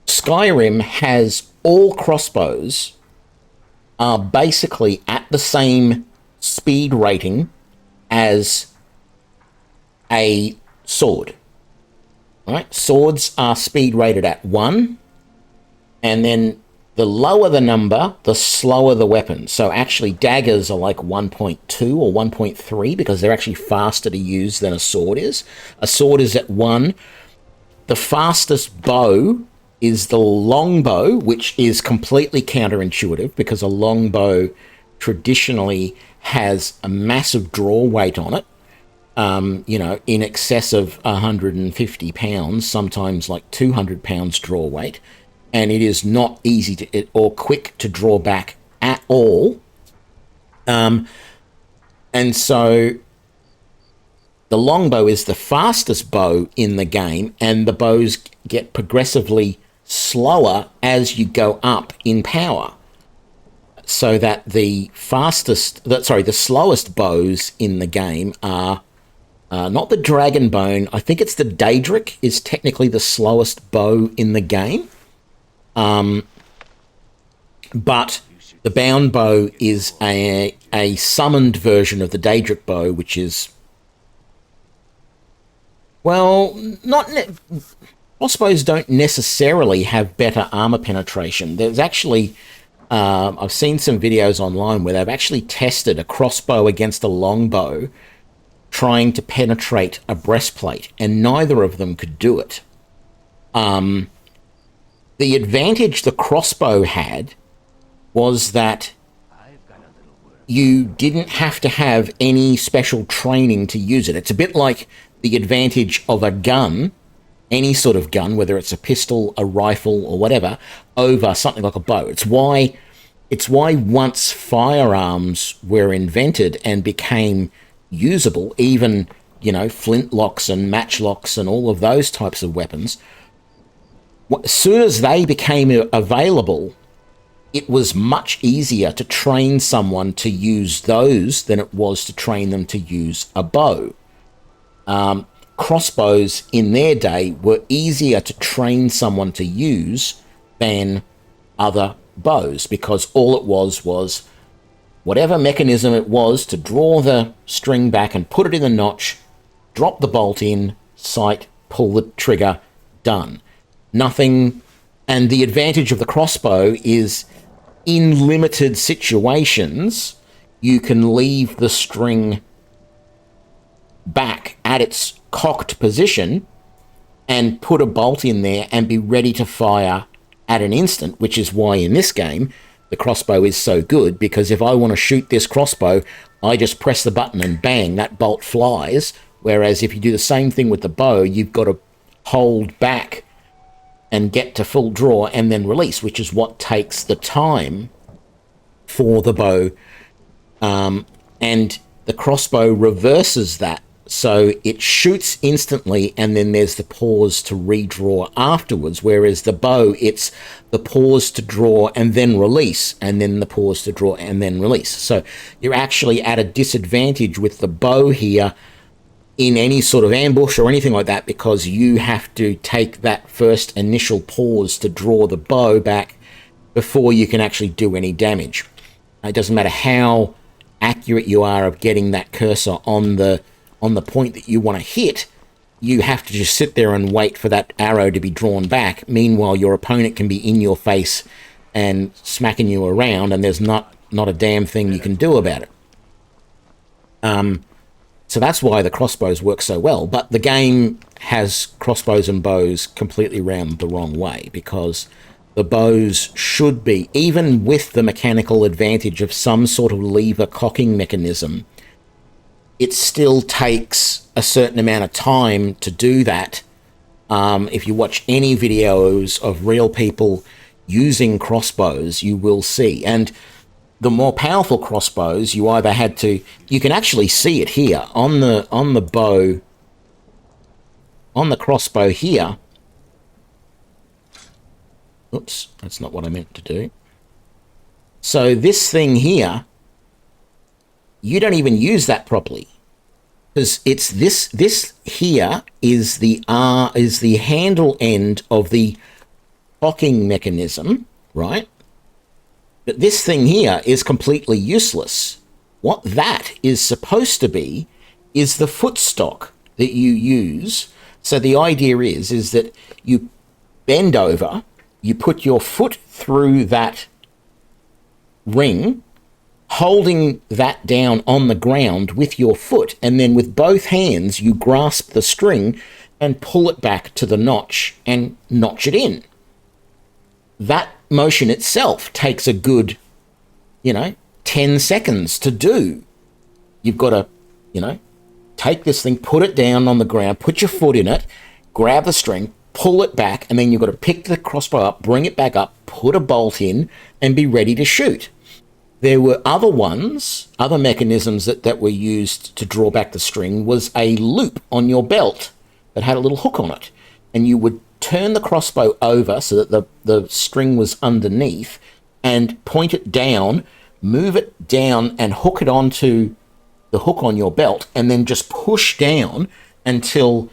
Skyrim has all crossbows are basically at the same speed rating as a sword. Right? Swords are speed rated at 1, and then the lower the number, the slower the weapon. So actually daggers are like 1.2 or 1.3 because they're actually faster to use than a sword is. A sword is at 1. The fastest bow is the longbow, which is completely counterintuitive because a longbow traditionally has a massive draw weight on it. In excess of 150 pounds, sometimes like 200 pounds draw weight. And it is not easy or quick to draw back at all. And so the longbow is the fastest bow in the game, and the bows get progressively slower as you go up in power. So that the slowest bows in the game are not the dragon bone. I think it's the Daedric is technically the slowest bow in the game. But the bound bow is a summoned version of the Daedric bow, which is, well, crossbows don't necessarily have better armor penetration. There's actually, I've seen some videos online where they've actually tested a crossbow against a longbow trying to penetrate a breastplate, and neither of them could do it. The advantage the crossbow had was that you didn't have to have any special training to use it. It's a bit like the advantage of a gun, any sort of gun, whether it's a pistol, a rifle, or whatever, over something like a bow. It's why once firearms were invented and became usable, even, flintlocks and matchlocks and all of those types of weapons, as soon as they became available, it was much easier to train someone to use those than it was to train them to use a bow. Crossbows in their day were easier to train someone to use than other bows, because all it was whatever mechanism it was to draw the string back and put it in the notch, drop the bolt in, sight, pull the trigger, done. Nothing. And the advantage of the crossbow is, in limited situations, you can leave the string back at its cocked position and put a bolt in there and be ready to fire at an instant, which is why in this game the crossbow is so good, because if I want to shoot this crossbow, I just press the button and bang, that bolt flies. Whereas if you do the same thing with the bow, you've got to hold back and get to full draw and then release, which is what takes the time for the bow. And the crossbow reverses that. So it shoots instantly, and then there's the pause to redraw afterwards, whereas the bow, it's the pause to draw and then release, and then the pause to draw and then release. So you're actually at a disadvantage with the bow here in any sort of ambush or anything like that, because you have to take that first initial pause to draw the bow back before you can actually do any damage. It doesn't matter how accurate you are of getting that cursor on the point that you want to hit, you have to just sit there and wait for that arrow to be drawn back. Meanwhile, your opponent can be in your face and smacking you around, and there's not a damn thing you can do about it. So that's why the crossbows work so well. But the game has crossbows and bows completely round the wrong way, because the bows should be, even with the mechanical advantage of some sort of lever cocking mechanism, it still takes a certain amount of time to do that. If you watch any videos of real people using crossbows, you will see. And the more powerful crossbows, you either had to... You can actually see it here on the bow, on the crossbow here. Oops, that's not what I meant to do. So this thing here, you don't even use that properly, because it's this here is the handle end of the cocking mechanism, right? But this thing here is completely useless. What that is supposed to be is the footstock that you use. So the idea is that you bend over, you put your foot through that ring, holding that down on the ground with your foot, and then with both hands you grasp the string and pull it back to the notch and notch it in. That motion itself takes a good, 10 seconds to do. You've got to, take this thing, put it down on the ground, put your foot in it, grab the string, pull it back, and then you've got to pick the crossbow up, bring it back up, put a bolt in, and be ready to shoot. There were other ones, other mechanisms that were used to draw back the string was a loop on your belt that had a little hook on it. And you would turn the crossbow over so that the string was underneath and point it down, move it down and hook it onto the hook on your belt, and then just push down until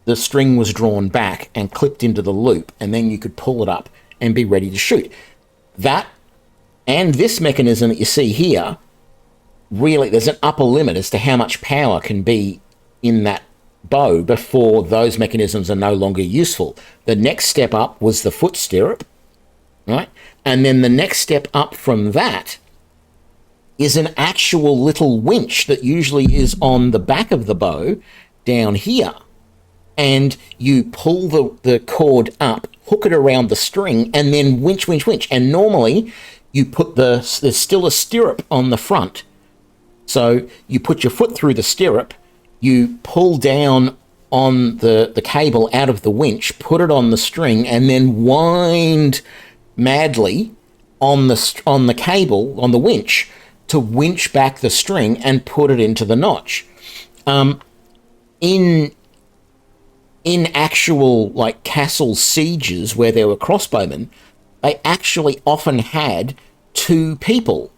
the string was drawn back and clipped into the loop, and then you could pull it up and be ready to shoot. That and this mechanism that you see here, really, there's an upper limit as to how much power can be in that bow before those mechanisms are no longer useful. The next step up was the foot stirrup, right? And then the next step up from that is an actual little winch that usually is on the back of the bow down here. And you pull the cord up, hook it around the string, and then winch. And normally you put there's still a stirrup on the front. So you put your foot through the stirrup, you pull down on the cable out of the winch, put it on the string, and then wind madly on the cable, on the winch, to winch back the string and put it into the notch. In actual, like, castle sieges where there were crossbowmen, they actually often had two people.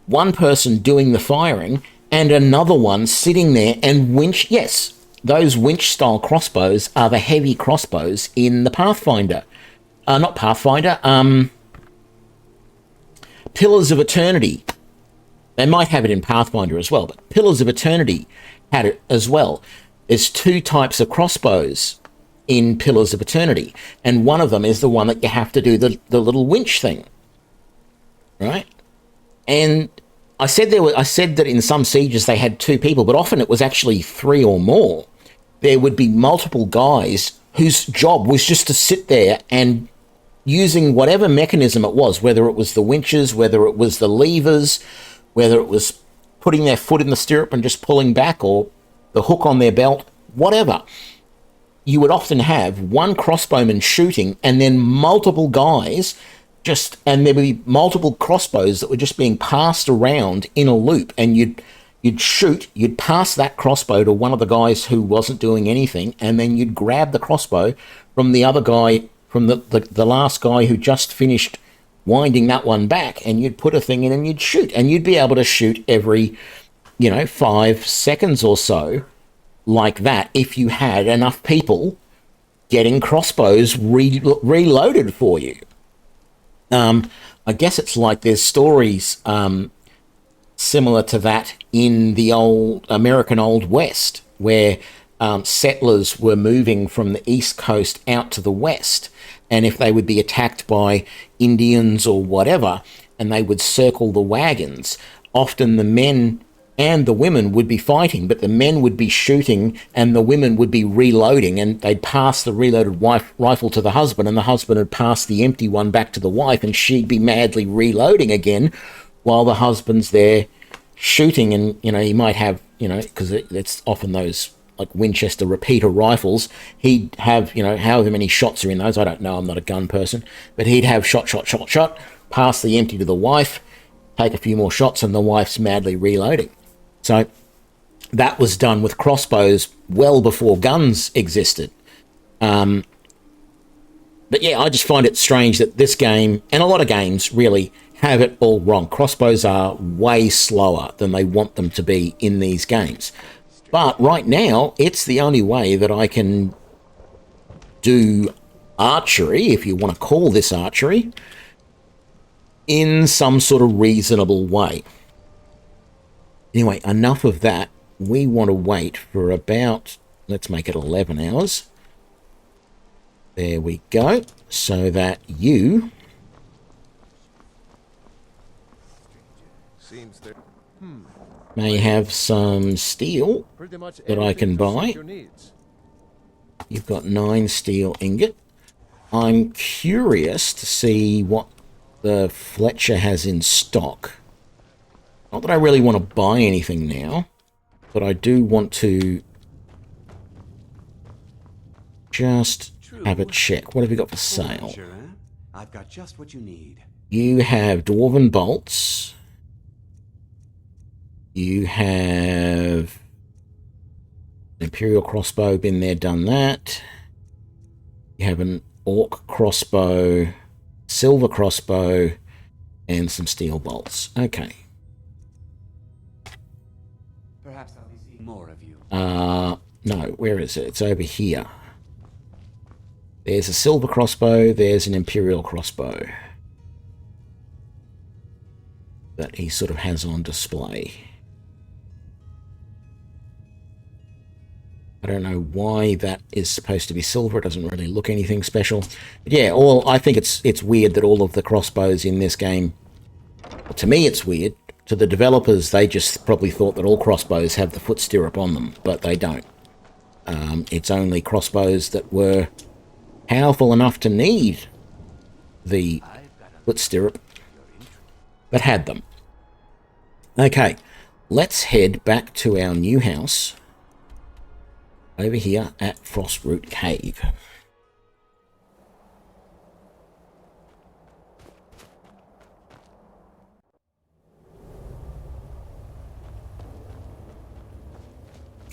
One person doing the firing and another one sitting there and winch. Yes, those winch-style crossbows are the heavy crossbows in the Pathfinder. Not Pathfinder, Pillars of Eternity. They might have it in Pathfinder as well, but Pillars of Eternity had it as well. There's two types of crossbows in Pillars of Eternity, and one of them is the one that you have to do the little winch thing, right? And I said that in some sieges they had two people, but often it was actually three or more. There would be multiple guys whose job was just to sit there and, using whatever mechanism it was, whether it was the winches, whether it was the levers, whether it was putting their foot in the stirrup and just pulling back, or the hook on their belt, whatever. You would often have one crossbowman shooting and then multiple guys and there would be multiple crossbows that were just being passed around in a loop, and you'd shoot, you'd pass that crossbow to one of the guys who wasn't doing anything, and then you'd grab the crossbow from the other guy, from the last guy who just finished winding that one back, and you'd put a thing in and you'd shoot, and you'd be able to shoot every 5 seconds or so, like that, if you had enough people getting crossbows reloaded for you. I guess it's like there's stories similar to that in the old American Old West, where settlers were moving from the East Coast out to the West, and if they would be attacked by Indians or whatever, and they would circle the wagons, often the men and the women would be fighting, but the men would be shooting and the women would be reloading, and they'd pass the reloaded rifle to the husband, and the husband would pass the empty one back to the wife, and she'd be madly reloading again while the husband's there shooting. And, he might have, because it's often those like Winchester repeater rifles, he'd have, however many shots are in those, I don't know, I'm not a gun person, but he'd have shot, pass the empty to the wife, take a few more shots, and the wife's madly reloading. So that was done with crossbows well before guns existed. But yeah, I just find it strange that this game, and a lot of games really, have it all wrong. Crossbows are way slower than they want them to be in these games. But right now, it's the only way that I can do archery, if you want to call this archery, in some sort of reasonable way. Anyway, enough of that. We want to wait for about, let's make it 11 hours. There we go. So that you may have some steel that I can buy. You've got 9 steel ingot. I'm curious to see what the Fletcher has in stock. Not that I really want to buy anything now, but I do want to just have a check. What have you got for sale? I've got just what you need. You have Dwarven Bolts. You have Imperial crossbow, been there, done that. You have an orc crossbow, silver crossbow, and some steel bolts. Okay. Perhaps I'll be seeing more of you. No, where is it? It's over here. There's a silver crossbow, there's an Imperial crossbow that he sort of has on display. I don't know why that is supposed to be silver. It doesn't really look anything special. But yeah, I think it's weird that all of the crossbows in this game, well, to me it's weird. To the developers, they just probably thought that all crossbows have the foot stirrup on them, but they don't. It's only crossbows that were powerful enough to need the foot stirrup that had them. Okay, let's head back to our new house over here at Frostroot Cave.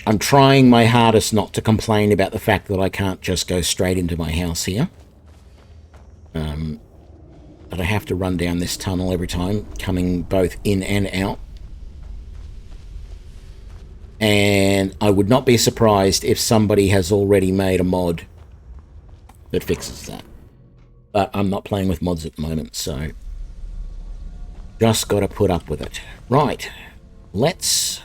I'm trying my hardest not to complain about the fact that I can't just go straight into my house here. But I have to run down this tunnel every time, coming both in and out. And I would not be surprised if somebody has already made a mod that fixes that. But I'm not playing with mods at the moment, so just got to put up with it. Right, let's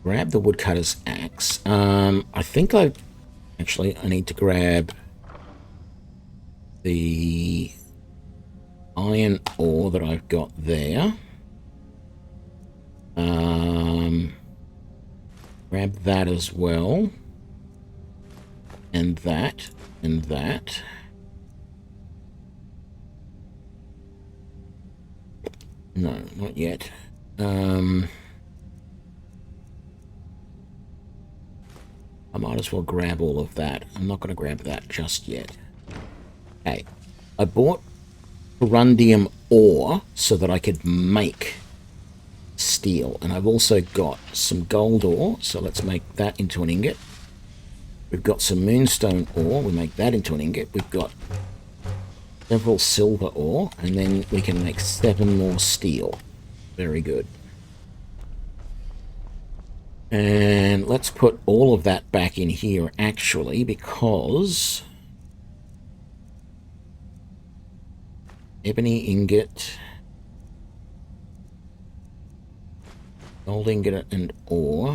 grab the woodcutter's axe. I think I need to grab the iron ore that I've got there. Grab that as well. And that. And that. No, not yet. I might as well grab all of that. I'm not going to grab that just yet. Okay. I bought corundium ore so that I could make steel. And I've also got some gold ore, so let's make that into an ingot. We've got some moonstone ore. We make that into an ingot. We've got several silver ore, and then we can make 7 more steel. Very good. And let's put all of that back in here, actually, because ebony ingot, gold ingot and ore,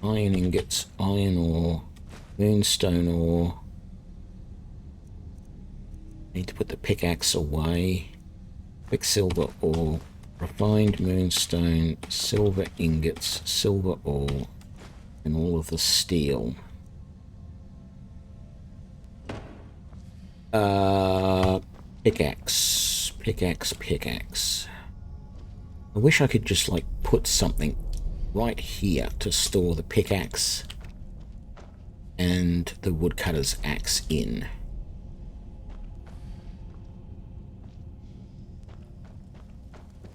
iron ingots, iron ore, moonstone ore. Need to put the pickaxe away. Quicksilver ore. Refined moonstone, silver ingots, silver ore, and all of the steel. Pickaxe. I wish I could just, like, put something right here to store the pickaxe and the woodcutter's axe in.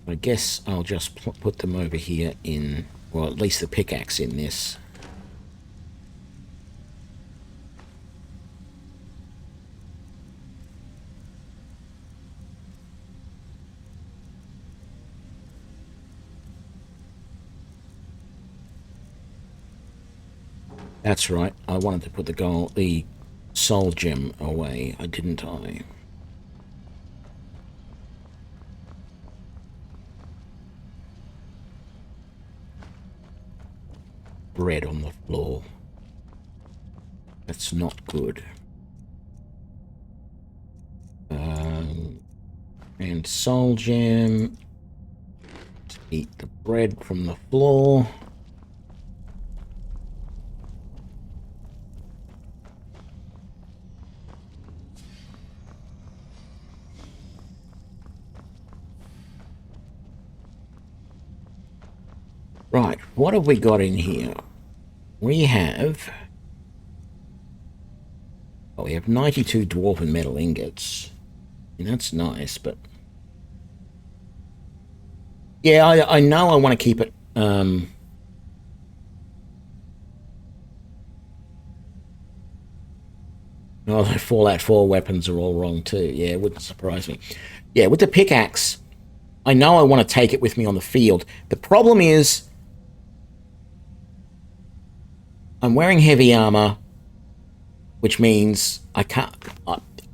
I guess I'll just put them over here in, well, at least the pickaxe in this. That's right, I wanted to put the soul gem away, didn't I? Bread on the floor. That's not good. And soul gem. Let's eat the bread from the floor. Right, what have we got in here? We have 92 dwarven metal ingots. And that's nice, but... Yeah, I know I want to keep it... Oh, the Fallout 4 weapons are all wrong too. Yeah, it wouldn't surprise me. Yeah, with the pickaxe, I know I want to take it with me on the field. The problem is, I'm wearing heavy armor, which means I can't...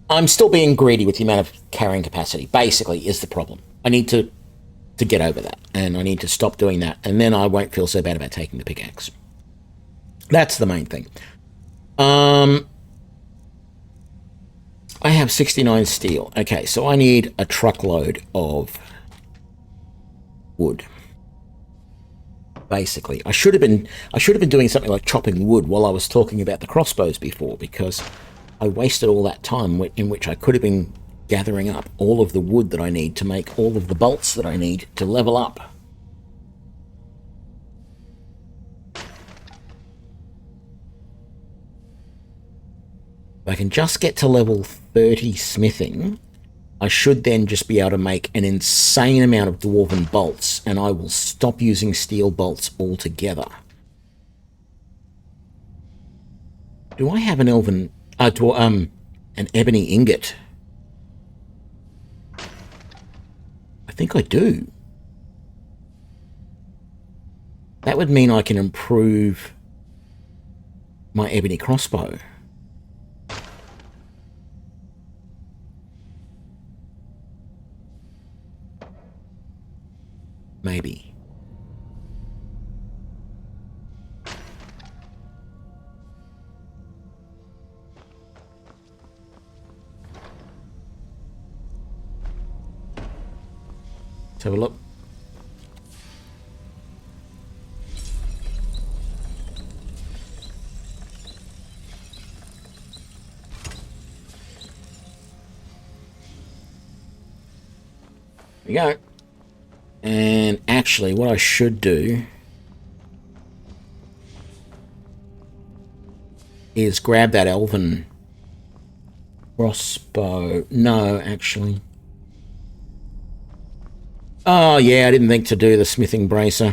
I'm still being greedy with the amount of carrying capacity, basically, is the problem. I need to get over that, and I need to stop doing that, and then I won't feel so bad about taking the pickaxe. That's the main thing. I have 69 steel. Okay, so I need a truckload of wood. Basically, I should have been doing something like chopping wood while I was talking about the crossbows before, because I wasted all that time in which I could have been gathering up all of the wood that I need to make all of the bolts that I need to level up. If I can just get to level 30 smithing, I should then just be able to make an insane amount of dwarven bolts, and I will stop using steel bolts altogether. Do I have an elven... an ebony ingot? I think I do. That would mean I can improve my ebony crossbow. Maybe. Let's have a look. There we go. And actually, what I should do is grab that elven crossbow. No, actually. Oh, yeah, I didn't think to do the smithing bracer.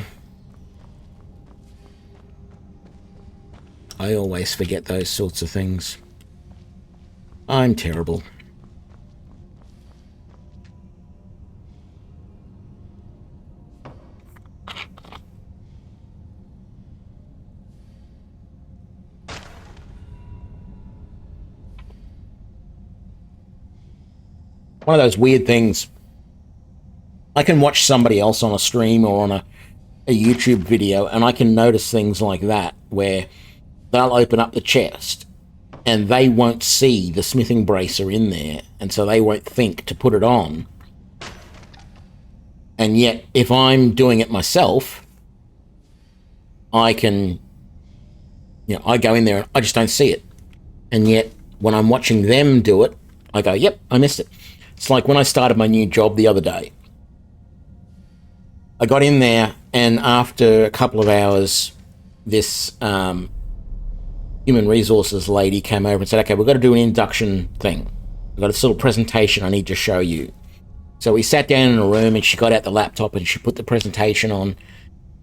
I always forget those sorts of things. I'm terrible. One of those weird things. I can watch somebody else on a stream or on a YouTube video, and I can notice things like that, where they'll open up the chest, and they won't see the smithing bracer in there, and so they won't think to put it on. And yet, if I'm doing it myself, I can, I go in there, and I just don't see it. And yet, when I'm watching them do it, I go, yep, I missed it. It's like when I started my new job the other day. I got in there, and after a couple of hours, this human resources lady came over and said, okay, we've got to do an induction thing. I've got a sort of presentation I need to show you. So we sat down in a room, and she got out the laptop, and she put the presentation on.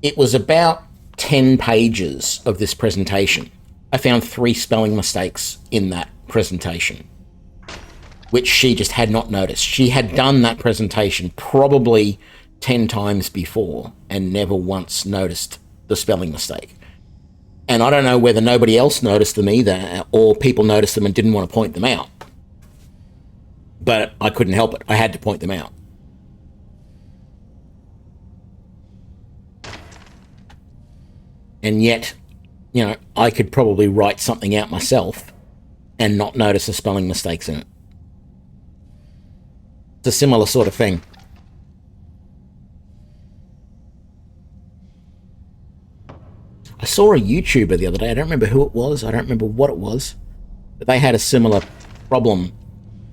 It was about 10 pages of this presentation. I found 3 spelling mistakes in that presentation, which she just had not noticed. She had done that presentation probably 10 times before and never once noticed the spelling mistake. And I don't know whether nobody else noticed them either, or people noticed them and didn't want to point them out. But I couldn't help it. I had to point them out. And yet, I could probably write something out myself and not notice the spelling mistakes in it. It's a similar sort of thing. I saw a YouTuber the other day. I don't remember who it was. I don't remember what it was. But they had a similar problem.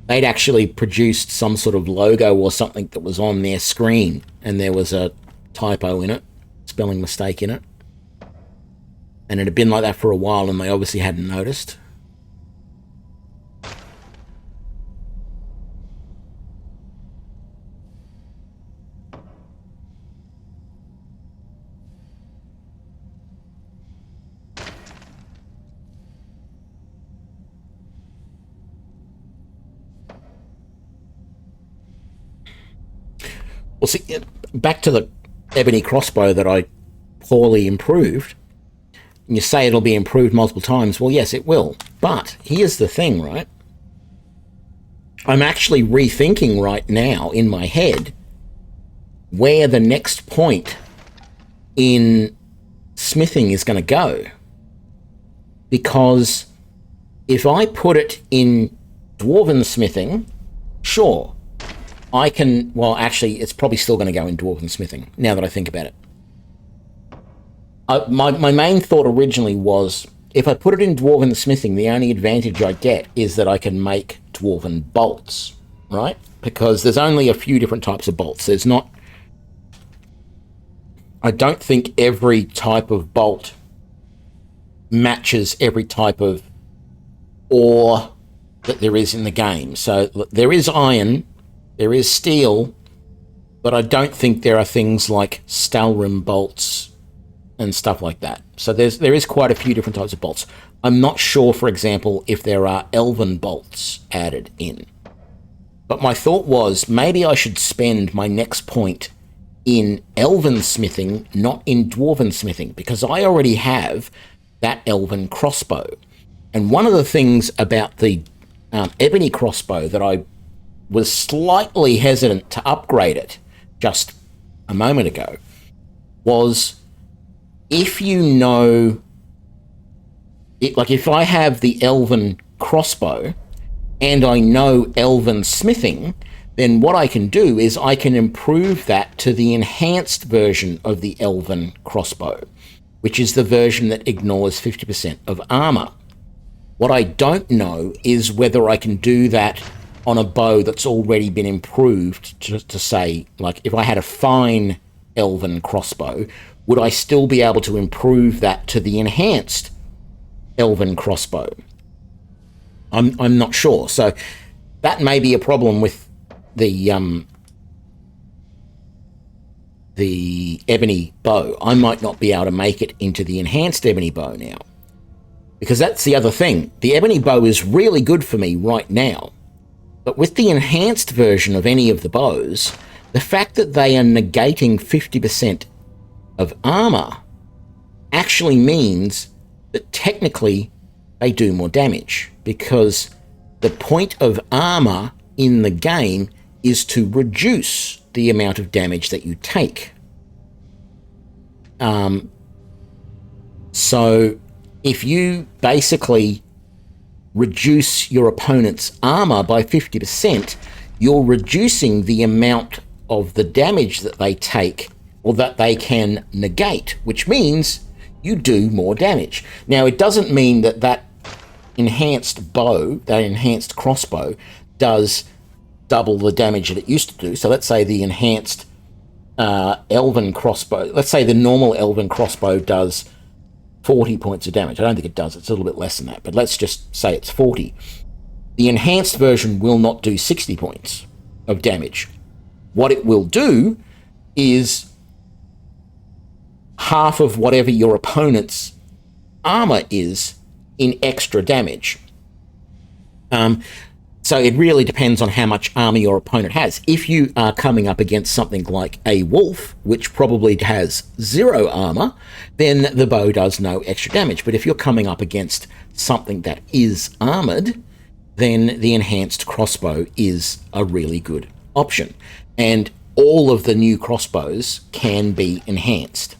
They'd actually produced some sort of logo or something that was on their screen, and there was a typo in it, spelling mistake in it. And it had been like that for a while, and they obviously hadn't noticed. Well, see, back to the ebony crossbow that I poorly improved. And you say it'll be improved multiple times. Well, yes, it will. But here's the thing, right? I'm actually rethinking right now in my head where the next point in smithing is going to go. Because if I put it in dwarven smithing, sure, I can... Well, actually, it's probably still going to go in dwarven smithing, now that I think about it. My main thought originally was, if I put it in dwarven smithing, the only advantage I get is that I can make dwarven bolts, right? Because there's only a few different types of bolts. There's not... I don't think every type of bolt matches every type of ore that there is in the game. So there is iron, there is steel, but I don't think there are things like Stalrim bolts and stuff like that. So there is quite a few different types of bolts. I'm not sure, for example, if there are elven bolts added in. But my thought was, maybe I should spend my next point in elven smithing, not in dwarven smithing, because I already have that elven crossbow. And one of the things about the ebony crossbow that I was slightly hesitant to upgrade it just a moment ago was, if you know it, like if I have the elven crossbow and I know elven smithing, then what I can do is I can improve that to the enhanced version of the elven crossbow, which is the version that ignores 50% of armor. What I don't know is whether I can do that on a bow that's already been improved to say, like, if I had a fine elven crossbow, would I still be able to improve that to the enhanced elven crossbow? I'm not sure. So that may be a problem with the ebony bow. I might not be able to make it into the enhanced ebony bow now, because that's the other thing. The ebony bow is really good for me right now, but with the enhanced version of any of the bows, the fact that they are negating 50% of armor actually means that technically they do more damage, because the point of armor in the game is to reduce the amount of damage that you take. So if you basically reduce your opponent's armor by 50%, you're reducing the amount of the damage that they take, or that they can negate, which means you do more damage. Now, it doesn't mean that that enhanced bow, that enhanced crossbow, does double the damage that it used to do. So let's say the enhanced elven crossbow, let's say the normal elven crossbow does 40 points of damage. I don't think it does. It's a little bit less than that, but let's just say it's 40. The enhanced version will not do 60 points of damage. What it will do is half of whatever your opponent's armor is in extra damage. So it really depends on how much armor your opponent has. If you are coming up against something like a wolf, which probably has 0 armor, then the bow does no extra damage. But if you're coming up against something that is armored, then the enhanced crossbow is a really good option. And all of the new crossbows can be enhanced.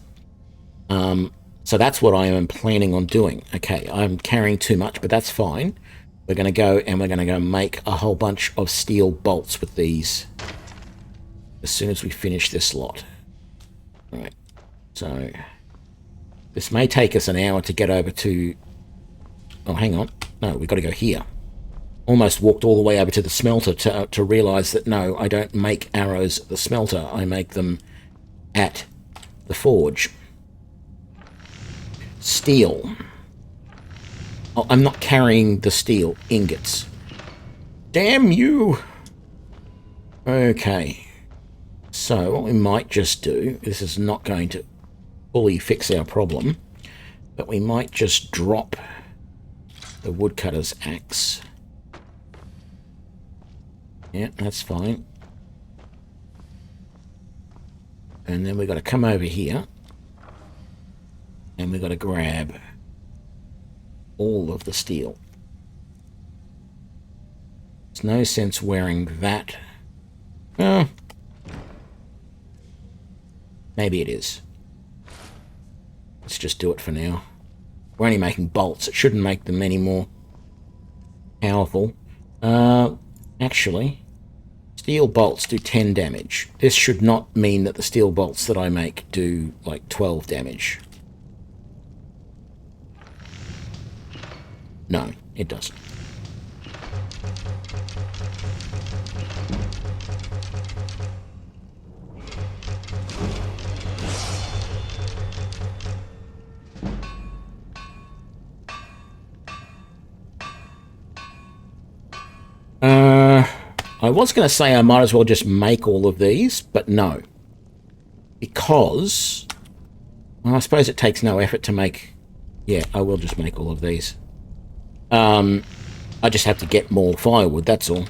So that's what I am planning on doing. Okay, I'm carrying too much, but that's fine. We're going to go and we're going to go make a whole bunch of steel bolts with these as soon as we finish this lot. Right, so this may take us an hour to get over to... Oh, hang on. No, we've got to go here. Almost walked all the way over to the smelter to realise that, no, I don't make arrows at the smelter. I make them at the forge. Steel. Oh, I'm not carrying the steel ingots. Damn you! Okay. So, what we might just do, this is not going to fully fix our problem, but we might just drop the woodcutter's axe. Yeah, that's fine. And then we've got to come over here. And we've got to grab all of the steel. There's no sense wearing that. Oh. Maybe it is. Let's just do it for now. We're only making bolts. It shouldn't make them any more powerful. Actually, steel bolts do 10 damage. This should not mean that the steel bolts that I make do like 12 damage. No, it doesn't. I was going to say I might as well just make all of these, but no. Because, well, I suppose it takes no effort to make... Yeah, I will just make all of these. I just have to get more firewood, that's all.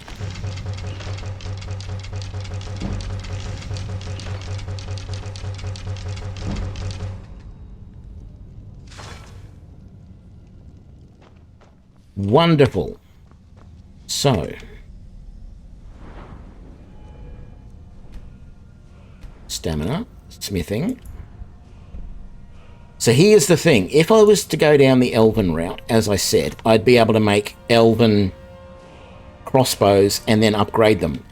Wonderful. So... Stamina, smithing. So here's the thing. If I was to go down the elven route, as I said, I'd be able to make elven crossbows and then upgrade them.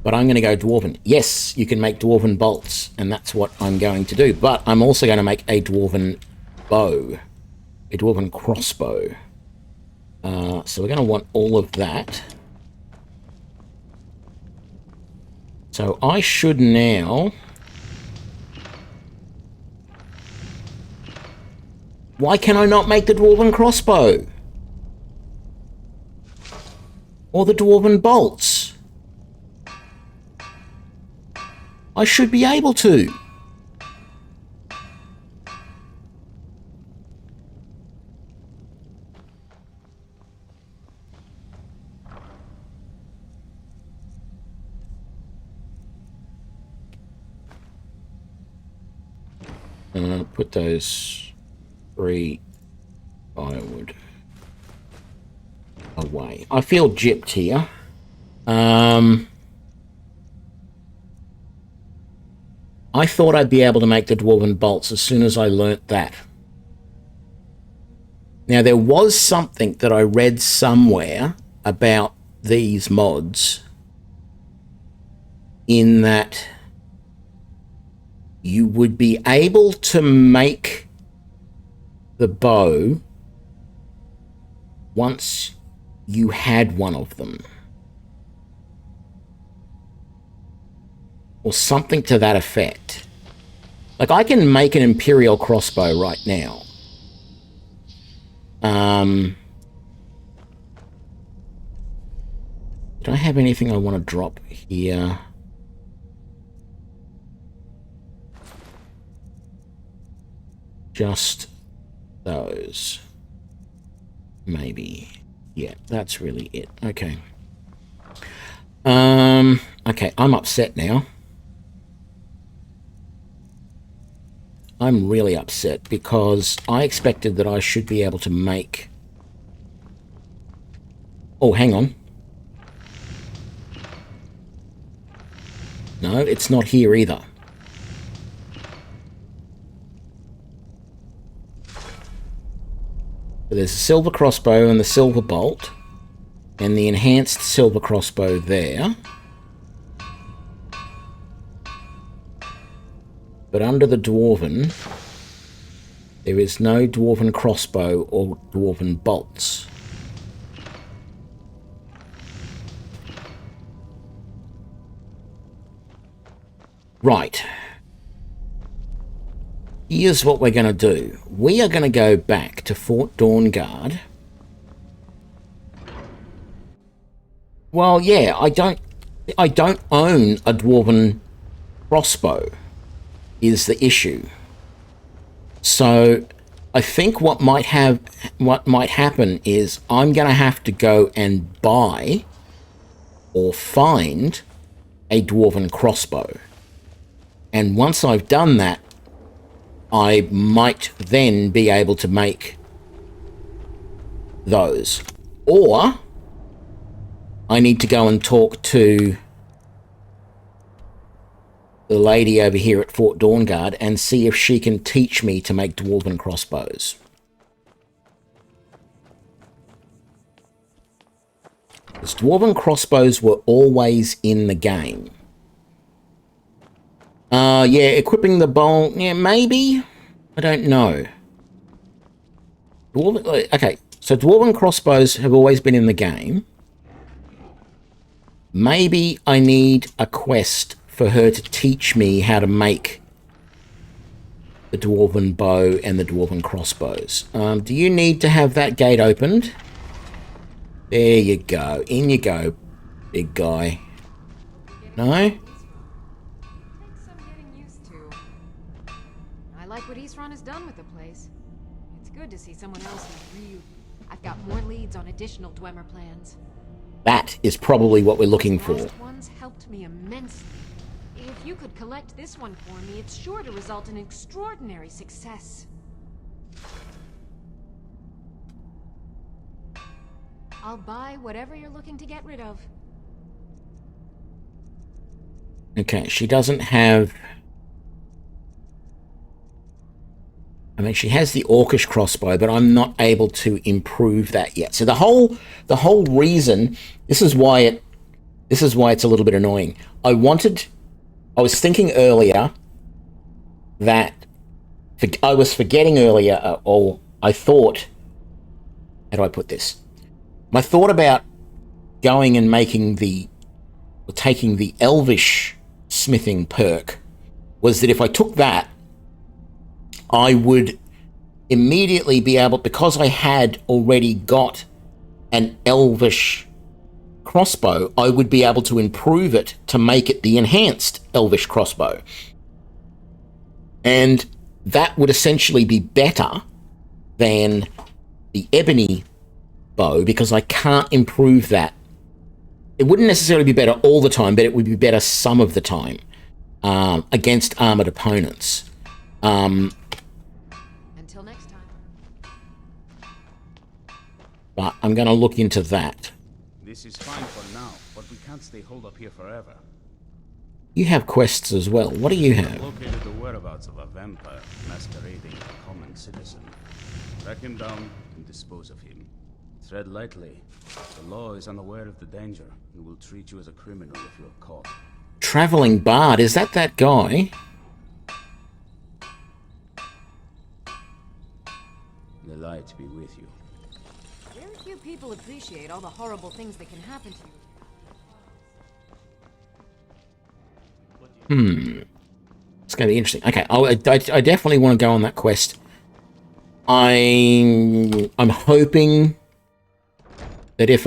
But I'm going to go dwarven. Yes, you can make dwarven bolts, and that's what I'm going to do. But I'm also going to make a dwarven bow. A dwarven crossbow. So we're going to want all of that. So I should now... Why can I not make the dwarven crossbow? Or the dwarven bolts? I should be able to. Put those 3 firewood away. I feel gypped here. I thought I'd be able to make the dwarven bolts as soon as I learnt that. Now, there was something that I read somewhere about these mods in that you would be able to make the bow once you had one of them. Or something to that effect. Like, I can make an Imperial crossbow right now. Do I have anything I want to drop here? Just those. Maybe. Yeah, that's really it. Okay. Okay, I'm upset now. I'm really upset because I expected that I should be able to make... Oh, hang on. No, it's not here either. There's a silver crossbow and the silver bolt, and the enhanced silver crossbow there. But under the dwarven, there is no dwarven crossbow or dwarven bolts. Right. Here's what we're going to do. We are going to go back to Fort Dawnguard. Well, yeah, I don't own a dwarven crossbow is the issue. So I think what might happen is I'm going to have to go and buy or find a dwarven crossbow. And once I've done that, I might then be able to make those. Or I need to go and talk to the lady over here at Fort Dawnguard and see if she can teach me to make dwarven crossbows. Because dwarven crossbows were always in the game. Yeah, equipping the bow, yeah, maybe? I don't know. Okay, so dwarven crossbows have always been in the game. Maybe I need a quest for her to teach me how to make the dwarven bow and the dwarven crossbows. Do you need to have that gate opened? There you go. In you go, big guy. No? I like what Eastron has done with the place. It's good to see someone else who's real. I've got more leads on additional Dwemer plans. That is probably what we're looking for. Last one's helped me immensely. If you could collect this one for me, it's sure to result in extraordinary success. I'll buy whatever you're looking to get rid of. Okay, she doesn't have... I mean, she has the Orcish crossbow, but I'm not able to improve that yet. So the whole reason, this is why it's a little bit annoying. I was thinking earlier that I was forgetting earlier, or I thought, how do I put this? My thought about going and taking the Elvish smithing perk was that if I took that, I would immediately be able, because I had already got an Elvish crossbow, I would be able to improve it to make it the enhanced Elvish crossbow. And that would essentially be better than the ebony bow, because I can't improve that. It wouldn't necessarily be better all the time, but it would be better some of the time against armored opponents. Until next time. But I'm going to look into that. This is fine for now, but we can't stay holed up here forever. You have quests as well. What do you have? Located the whereabouts of a vampire masquerading as a common citizen. Track him down and dispose of him. Tread lightly. The law is unaware of the danger and will treat you as a criminal if you're caught. Traveling Bard, is that guy? The light be with you. Very few people appreciate all the horrible things that can happen to you. It's going to be interesting. Okay, I definitely want to go on that quest. I'm hoping that if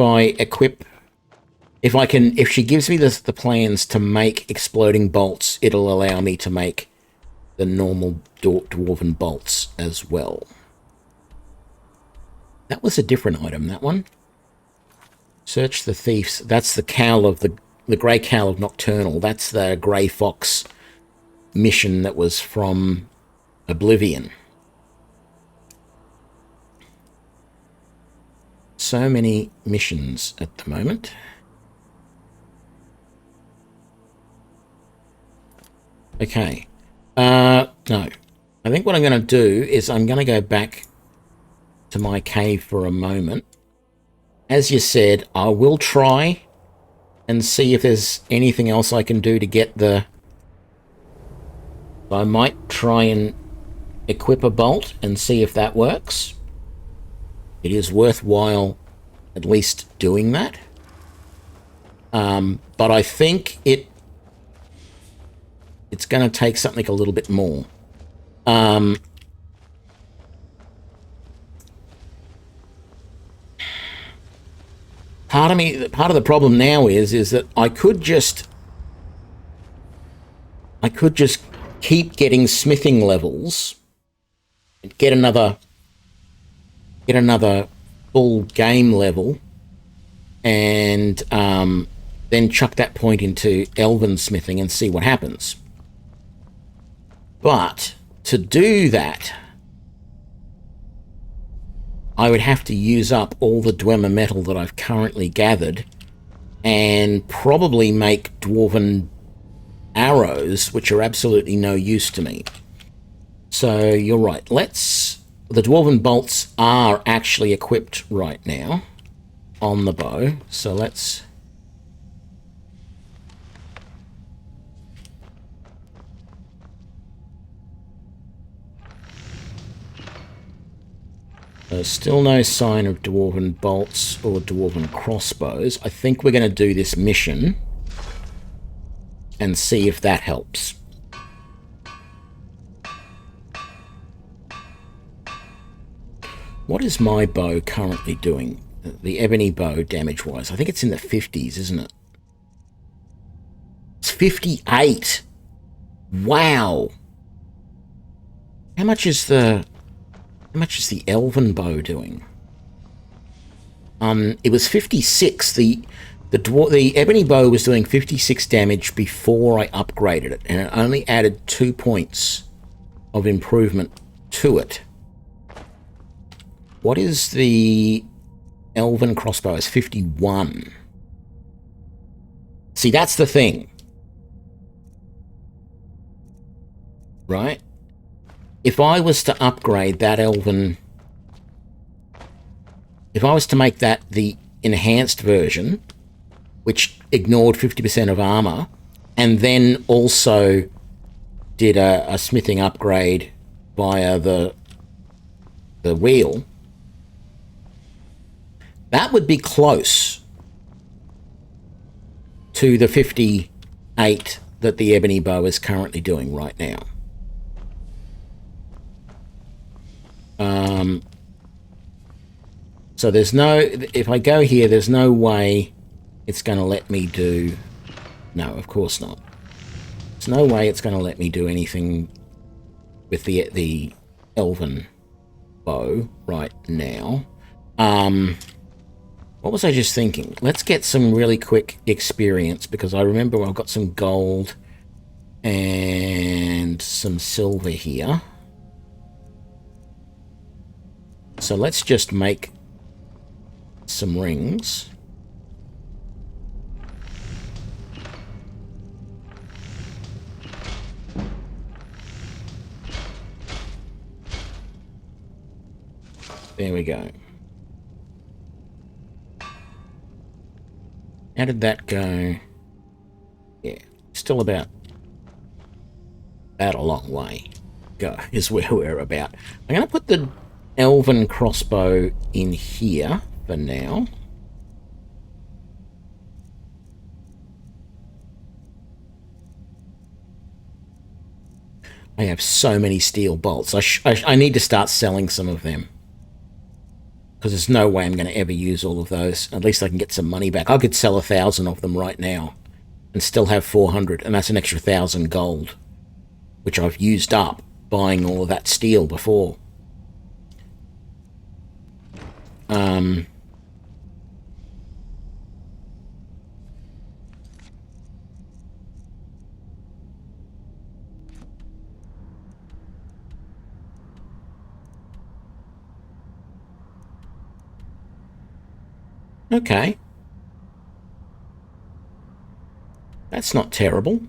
she gives me the plans to make exploding bolts, it'll allow me to make the normal dwarven bolts as well. That was a different item, that one. Search the thieves. That's the cowl of the Grey Cowl of Nocturnal. That's the Grey Fox mission that was from Oblivion. So many missions at the moment. Okay. No. I think what I'm going to do is I'm going to go back to my cave for a moment. As you said, I will try and see if there's anything else I can do to get the... I might try and equip a bolt and see if that works. It is worthwhile at least doing that. But I think it's going to take something a little bit more. Part of the problem now is that I could just keep getting smithing levels, get another full game level, and then chuck that point into elven smithing and see what happens. But to do that, I would have to use up all the Dwemer metal that I've currently gathered and probably make dwarven arrows, which are absolutely no use to me. So you're right. The dwarven bolts are actually equipped right now on the bow. So let's... There's still no sign of dwarven bolts or dwarven crossbows. I think we're going to do this mission and see if that helps. What is my bow currently doing? The ebony bow damage-wise. I think it's in the 50s, isn't it? It's 58! Wow! How much is the elven bow doing? It was 56. The ebony bow was doing 56 damage before I upgraded it, and it only added 2 points of improvement to it. What is the elven crossbow? It's 51. See, that's the thing. Right? If I was to upgrade that elven... If I was to make that the enhanced version, which ignored 50% of armor, and then also did a smithing upgrade via the wheel, that would be close to the 58 that the ebony bow is currently doing right now. So there's no... If I go here, there's no way it's going to let me do... No, of course not. There's no way it's going to let me do anything with the elven bow right now. What was I just thinking? Let's get some really quick experience, because I remember I've got some gold and some silver here. So let's just make some rings. There we go. How did that go? Yeah, still about a long way go is where we're about. I'm going to put the elven crossbow in here for now. I have so many steel bolts. I need to start selling some of them, because there's no way I'm going to ever use all of those. At least I can get some money back. I could sell 1,000 of them right now and still have 400, and that's an extra 1,000 gold, which I've used up buying all of that steel before. Okay. That's not terrible.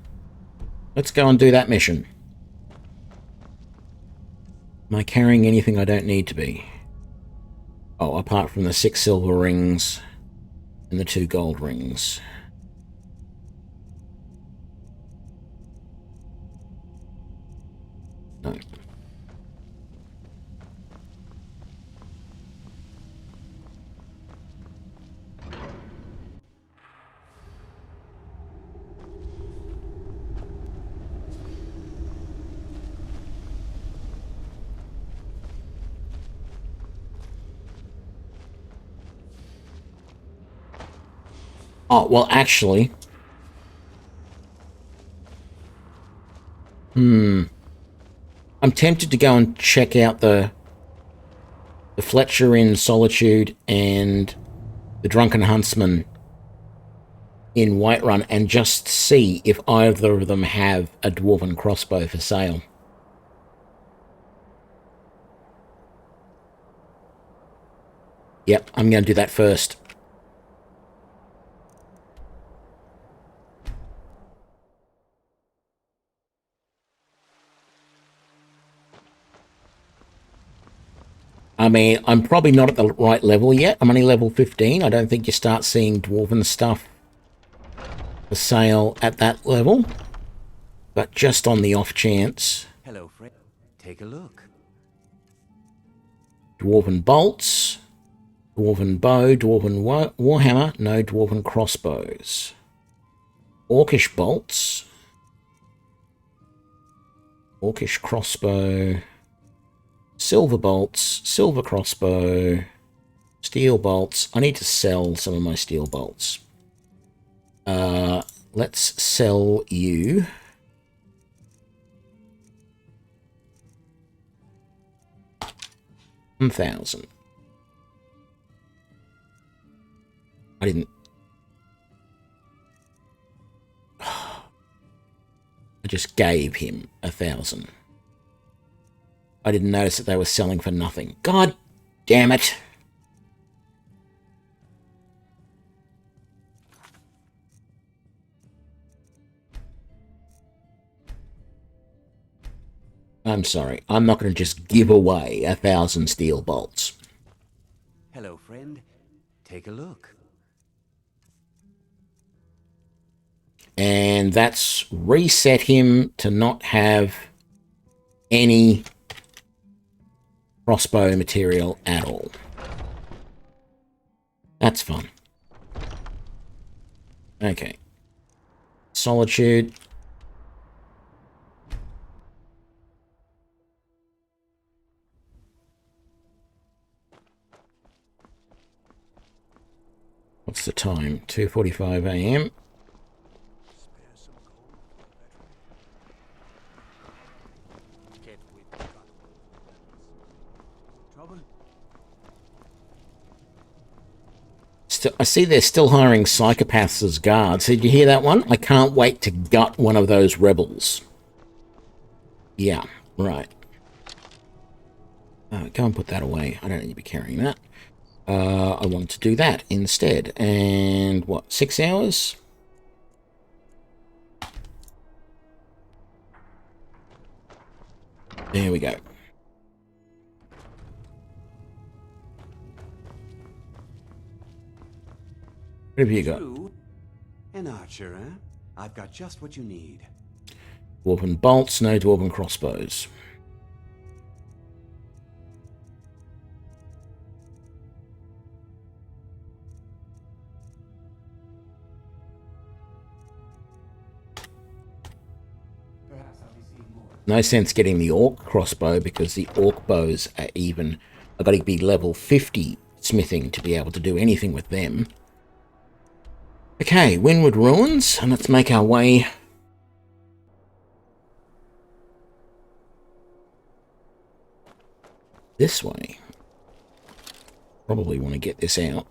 Let's go and do that mission. Am I carrying anything I don't need to be? Oh, apart from the 6 silver rings and the 2 gold rings. No. Oh, well, actually... I'm tempted to go and check out the Fletcher in Solitude and the Drunken Huntsman in Whiterun and just see if either of them have a dwarven crossbow for sale. Yep, I'm going to do that first. I mean, I'm probably not at the right level yet. I'm only level 15. I don't think you start seeing dwarven stuff for sale at that level. But just on the off chance. Hello, friend. Take a look. Dwarven bolts. Dwarven bow. Dwarven warhammer. No dwarven crossbows. Orcish bolts. Orcish crossbow. Silver bolts, silver crossbow, steel bolts. I need to sell some of my steel bolts. Let's sell you. $1,000. I didn't. I just gave him 1,000. I didn't notice that they were selling for nothing. God damn it. I'm sorry. I'm not going to just give away 1,000 steel bolts. Hello, friend. Take a look. And that's reset him to not have any crossbow material at all. That's fun. Okay. Solitude. What's the time? 2:45 a.m. I see they're still hiring psychopaths as guards. Did you hear that one? I can't wait to gut one of those rebels. Yeah, right. Go and put that away. I don't need to be carrying that. I want to do that instead. And what, 6 hours? There we go. What have you got? An archer, eh? I've got just what you need. Dwarven bolts, no dwarven crossbows. No sense getting the orc crossbow because the orc bows are even. I've got to be level 50 smithing to be able to do anything with them. Okay, Windward Ruins, and let's make our way this way. Probably want to get this out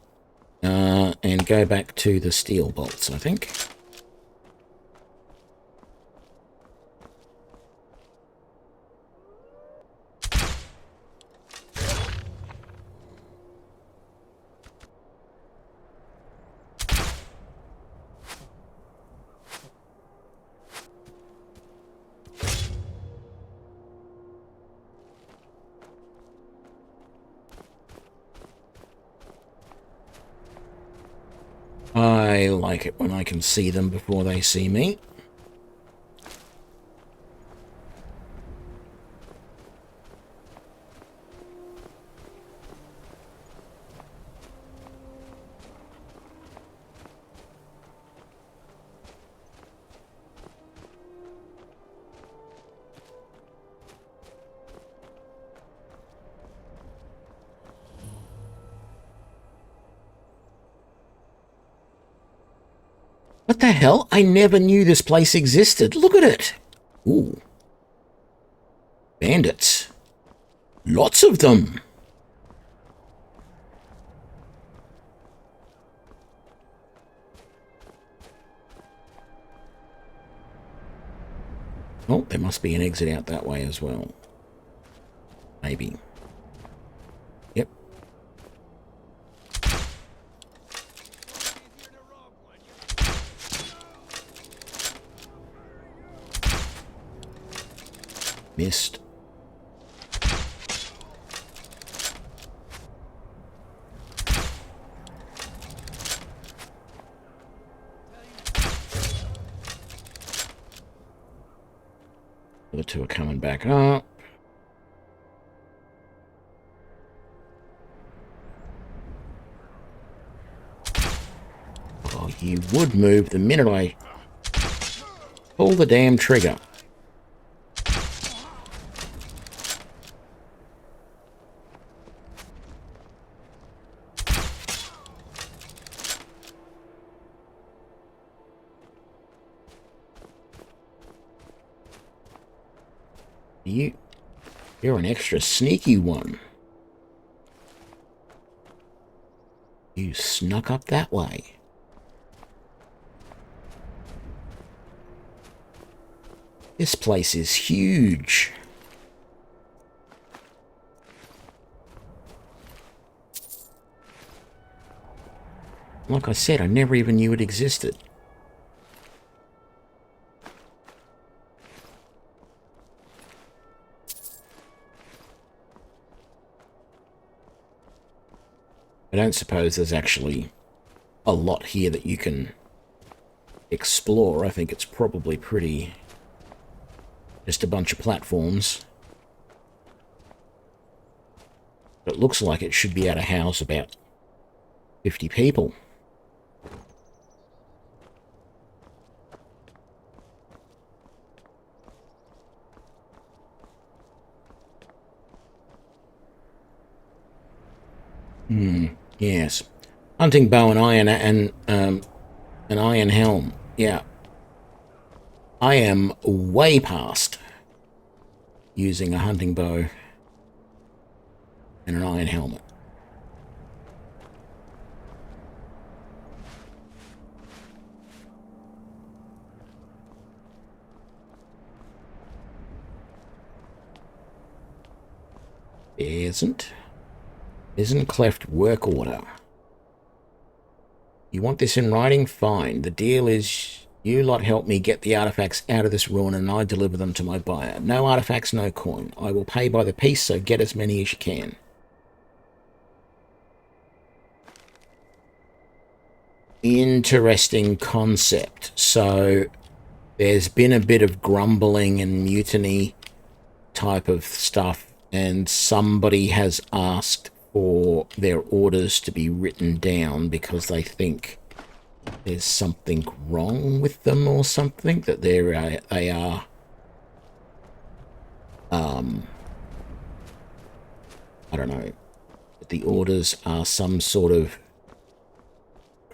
and go back to the steel bolts, I think. I like it when I can see them before they see me. What the hell? I never knew this place existed. Look at it. Ooh. Bandits. Lots of them. Oh, there must be an exit out that way as well. Maybe. Yep. Missed. The two are coming back up. Oh, you would move the minute I pull the damn trigger. You're an extra sneaky one. You snuck up that way. This place is huge. Like I said, I never even knew it existed. I don't suppose there's actually a lot here that you can explore. I think it's probably pretty... just a bunch of platforms. It looks like it should be able to house about 50 people. Yes. Hunting bow and iron and an iron helm. Yeah. I am way past using a hunting bow and an iron helmet. Isn't cleft work order. You want this in writing? Fine. The deal is you lot help me get the artifacts out of this ruin and I deliver them to my buyer. No artifacts, no coin. I will pay by the piece, so get as many as you can. Interesting concept. So there's been a bit of grumbling and mutiny type of stuff, and somebody has asked for their orders to be written down because they think there's something wrong with them or something, that they are I don't know, that the orders are some sort of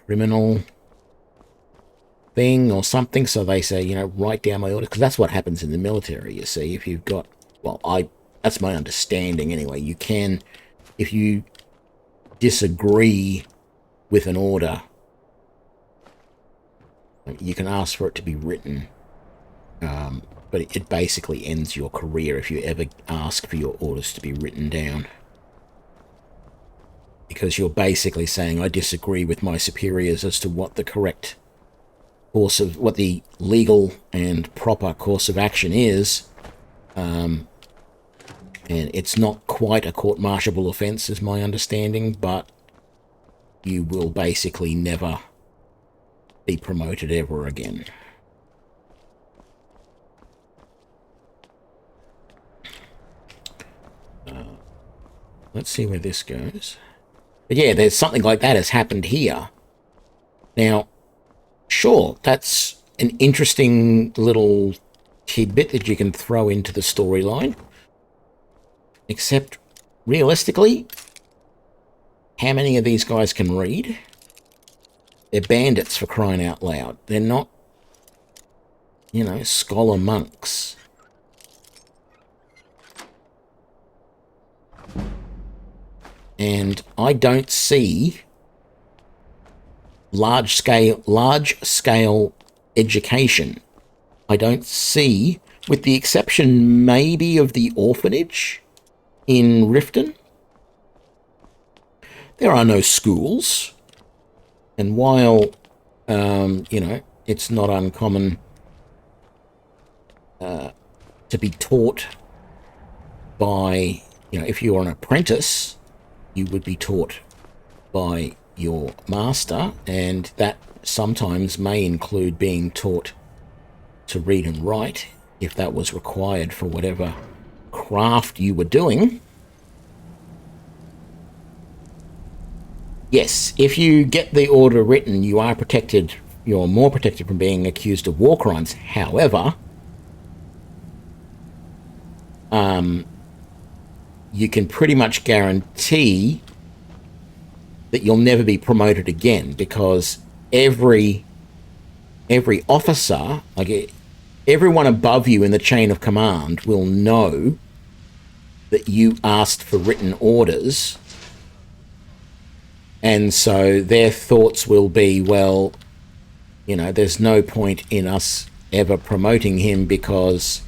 criminal thing or something. So they say, you know, write down my orders, because that's what happens in the military, you see. If you've got, well, that's my understanding anyway, you can, if you disagree with an order, you can ask for it to be written, but it basically ends your career if you ever ask for your orders to be written down. Because you're basically saying, I disagree with my superiors as to what the correct course of, what the legal and proper course of action is, and it's not quite a court-martialable offence, is my understanding, but you will basically never be promoted ever again. Let's see where this goes. But yeah, there's something like that has happened here. Now, sure, that's an interesting little tidbit that you can throw into the storyline. Except, realistically, how many of these guys can read? They're bandits, for crying out loud. They're not, you know, scholar monks. And I don't see large scale education. I don't see with the exception maybe of the orphanage in Riften. There are no schools, and while, you know, it's not uncommon to be taught by, you know, if you're an apprentice, you would be taught by your master, and that sometimes may include being taught to read and write, if that was required for whatever craft you were doing. Yes, if you get the order written, you are protected, you're more protected from being accused of war crimes. However, you can pretty much guarantee that you'll never be promoted again, because every officer, like everyone above you in the chain of command, will know that you asked for written orders, and so their thoughts will be, well, you know, there's no point in us ever promoting him because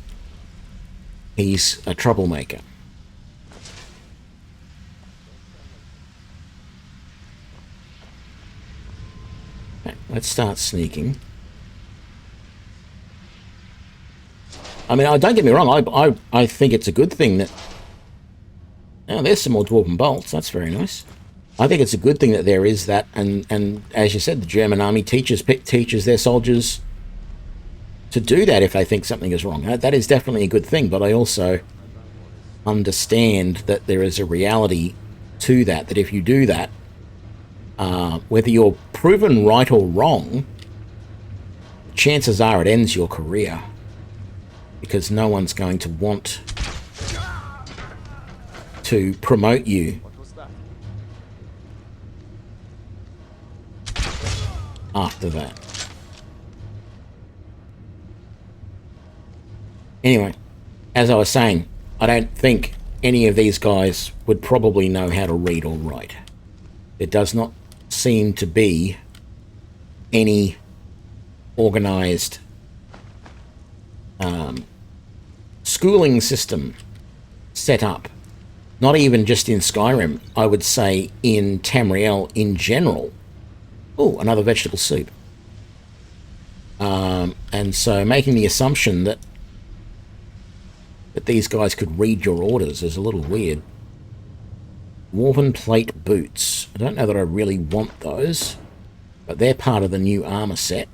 he's a troublemaker. Okay, let's start sneaking. I mean, don't get me wrong, I think it's a good thing that... Oh, there's some more dwarven bolts. That's very nice. I think it's a good thing that there is that, and as you said, the German army teaches their soldiers to do that if they think something is wrong. That is definitely a good thing, but I also understand that there is a reality to that, that if you do that, whether you're proven right or wrong, chances are it ends your career, because no one's going to want to promote you after that. Anyway, as I was saying, I don't think any of these guys would probably know how to read or write. There does not seem to be any organized schooling system set up. Not even just in Skyrim, I would say in Tamriel in general. Oh, another vegetable soup. And so making the assumption that these guys could read your orders is a little weird. Woven plate boots. I don't know that I really want those, but they're part of the new armor set.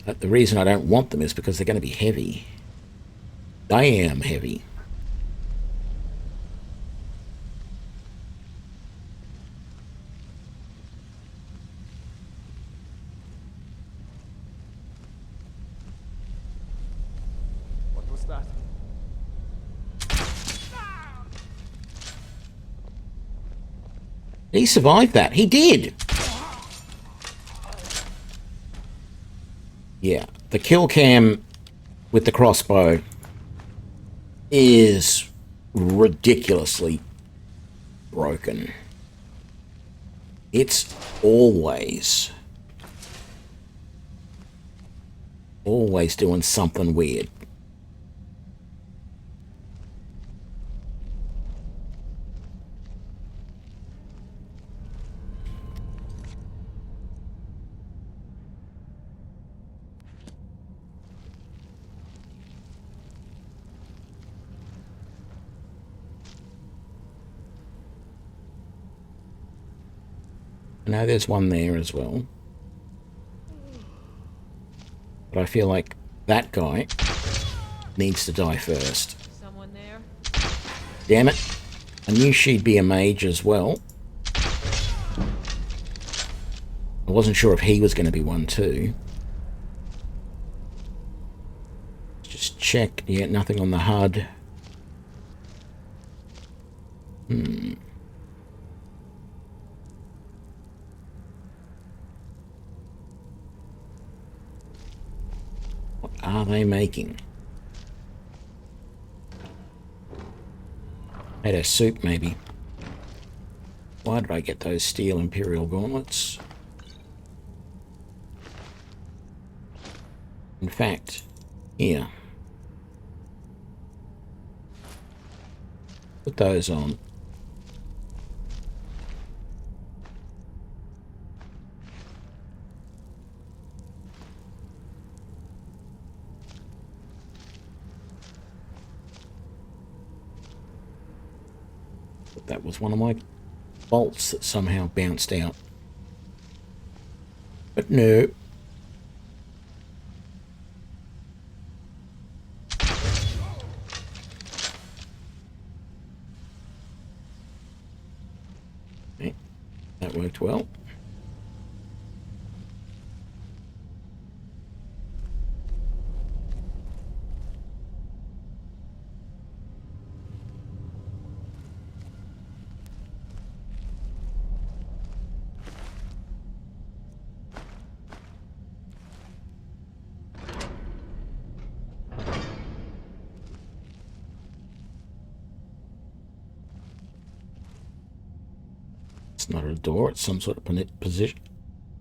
But the reason I don't want them is because they're going to be heavy. Damn heavy. What was that? He survived that. He did. Yeah, the kill cam with the crossbow is ridiculously broken. It's always doing something weird. Now there's one there as well. But I feel like that guy needs to die first. Someone there? Damn it. I knew she'd be a mage as well. I wasn't sure if he was going to be one too. Just check. Yeah, nothing on the HUD. What are they making? Made a soup, maybe. Why did I get those steel Imperial gauntlets? In fact, Here. Put those on. That was one of my bolts that somehow bounced out. But no. Okay, that worked well. Not a door, it's some sort of position,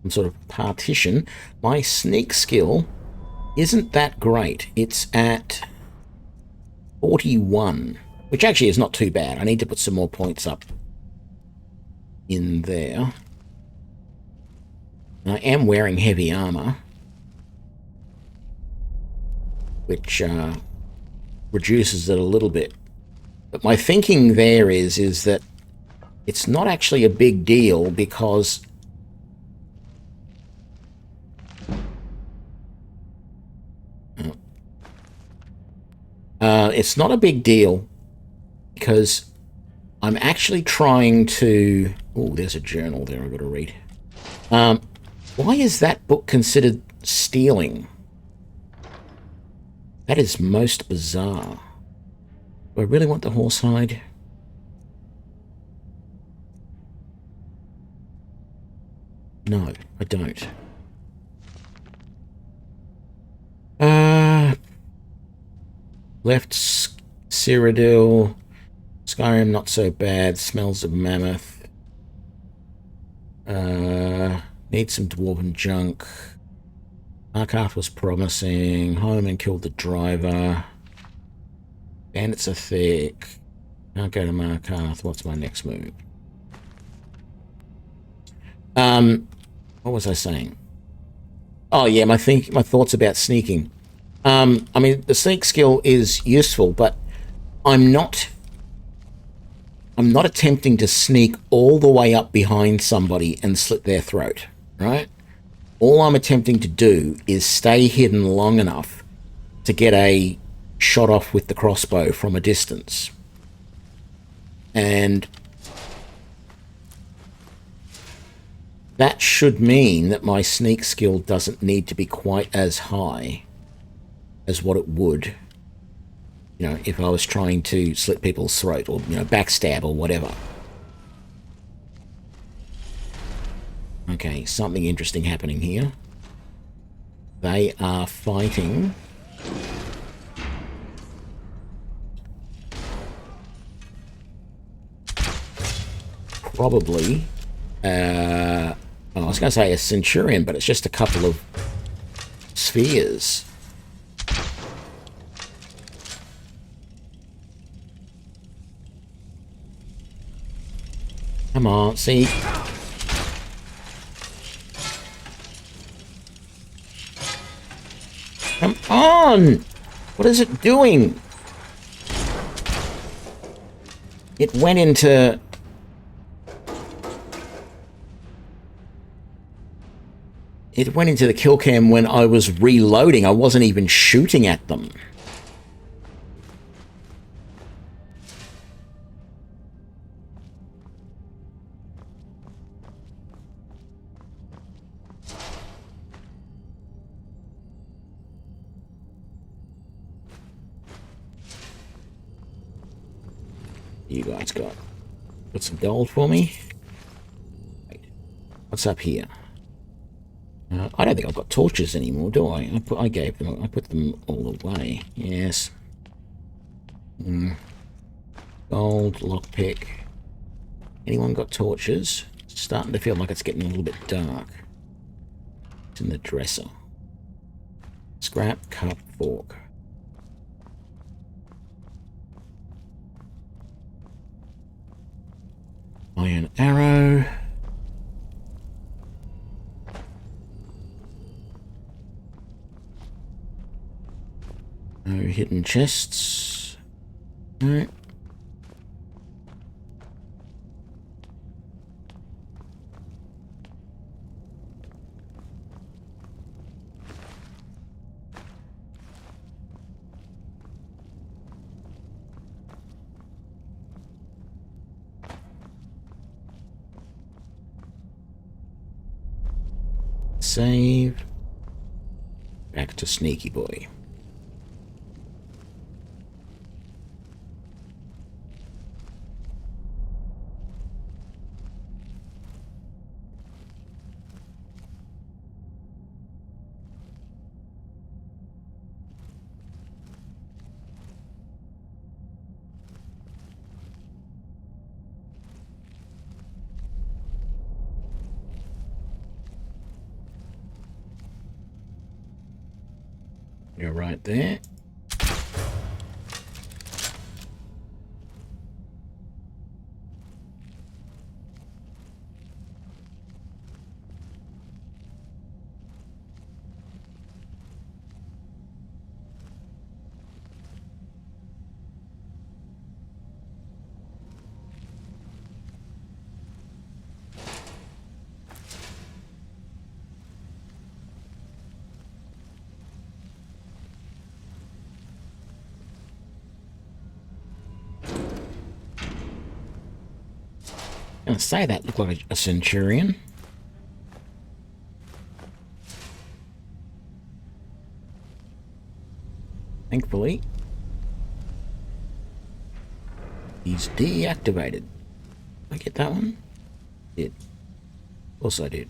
some sort of partition. My sneak skill isn't that great. It's at 41, which actually is not too bad. I need to put some more points up in there. I am wearing heavy armor, which reduces it a little bit. But my thinking there is that it's not actually a big deal because it's not a big deal because I'm actually trying to... Oh, there's a journal there I've got to read. Why is that book considered stealing? That is most bizarre. Do I really want the horsehide? No, I don't. Left Cyrodiil. Skyrim not so bad. Smells of mammoth. Need some dwarven junk. Markarth was promising. Home and killed the driver. Bandits are thick. Can't go to Markarth. What's my next move? What was I saying? Oh yeah, my thoughts about sneaking. I mean, the sneak skill is useful, but I'm not attempting to sneak all the way up behind somebody and slit their throat, right? All I'm attempting to do is stay hidden long enough to get a shot off with the crossbow from a distance. And that should mean that my sneak skill doesn't need to be quite as high as what it would, you know, if I was trying to slit people's throat or, you know, backstab or whatever. Okay, something interesting happening here. They are fighting. Probably, I was going to say a centurion, but it's just a couple of spheres. Come on, see? Come on! What is it doing? It went into... It went into the kill cam when I was reloading. I wasn't even shooting at them. You guys got some gold for me? Wait, what's up here? I don't think I've got torches anymore, do I? I put them all away. Yes. Gold, lockpick. Anyone got torches? It's starting to feel like it's getting a little bit dark. It's in the dresser. Scrap, cup, fork. Iron arrow. No hidden chests. No. Save. Back to Sneaky Boy. You're right there. I'm gonna say that looked like a centurion. Thankfully, he's deactivated. Did I get that one? Did. Of course I did.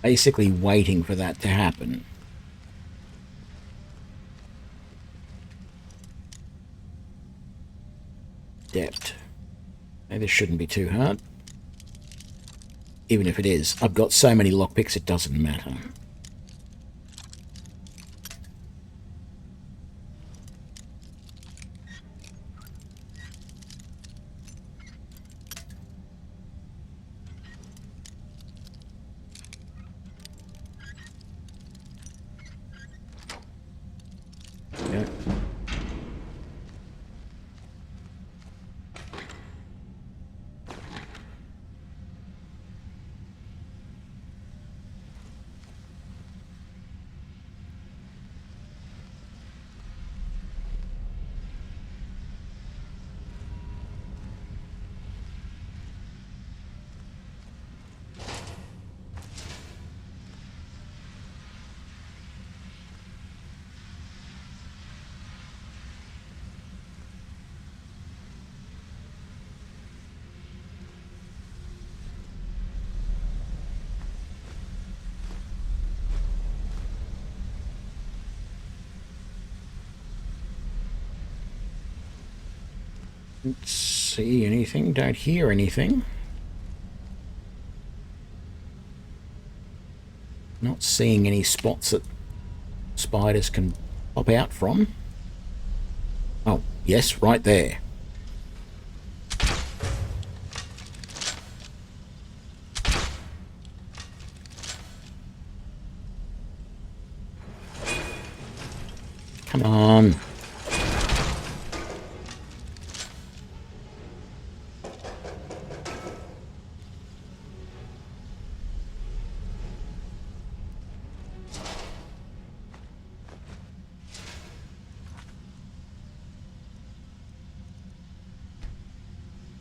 Basically waiting for that to happen. Depth. Maybe this shouldn't be too hard. Even if it is, I've got so many lockpicks it doesn't matter. Don't see anything, don't hear anything. Not seeing any spots that spiders can pop out from. Oh, yes, right there. Come on.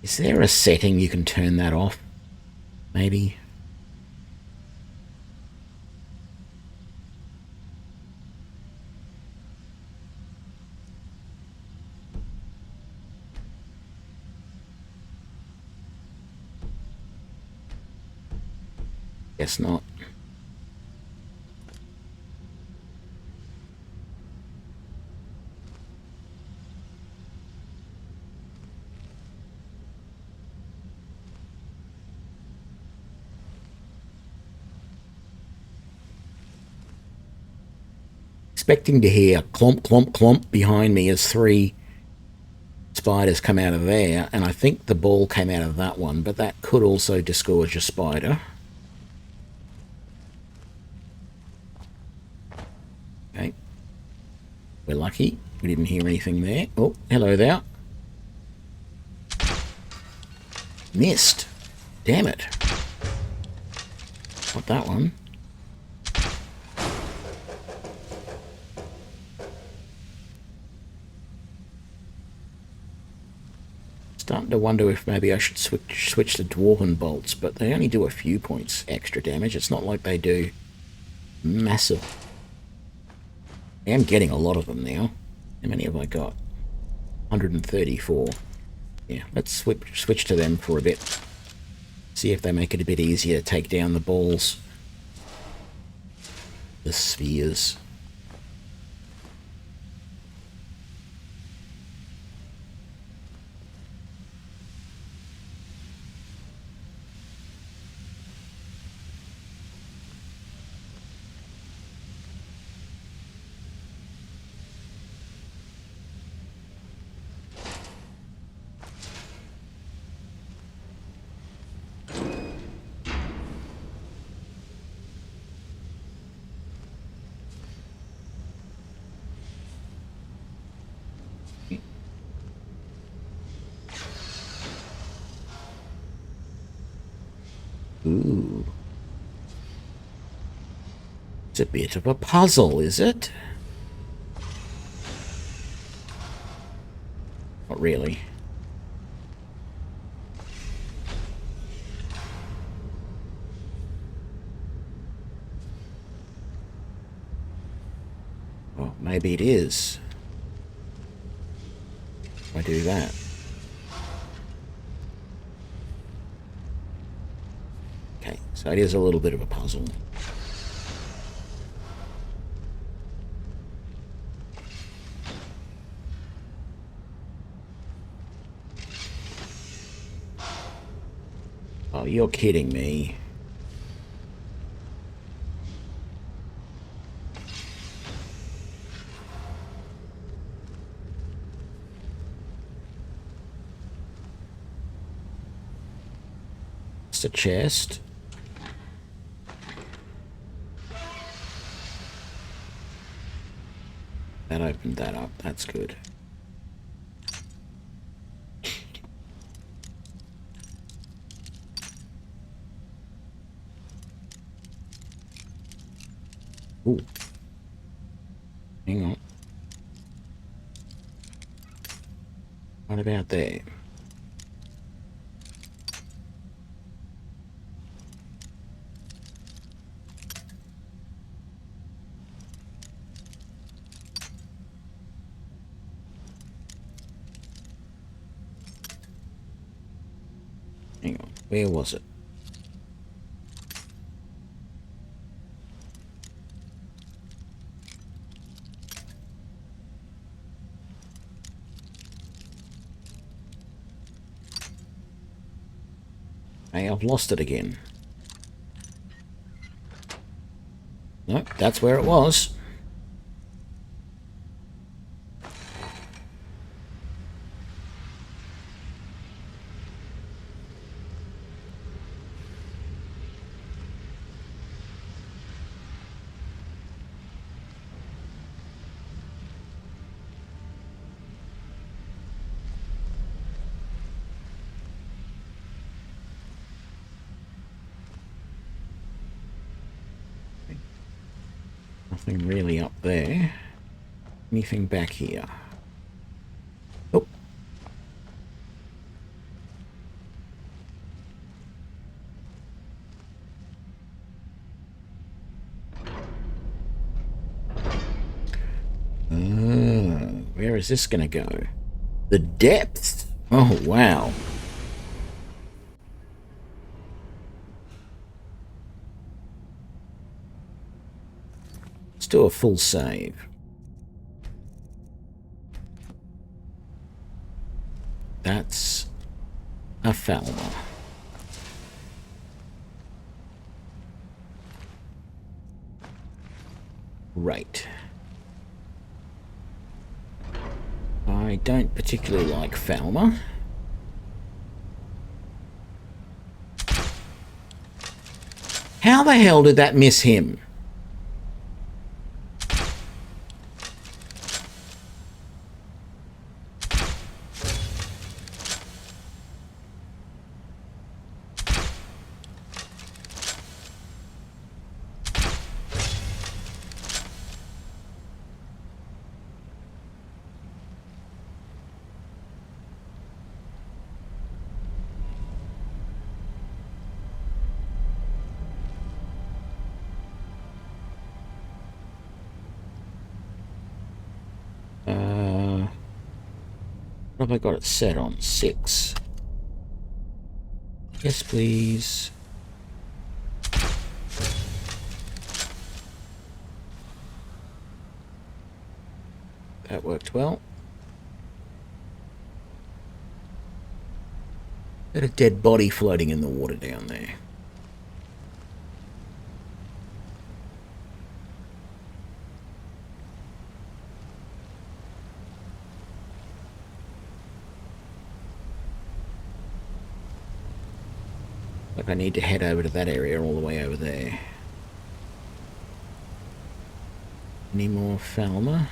Is there a setting you can turn that off? Maybe? Guess not. Expecting to hear clomp, clomp, clomp behind me as 3 spiders come out of there, and I think the ball came out of that one, but that could also disgorge a spider. Okay. We're lucky. We didn't hear anything there. Oh, hello there. Missed. Damn it. Not that one. Starting to wonder if maybe I should switch to Dwarven bolts, but they only do a few points extra damage. It's not like they do massive. I am getting a lot of them now. How many have I got? 134. Yeah, let's switch to them for a bit. See if they make it a bit easier to take down the balls. The spheres. Ooh. It's a bit of a puzzle, is it? Not really. Oh, maybe it is. If I do that. Okay, so it is a little bit of a puzzle. Oh, you're kidding me. It's a chest. That opened that up. That's good. Ooh. Hang on. What about there? Hang on. Where was it? Hey, I've lost it again. Nope, that's where it was. Nothing really up there. Anything back here? Oh. Where is this gonna go? The depths? Oh, wow. do a full save. That's a Falmer. Right. I don't particularly like Falmer. How the hell did that miss him? What have I got it set on? 6. Yes, please. That worked well. Got a dead body floating in the water down there. Like I need to head over to that area all the way over there. Any more Falmer?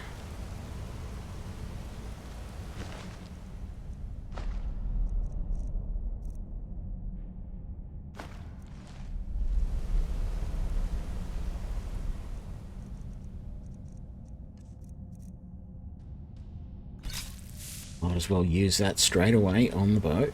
Might as well use that straight away on the boat.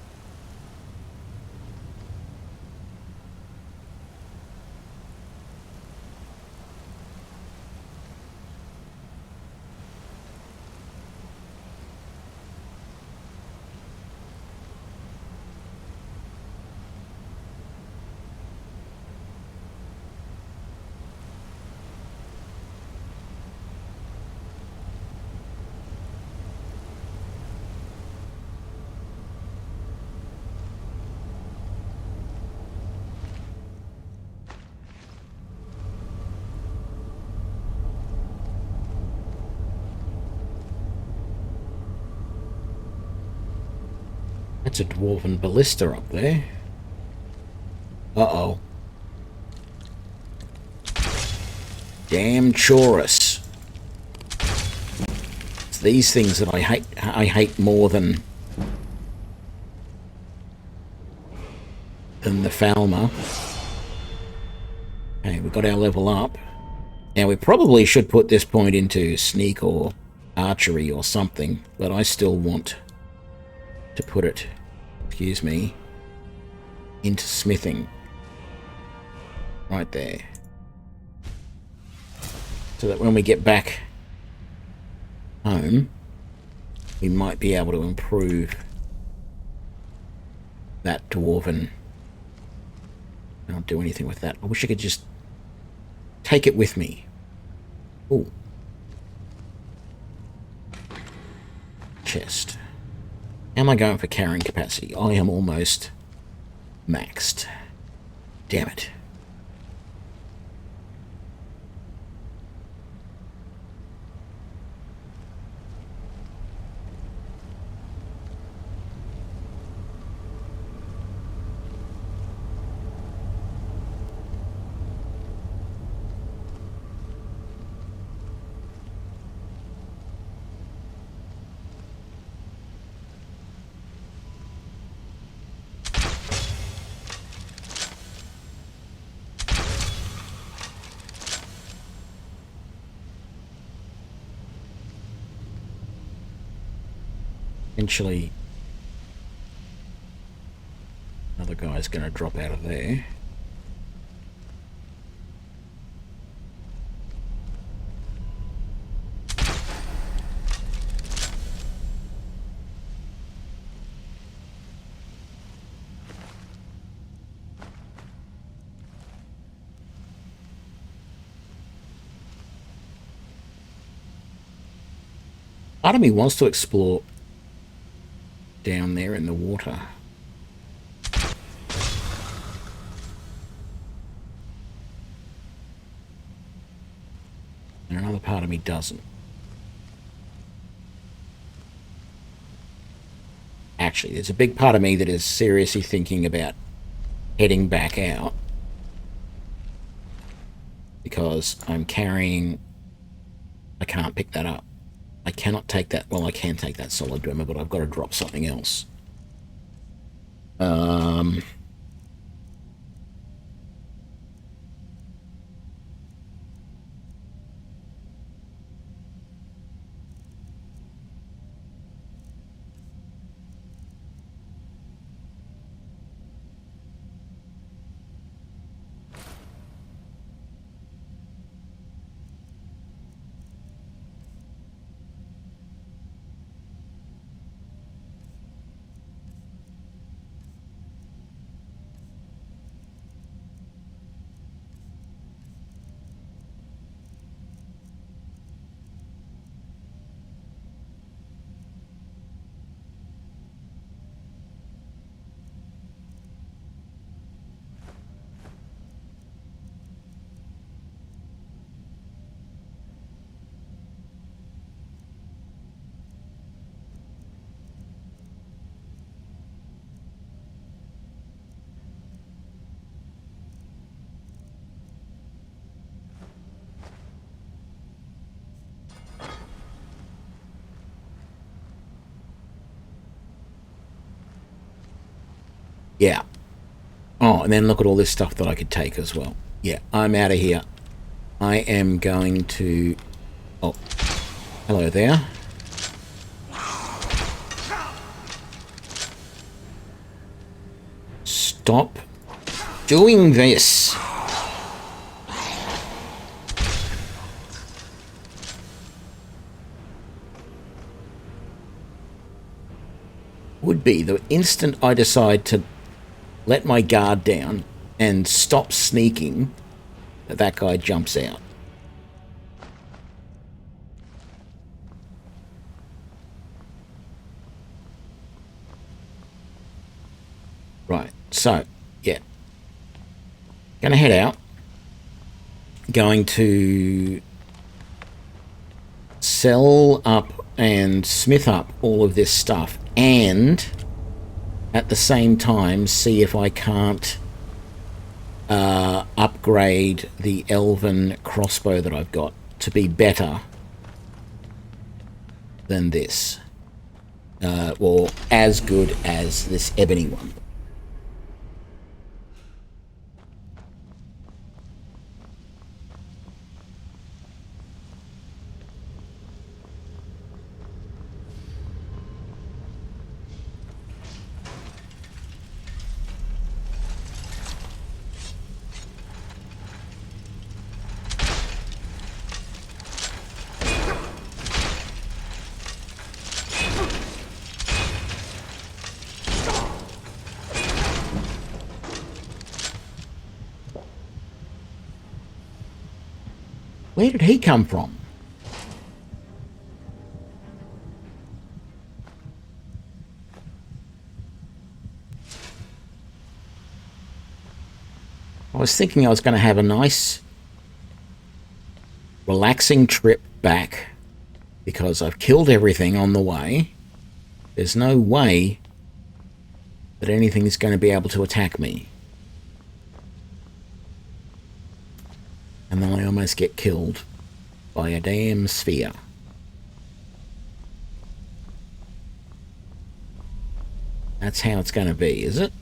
That's a dwarven ballista up there. Uh-oh. Damn Chorus. It's these things that I hate more than the Falmer. Okay, we got our level up. Now we probably should put this point into sneak or archery or something, but I still want to put it, excuse me, into smithing. Right there. So that when we get back home, we might be able to improve that dwarven. I don't do anything with that. I wish I could just take it with me. Ooh. Chest. How am I going for carrying capacity? I am almost maxed. Damn it. Eventually, another guy's going to drop out of there. Part of me wants to explore down there in the water. And another part of me doesn't. Actually, there's a big part of me that is seriously thinking about heading back out. Because I'm carrying... I can't pick that up. I cannot take that... Well, I can take that solid dwemer, but I've got to drop something else. Yeah. Oh, and then look at all this stuff that I could take as well. Yeah, I'm out of here. I am going to... Oh, hello there. Stop doing this. Would be the instant I decide to let my guard down and stop sneaking, that guy jumps out. Right, so, yeah. Gonna head out. Going to sell up and smith up all of this stuff, and at the same time see if I can't upgrade the elven crossbow that I've got to be better than this, or as good as this ebony one. Where did he come from? I was thinking I was going to have a nice, relaxing trip back because I've killed everything on the way. There's no way that anything is going to be able to attack me. And then I almost get killed by a damn sphere. That's how it's going to be, is it?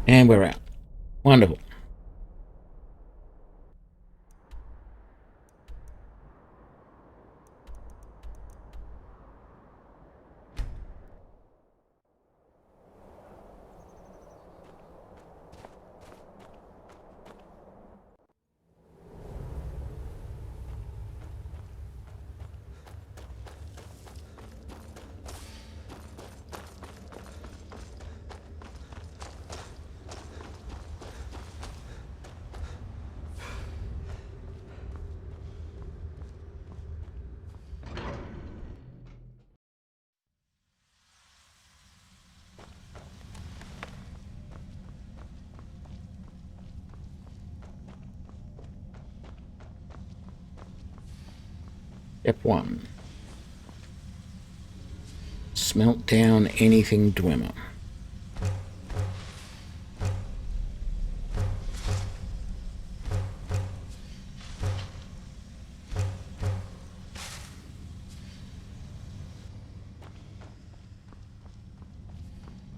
And we're out. Wonderful. Step 1. Smelt down anything Dwemer.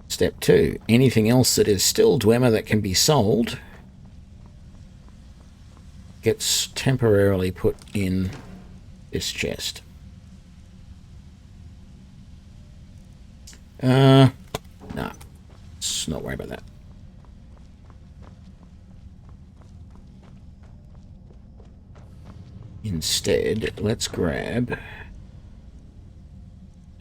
Step 2. Anything else that is still Dwemer that can be sold gets temporarily put in this chest. No. Let's not worry about that. Instead, let's grab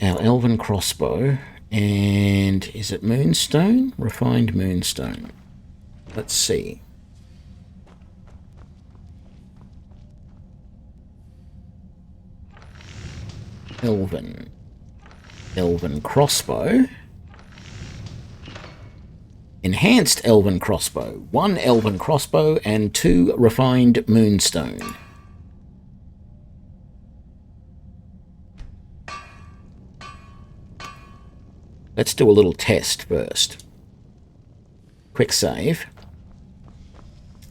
our elven crossbow and is it moonstone? Refined moonstone. Let's see. Elven crossbow. Enhanced elven crossbow. 1 elven crossbow and 2 refined moonstone. Let's do a little test first. Quick save.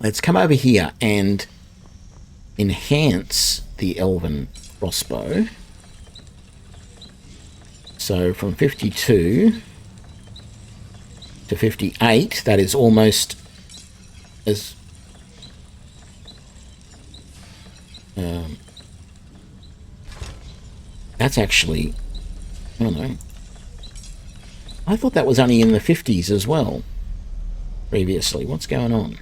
Let's come over here and enhance the elven crossbow. So from 52 to 58, that is almost as... that's actually... I don't know. I thought that was only in the 50s as well, previously. What's going on?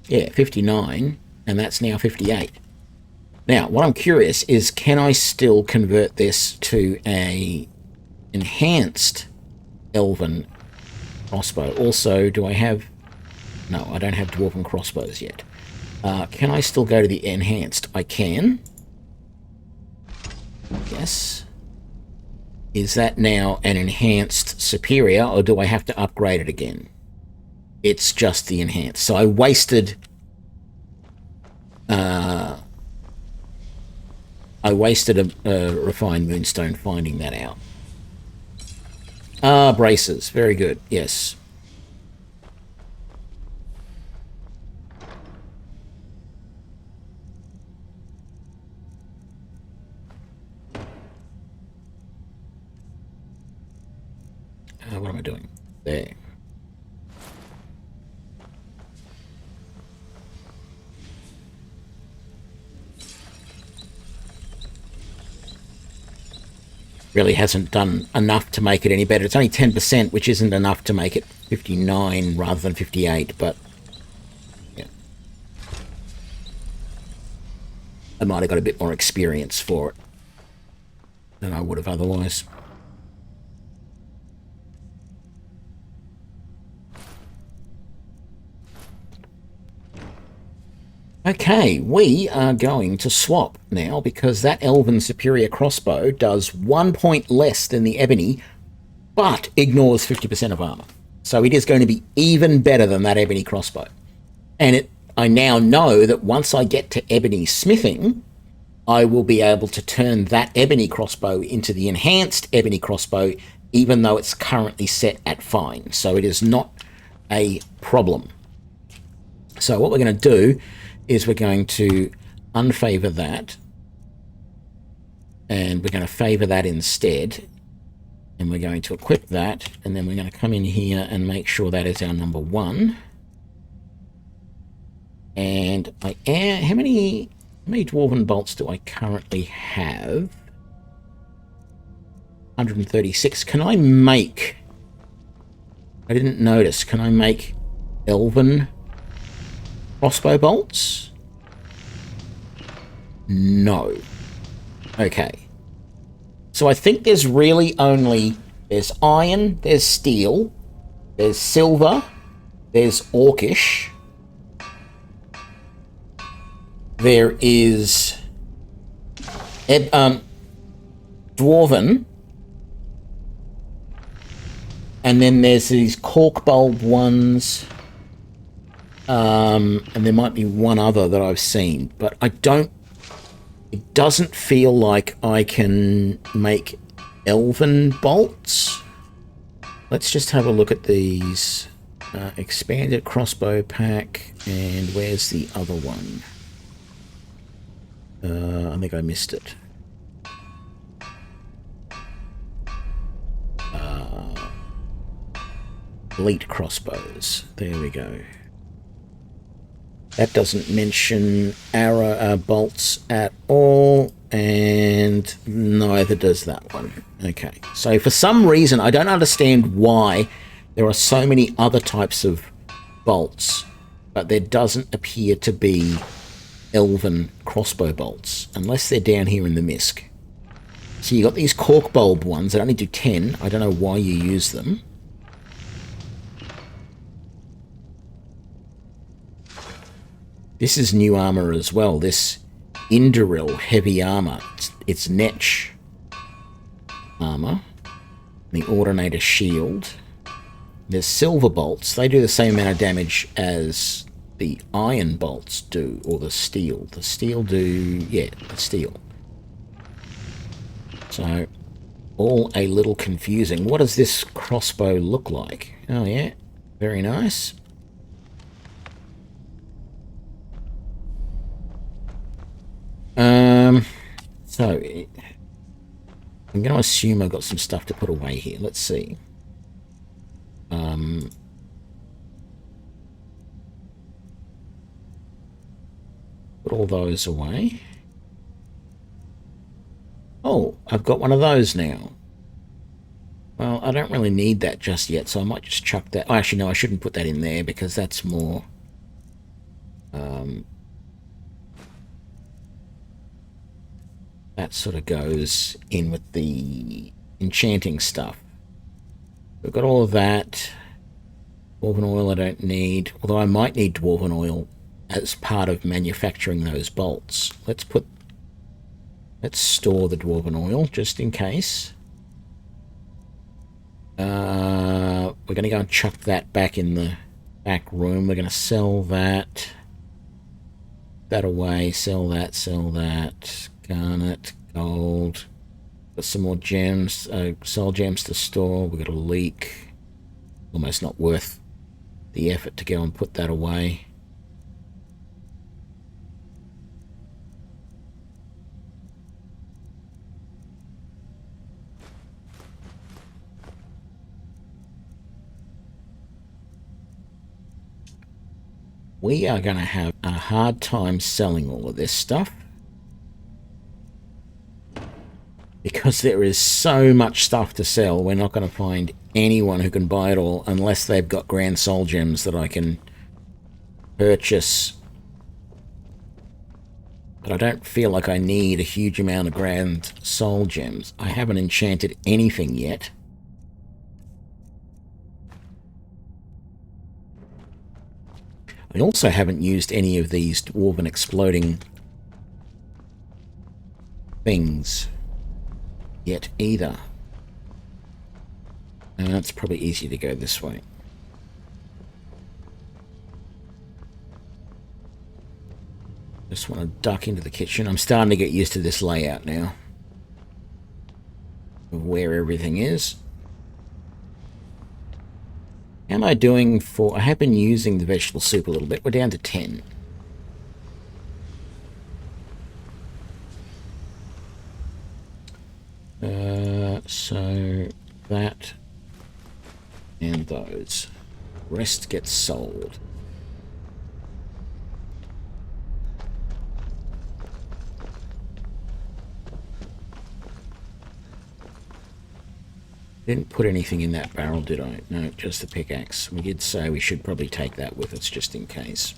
Yeah, 59, and that's now 58. Now, what I'm curious is, can I still convert this to a enhanced elven crossbow? Also, do I have... No, I don't have dwarven crossbows yet. Can I still go to the enhanced? I can. Yes. Is that now an enhanced superior, or do I have to upgrade it again? It's just the enhanced. So I wasted... a refined moonstone finding that out. Braces. Very good. Yes. What am I doing? There. Really hasn't done enough to make it any better. It's only 10%, which isn't enough to make it 59 rather than 58, but yeah. I might have got a bit more experience for it than I would have otherwise. Okay, we are going to swap now because that Elven Superior Crossbow does 1 point less than the Ebony, but ignores 50% of armor. So it is going to be even better than that Ebony Crossbow. And I now know that once I get to Ebony Smithing, I will be able to turn that Ebony Crossbow into the Enhanced Ebony Crossbow, even though it's currently set at Fine. So it is not a problem. So what we're going to do is we're going to unfavor that, and we're going to favor that instead, and And we're going to equip that, and then we're going to come in here and make sure that is our number 1. And how many dwarven bolts do I currently have? 136. Can I make... I didn't notice. Can I make elven crossbow bolts? No. Okay. So I think there's really only... There's iron, there's steel, there's silver, there's orcish. There is... dwarven. And then there's these cork bulb ones. And there might be one other that I've seen. But I don't... It doesn't feel like I can make elven bolts. Let's just have a look at these. Expanded crossbow pack. And where's the other one? I think I missed it. Elite crossbows. There we go. That doesn't mention arrow bolts at all, and neither does that one. Okay, so for some reason, I don't understand why there are so many other types of bolts, but there doesn't appear to be elven crossbow bolts, unless they're down here in the misc. So you got these cork bulb ones that only do 10. I don't know why you use them. This is new armor as well. This Indoril heavy armor. It's Netch armor. The Ordinator shield. There's silver bolts. They do the same amount of damage as the iron bolts do, or the steel. The steel do... yeah, the steel. So, all a little confusing. What does this crossbow look like? Oh yeah, very nice. So, I'm going to assume I've got some stuff to put away here. Let's see. Put all those away. Oh, I've got one of those now. Well, I don't really need that just yet, so I might just chuck that. Oh, actually, no, I shouldn't put that in there because that's more... that sort of goes in with the enchanting stuff. We've got all of that. Dwarven oil I don't need, although I might need dwarven oil as part of manufacturing those bolts. Let's store the dwarven oil just in case. We're going to go and chuck that back in the back room. We're going to sell that away, sell that. Garnet, gold. Got some more gems, soul gems to store. We've got a leak. Almost not worth the effort to go and put that away. We are going to have a hard time selling all of this stuff. Because there is so much stuff to sell, we're not going to find anyone who can buy it all unless they've got grand soul gems that I can purchase. But I don't feel like I need a huge amount of grand soul gems. I haven't enchanted anything yet. I also haven't used any of these dwarven exploding things yet either. And it's probably easier to go this way. Just want to duck into the kitchen. I'm starting to get used to this layout now of where everything is. How am I doing for... I have been using the vegetable soup a little bit. We're down to 10. So that, and those. Rest gets sold. Didn't put anything in that barrel, did I? No, just the pickaxe. We did say we should probably take that with us just in case.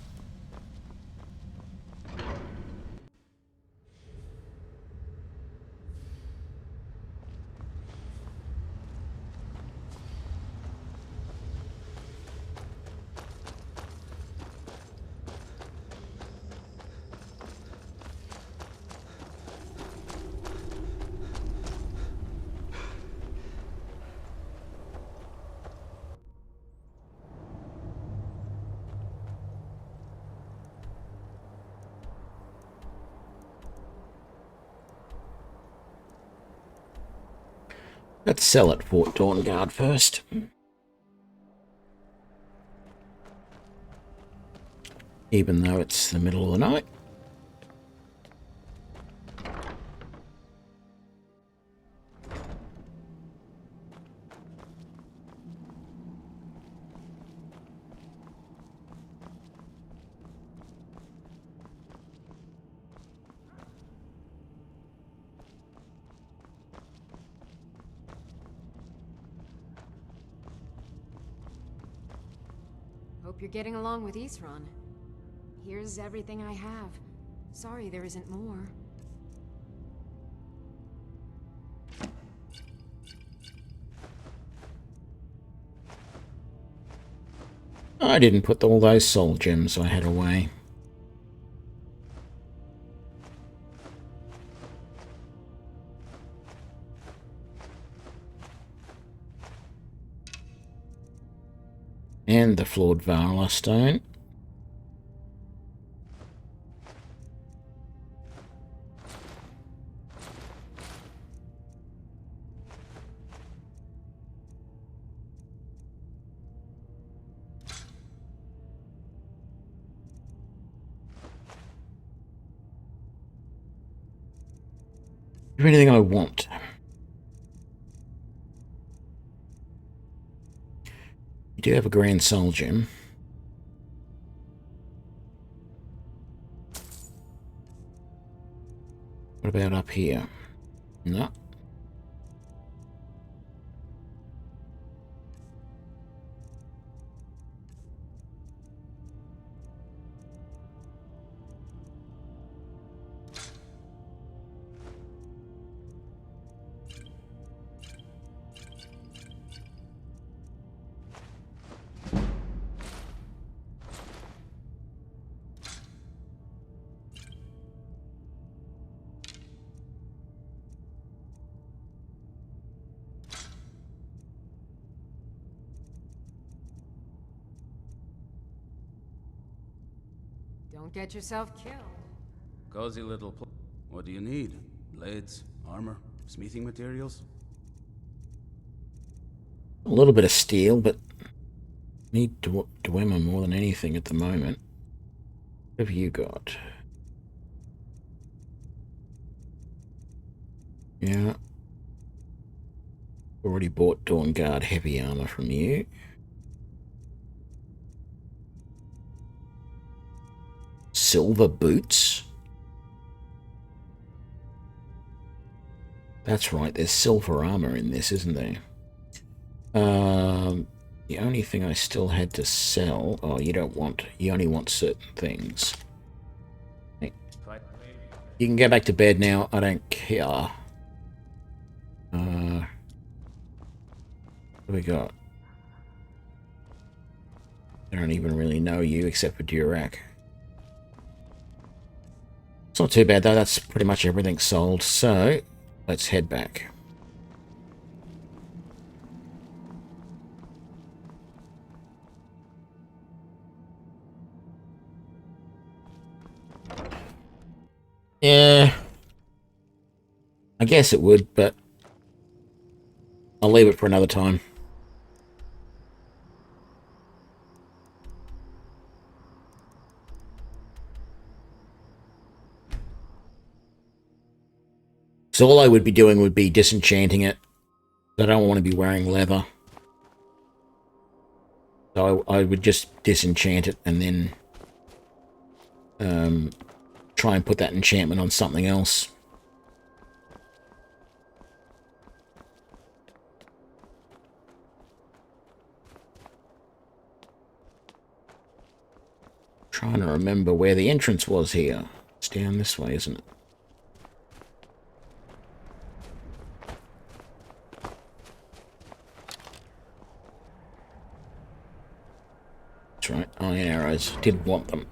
Let's sell at Fort Dawnguard first. Even though it's the middle of the night. Hope you're getting along with Isran. Here's everything I have. Sorry there isn't more. I didn't put all those soul gems I had away. And the flawed Valor stone. Is there anything I want? You do have a grand soul gem. What about up here? No. Don't get yourself killed. Cozy little What do you need? Blades, armor, smithing materials? A little bit of steel, but need Dwemer more than anything at the moment. What have you got? Yeah. Already bought Dawnguard heavy armor from you. Silver boots? That's right, there's silver armor in this, isn't there? The only thing I still had to sell... Oh, you only want certain things. Hey. You can go back to bed now, I don't care. What do we got? I don't even really know you except for Durac. It's not too bad though, that's pretty much everything sold, so let's head back. Yeah, I guess it would, but I'll leave it for another time. So all I would be doing would be disenchanting it, I don't want to be wearing leather. So I would just disenchant it and then try and put that enchantment on something else. Trying to remember where the entrance was here. It's down this way, isn't it? That's right, iron arrows. Didn't want them.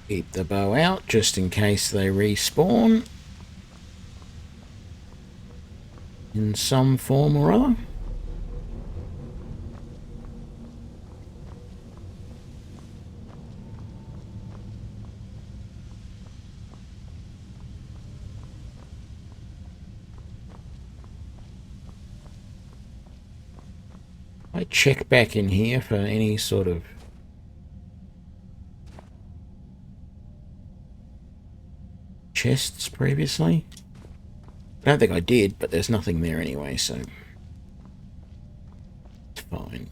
Keep the bow out just in case they respawn in some form or other. I check back in here for any sort of chests previously. I don't think I did, but there's nothing there anyway, so it's fine.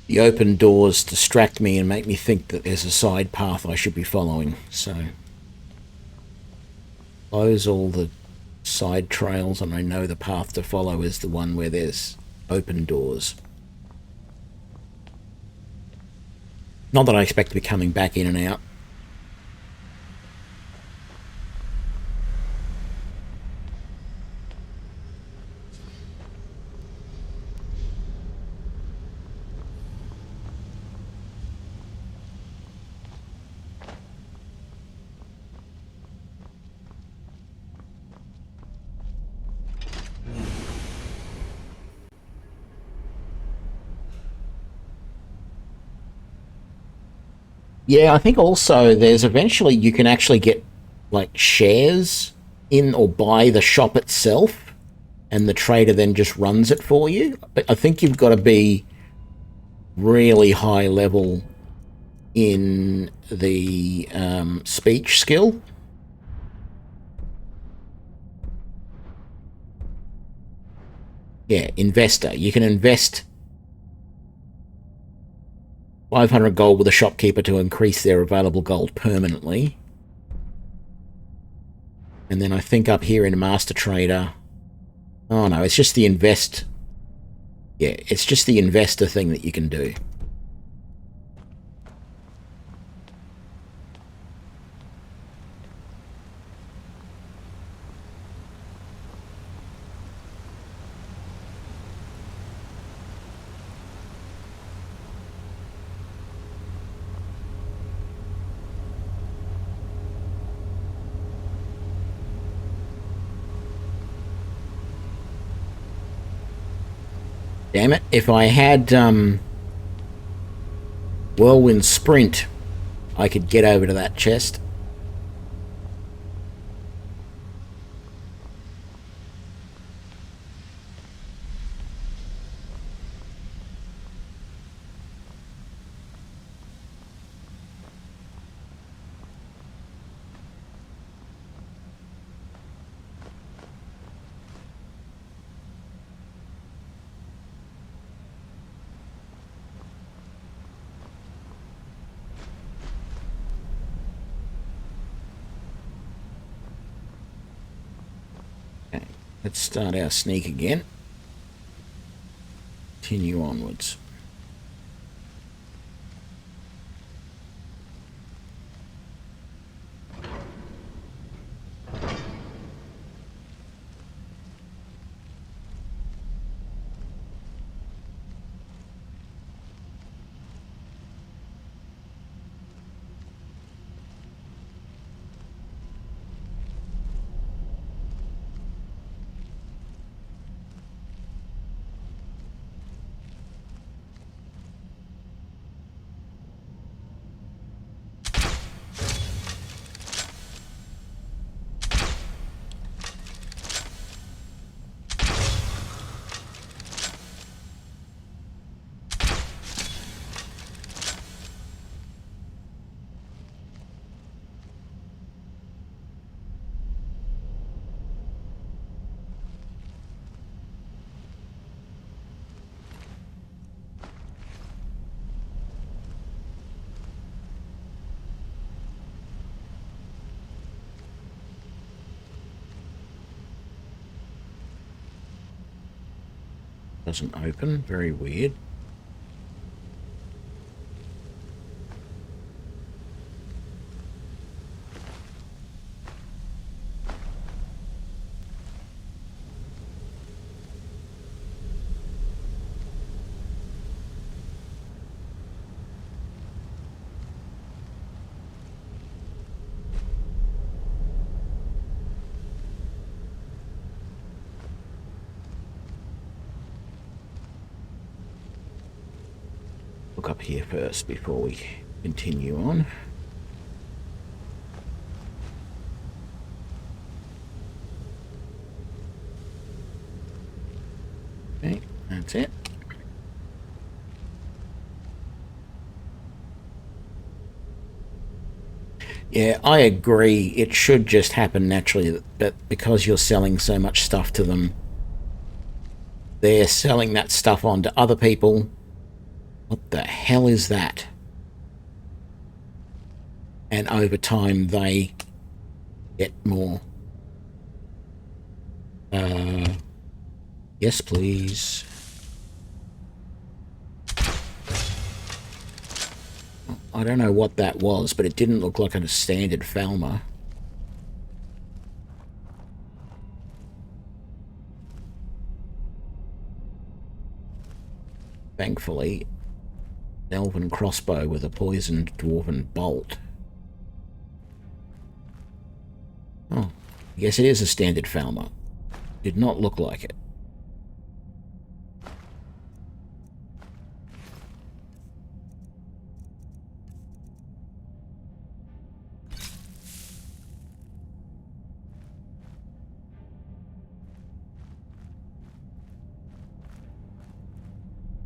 The open doors distract me and make me think that there's a side path I should be following, so close all the side trails and I know the path to follow is the one where there's open doors. Not that I expect to be coming back in and out. Yeah, I think also there's eventually you can actually get like shares in or buy the shop itself and the trader then just runs it for you. But I think you've got to be really high level in the speech skill. Yeah, investor. You can invest 500 gold with a shopkeeper to increase their available gold permanently. And then I think up here in Master Trader... Oh no, it's just the invest... Yeah, it's just the investor thing that you can do. Damn it, if I had Whirlwind Sprint, I could get over to that chest. Let's start our sneak again. Continue onwards. Doesn't open. Very weird. Look up here first before we continue on. Okay, that's it. Yeah, I agree. It should just happen naturally, but because you're selling so much stuff to them, they're selling that stuff on to other people. What the hell is that? And over time they get more. Yes, please. I don't know what that was, but it didn't look like a standard Falmer. Thankfully, an elven crossbow with a poisoned dwarven bolt. Oh, I guess it is a standard Falmer. Did not look like it.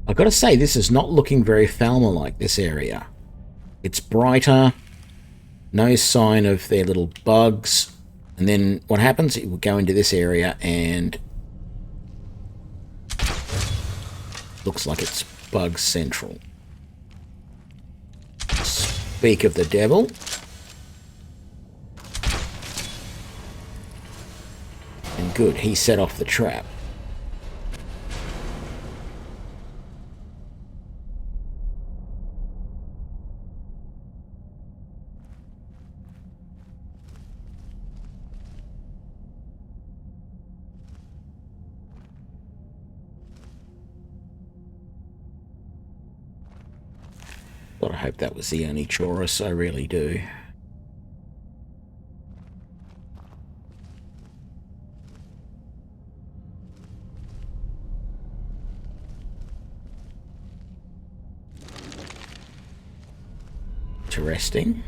I've got to say, this is not looking very Falmer-like, this area. It's brighter, no sign of their little bugs, and then what happens? It will go into this area and looks like it's bug central. Speak of the devil. And good, he set off the trap. God, I hope that was the only Chorus, I really do. Interesting.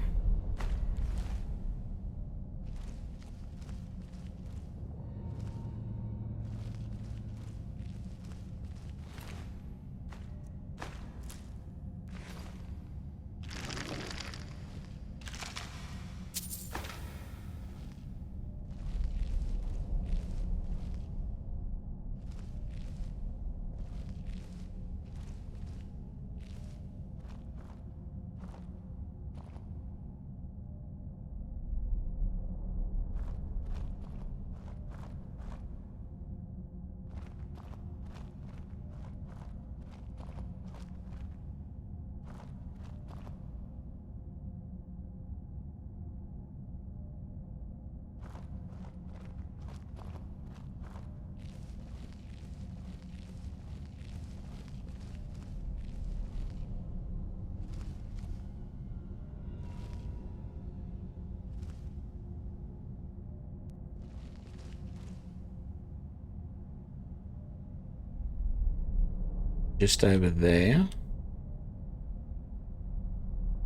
Just over there.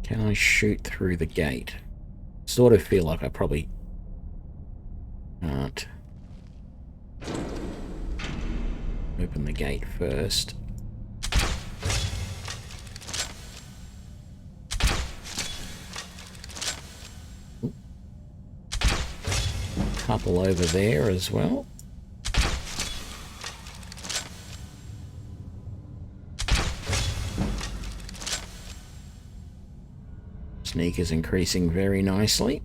Can I shoot through the gate? Sort of feel like I probably can't. Open the gate first. Couple over there as well. Sneak is increasing very nicely.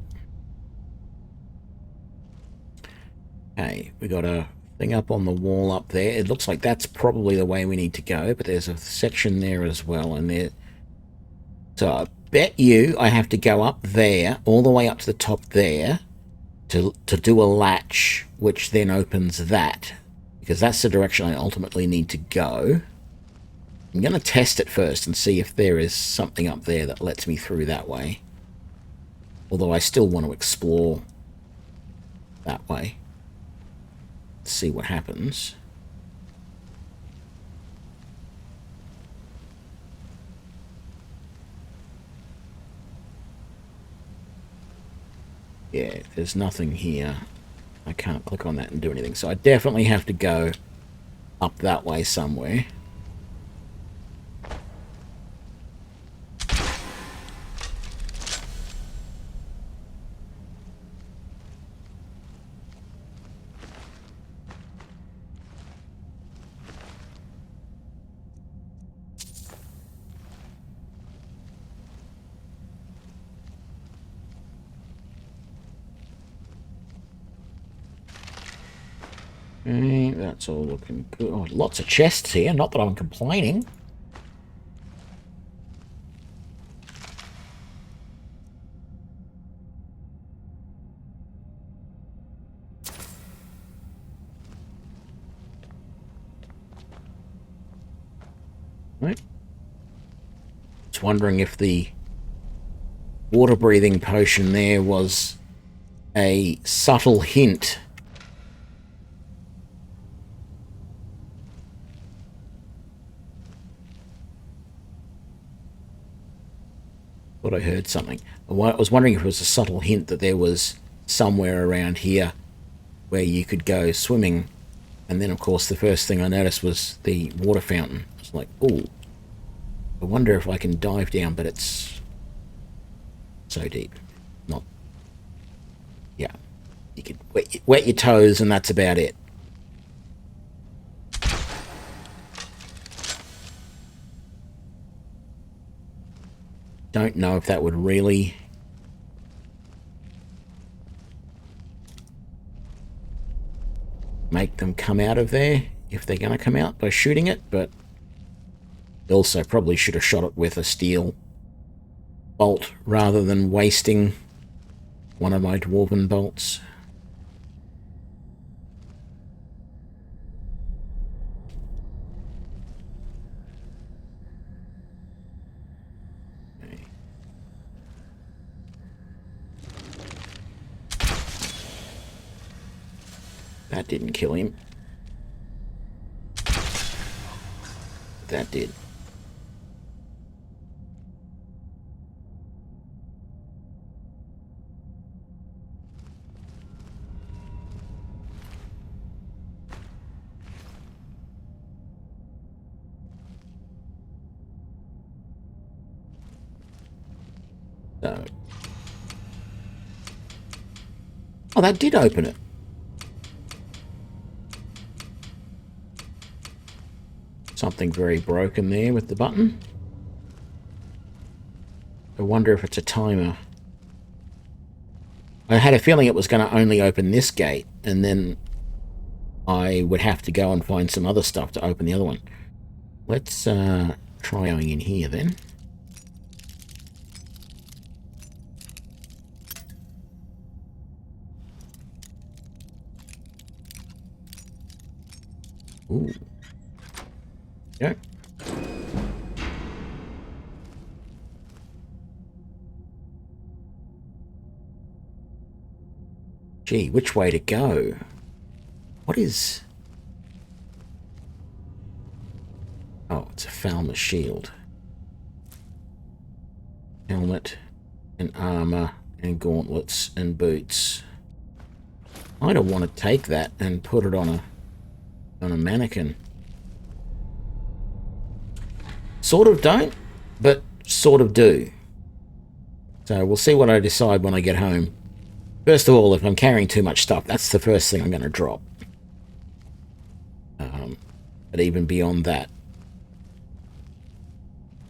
Okay, we got a thing up on the wall up there. It looks like that's probably the way we need to go, but there's a section there as well, and there. So I bet you I have to go up there, all the way up to the top there, to do a latch, which then opens that, because that's the direction I ultimately need to go. I'm going to test it first and see if there is something up there that lets me through that way. Although I still want to explore that way. Let's see what happens. Yeah, there's nothing here. I can't click on that and do anything. So I definitely have to go up that way somewhere. Okay, that's all looking good. Oh, lots of chests here, not that I'm complaining. Right. Just wondering if the water breathing potion there was a subtle hint. Thought I heard something. I was wondering if it was a subtle hint that there was somewhere around here where you could go swimming. And then, of course, the first thing I noticed was the water fountain. I was like, ooh, I wonder if I can dive down, but it's so deep. Not, yeah. You could wet your toes and that's about it. Don't know if that would really make them come out of there, if they're going to come out by shooting it, but also probably should have shot it with a steel bolt rather than wasting one of my dwarven bolts. That didn't kill him. That did. So. Oh, that did open it. Something very broken there with the button. I wonder if it's a timer. I had a feeling it was going to only open this gate, and then I would have to go and find some other stuff to open the other one. Let's try going in here then. Ooh. Yeah. Gee, which way to go? What is... Oh, Oh, it's a Falmer shield. Helmet and armor and gauntlets and boots. I don't want to take that and put it on a mannequin. Sort of don't, but sort of do. So we'll see what I decide when I get home. First of all, if I'm carrying too much stuff, that's the first thing I'm going to drop. But even beyond that,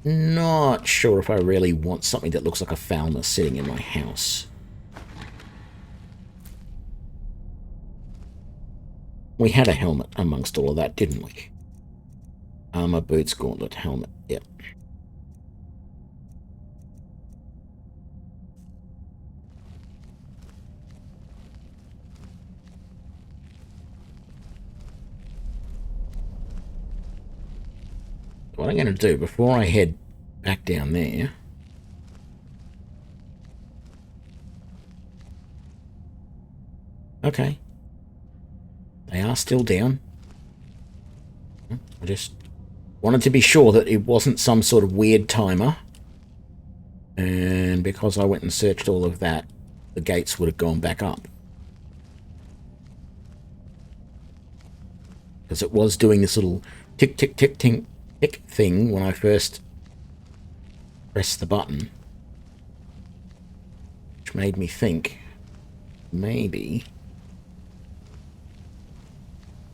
not sure if I really want something that looks like a Falmer sitting in my house. We had a helmet amongst all of that, didn't we? Armor, boots, gauntlet, helmet. Yep. What I'm going to do before I head back down there, okay, they are still down. I just wanted to be sure that it wasn't some sort of weird timer, and because I went and searched all of that, the gates would have gone back up. Because it was doing this little tick, tick, tick, tick, tick thing when I first pressed the button, which made me think maybe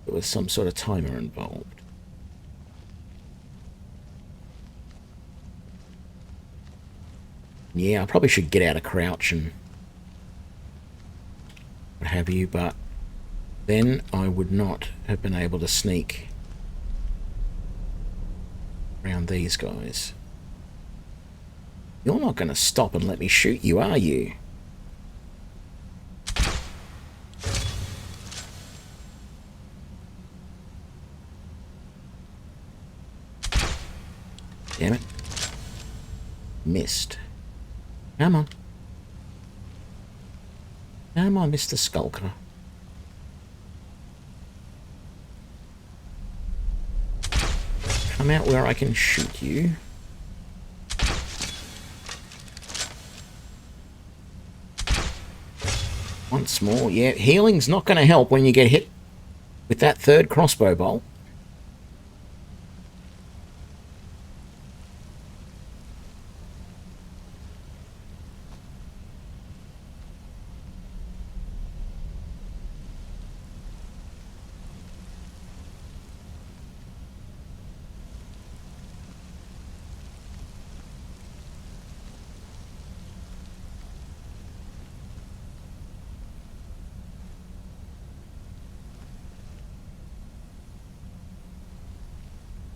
there was some sort of timer involved. Yeah, I probably should get out of crouch and what have you, but then I would not have been able to sneak around these guys. You're not going to stop and let me shoot you, are you? Damn it. Missed. Come on. Come on, Mr. Skulker. Come out where I can shoot you. Once more. Yeah, healing's not going to help when you get hit with that third crossbow bolt.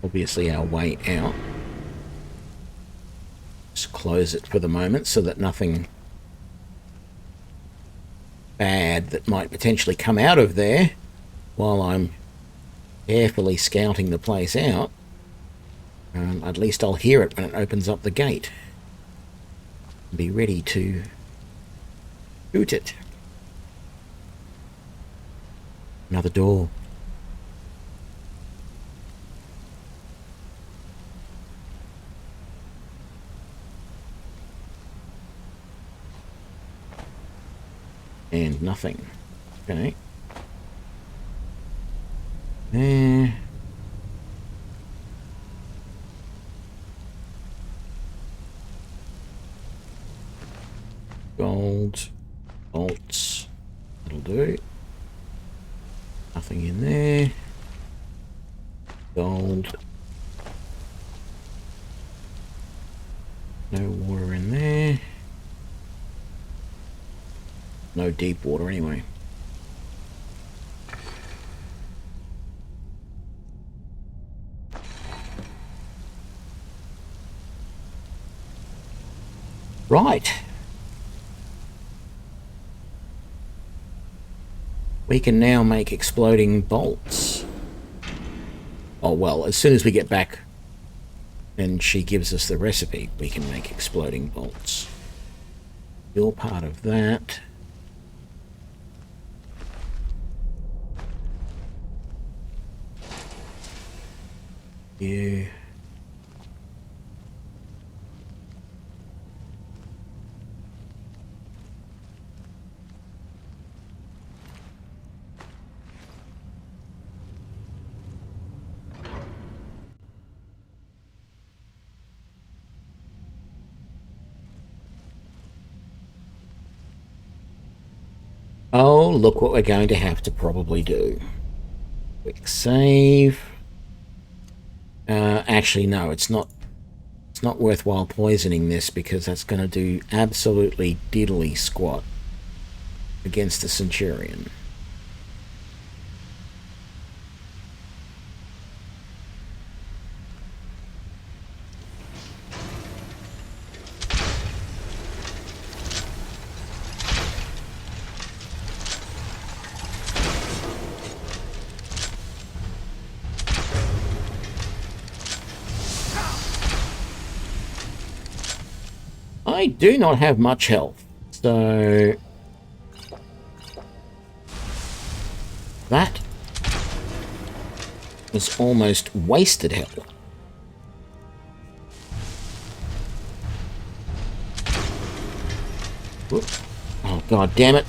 Obviously our way out. Just close it for the moment so that nothing bad that might potentially come out of there while I'm carefully scouting the place out. At least I'll hear it when it opens up the gate. Be ready to shoot it. Another door. And nothing. Okay. Gold. Bolts. That'll do. Nothing in there. Gold. No water in there. No deep water anyway. Right. We can now make exploding bolts. Oh well, as soon as we get back and she gives us the recipe, we can make exploding bolts. You're part of that. You Oh, look what we're going to have to probably do. Quick save. Actually, no, it's not. It's not worthwhile poisoning this because that's going to do absolutely diddly squat against the Centurion. I do not have much health, so that was almost wasted health. Whoop. Oh, god damn it.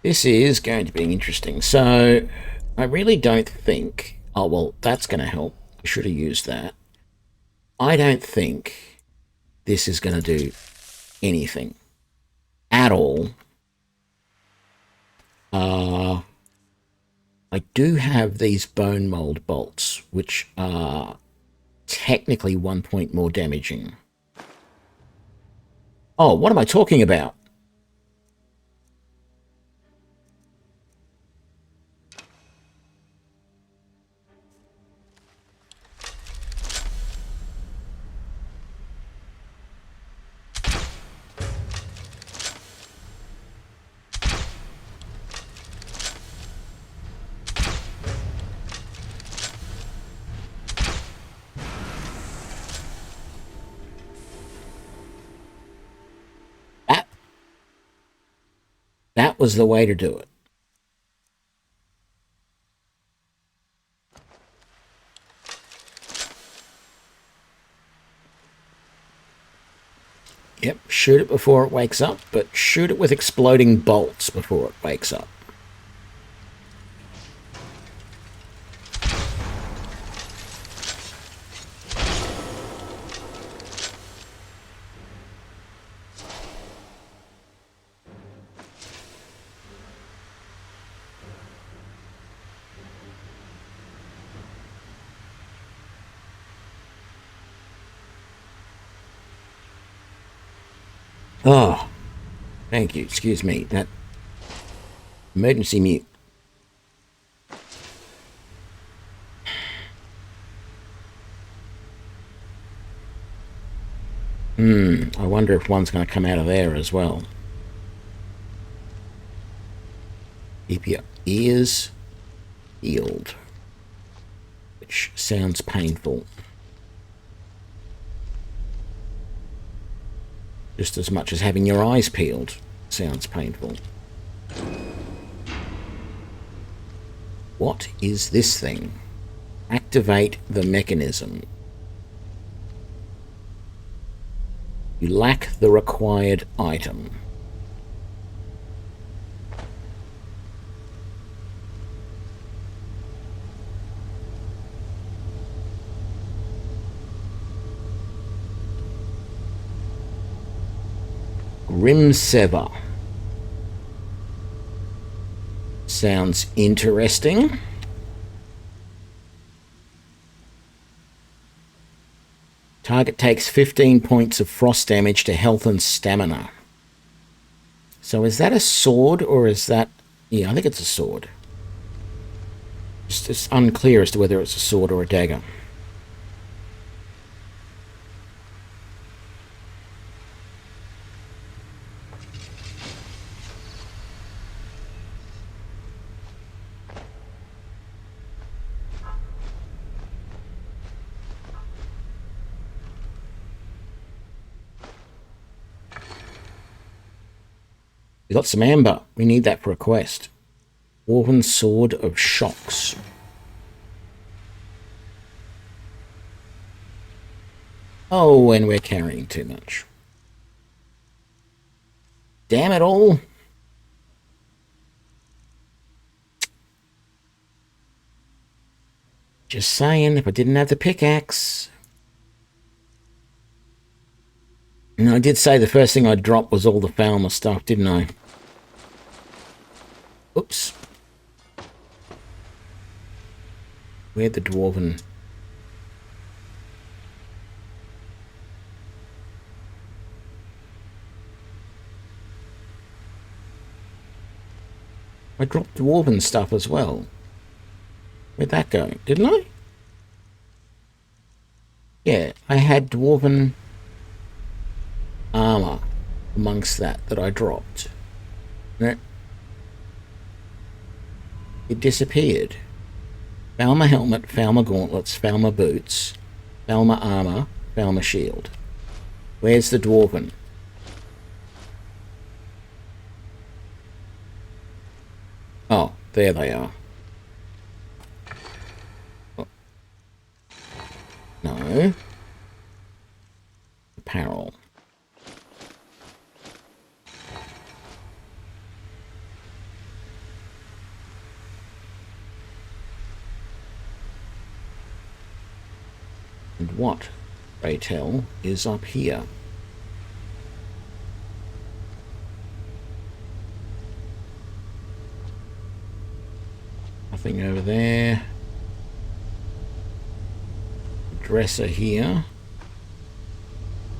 This is going to be interesting. So, I really don't think... Oh, well, that's going to help. I should have used that. I don't think this is going to do anything at all. I do have these bone mold bolts, which are technically 1 point more damaging. Oh, what am I talking about? That was the way to do it. Yep, shoot it before it wakes up, but shoot it with exploding bolts before it wakes up. Oh, thank you. Excuse me. That emergency mute. I wonder if one's going to come out of there as well. Keep your ears peeled, which sounds painful. Just as much as having your eyes peeled sounds painful. What is this thing? Activate the mechanism. You lack the required item. Grim Sever. Sounds interesting. Target takes 15 points of frost damage to health and stamina. So is that a sword or is that... Yeah, I think it's a sword. It's unclear as to whether it's a sword or a dagger. We got some amber. We need that for a quest. Woven Sword of Shocks. Oh, and we're carrying too much. Damn it all. Just saying, if I didn't have the pickaxe. And I did say the first thing I dropped was all the Falmer stuff, didn't I? Oops. Where'd the dwarven... I dropped dwarven stuff as well. Where'd that go? Didn't I? Yeah, I had dwarven armor amongst that I dropped. It disappeared. Falmer helmet, Falmer gauntlets, Falmer boots, Falmer armor, Falmer shield. Where's the dwarven? Oh, there they are. Oh. No. Apparel. And what, pray tell, is up here? Nothing over there. Dresser here.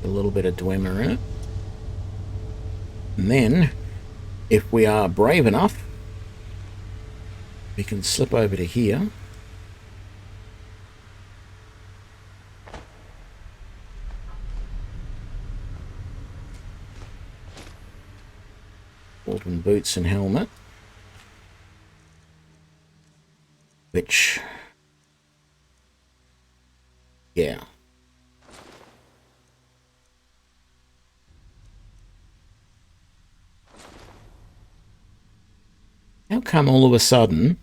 A little bit of Dwemer in it. And then, if we are brave enough, we can slip over to here. Dwarven boots and helmet. Which, yeah. How come all of a sudden,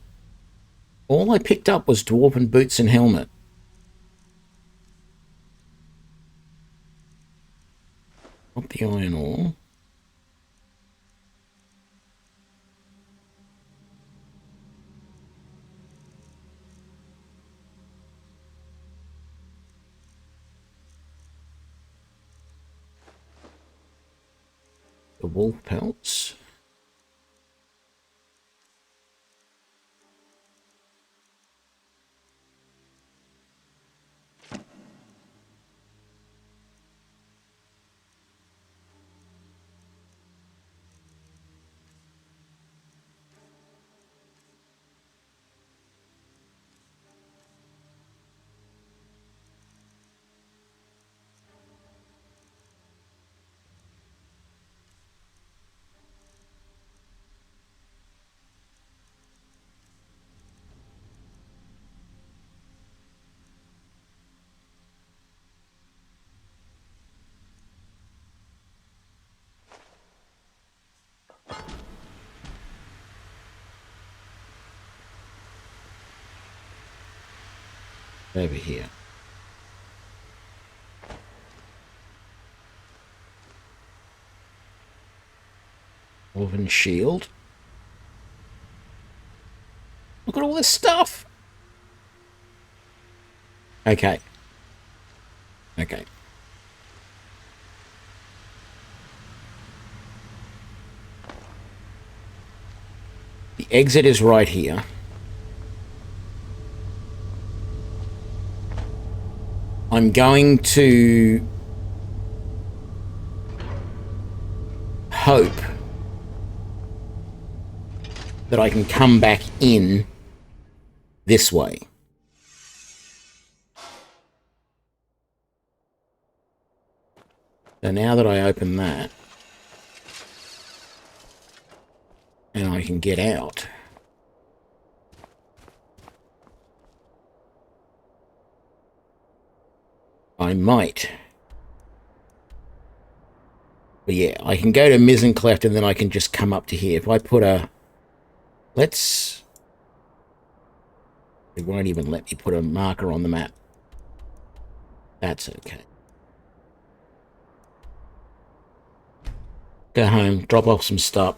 all I picked up was dwarven boots and helmet? Not the iron ore. The wolf pelts. Over here. Dwarven shield. Look at all this stuff. Okay. Okay. The exit is right here. I'm going to hope that I can come back in this way. So now that I open that, and I can get out, I might. But yeah, I can go to Mizencleft and then I can just come up to here. If I put a... Let's... It won't even let me put a marker on the map. That's okay. Go home, drop off some stuff.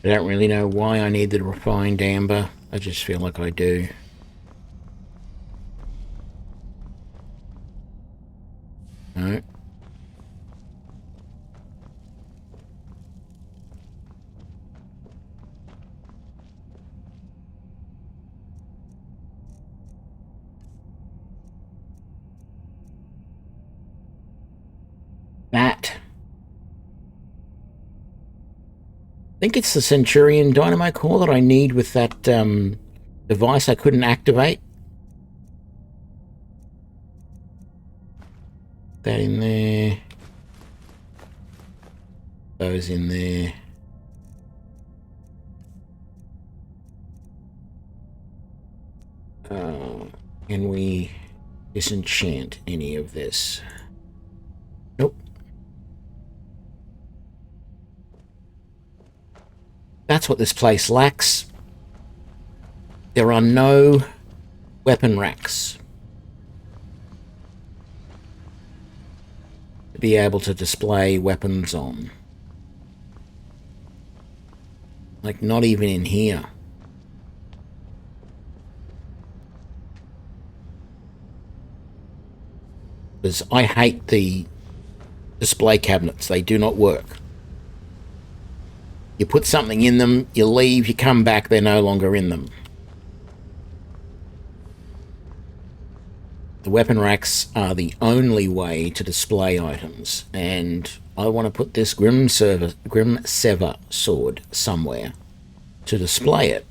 I don't really know why I need the refined amber. I just feel like I do. No. That. I think it's the Centurion Dynamo Core that I need with that device I couldn't activate. That in there. Those in there. Can we disenchant any of this? Nope. That's what this place lacks. There are no weapon racks to be able to display weapons on. Like, not even in here. Because I hate the display cabinets. They do not work. You put something in them, you leave, you come back, they're no longer in them. The weapon racks are the only way to display items, and I want to put this Grim Sever sword somewhere to display it,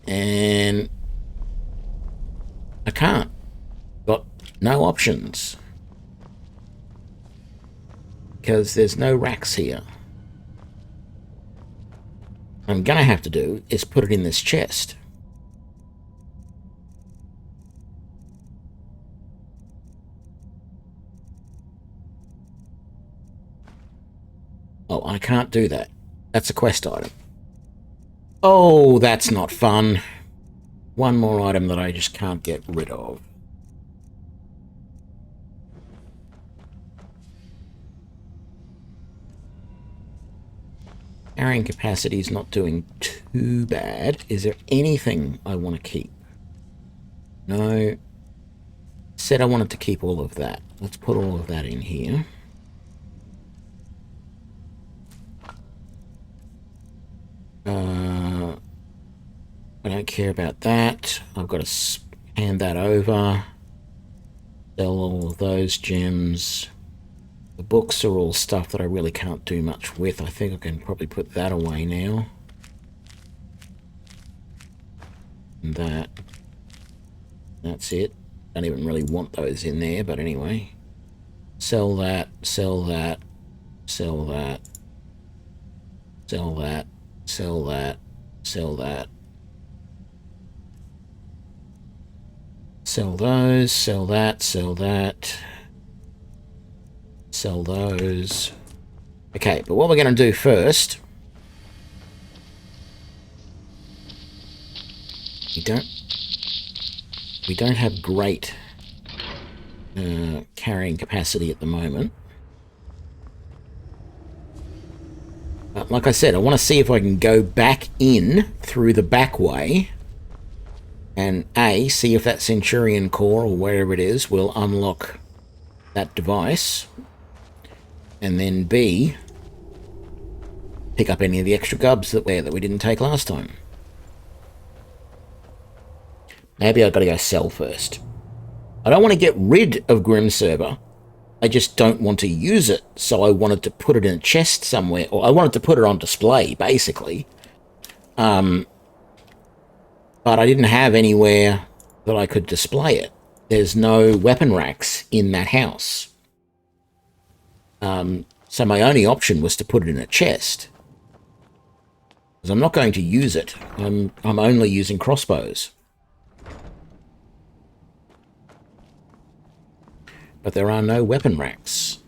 and I can't. Got no options because there's no racks here. What I'm gonna have to do is put it in this chest. Oh, I can't do that. That's a quest item. Oh, that's not fun. One more item that I just can't get rid of. Carrying capacity is not doing too bad. Is there anything I want to keep? No. Said I wanted to keep all of that. Let's put all of that in here. I don't care about that. I've got to hand that over. Sell all of those gems. The books are all stuff that I really can't do much with. I think I can probably put that away now. And that. That's it. Don't even really want those in there, but anyway. Sell that, sell that, sell that, sell that, sell that, sell that. Sell those, sell that, sell that. Sell those. Okay, but what we're going to do first... We don't have great carrying capacity at the moment. But like I said, I want to see if I can go back in through the back way and A, see if that Centurion core or wherever it is will unlock that device, and then B, pick up any of the extra gubs that we didn't take last time. Maybe I've got to go sell first. I don't want to get rid of Grim Server. I just don't want to use it, so I wanted to put it in a chest somewhere, or I wanted to put it on display, basically. But I didn't have anywhere that I could display it. There's no weapon racks in that house. So my only option was to put it in a chest. Because I'm not going to use it. I'm only using crossbows. But there are no weapon racks.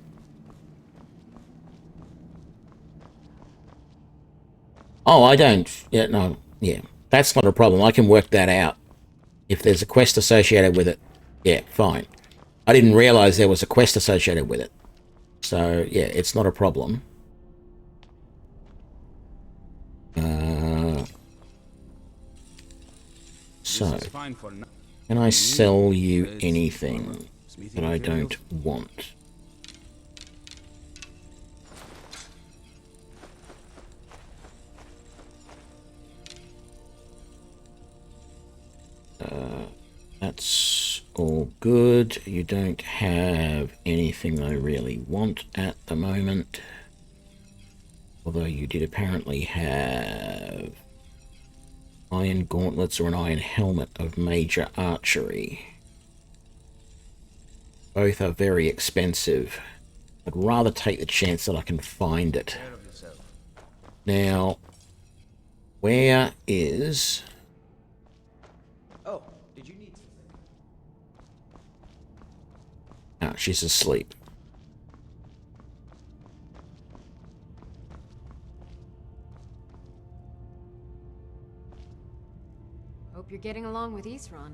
Oh, I don't... Yeah, no. Yeah, that's not a problem. I can work that out. If there's a quest associated with it, yeah, fine. I didn't realize there was a quest associated with it. So, yeah, it's not a problem. So, can I sell you anything that I don't want? That's all good. You don't have anything I really want at the moment. Although you did apparently have iron gauntlets or an iron helmet of major archery. Both are very expensive. I'd rather take the chance that I can find it. Now, where is... Oh, did you need something? Ah, she's asleep. Hope you're getting along with Isran.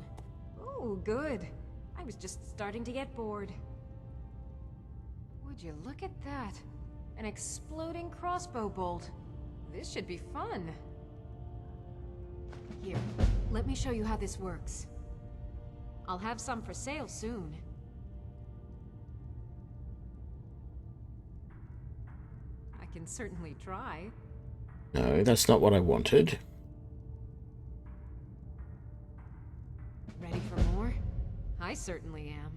Oh, good. I was just starting to get bored. Would you look at that? An exploding crossbow bolt. This should be fun. Here, let me show you how this works. I'll have some for sale soon. I can certainly try. No, that's not what I wanted. Ready for more? I certainly am.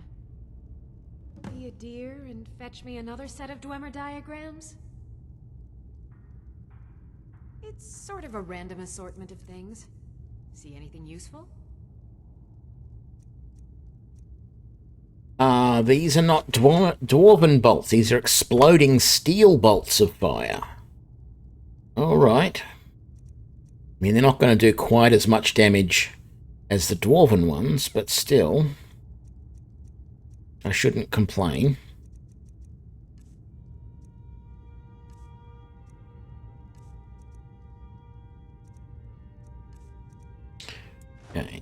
Be a dear and fetch me another set of Dwemer diagrams? It's sort of a random assortment of things. See anything useful? These are not dwarven bolts. These are exploding steel bolts of fire. Alright. I mean, they're not going to do quite as much damage as the dwarven ones, but still, I shouldn't complain. Okay.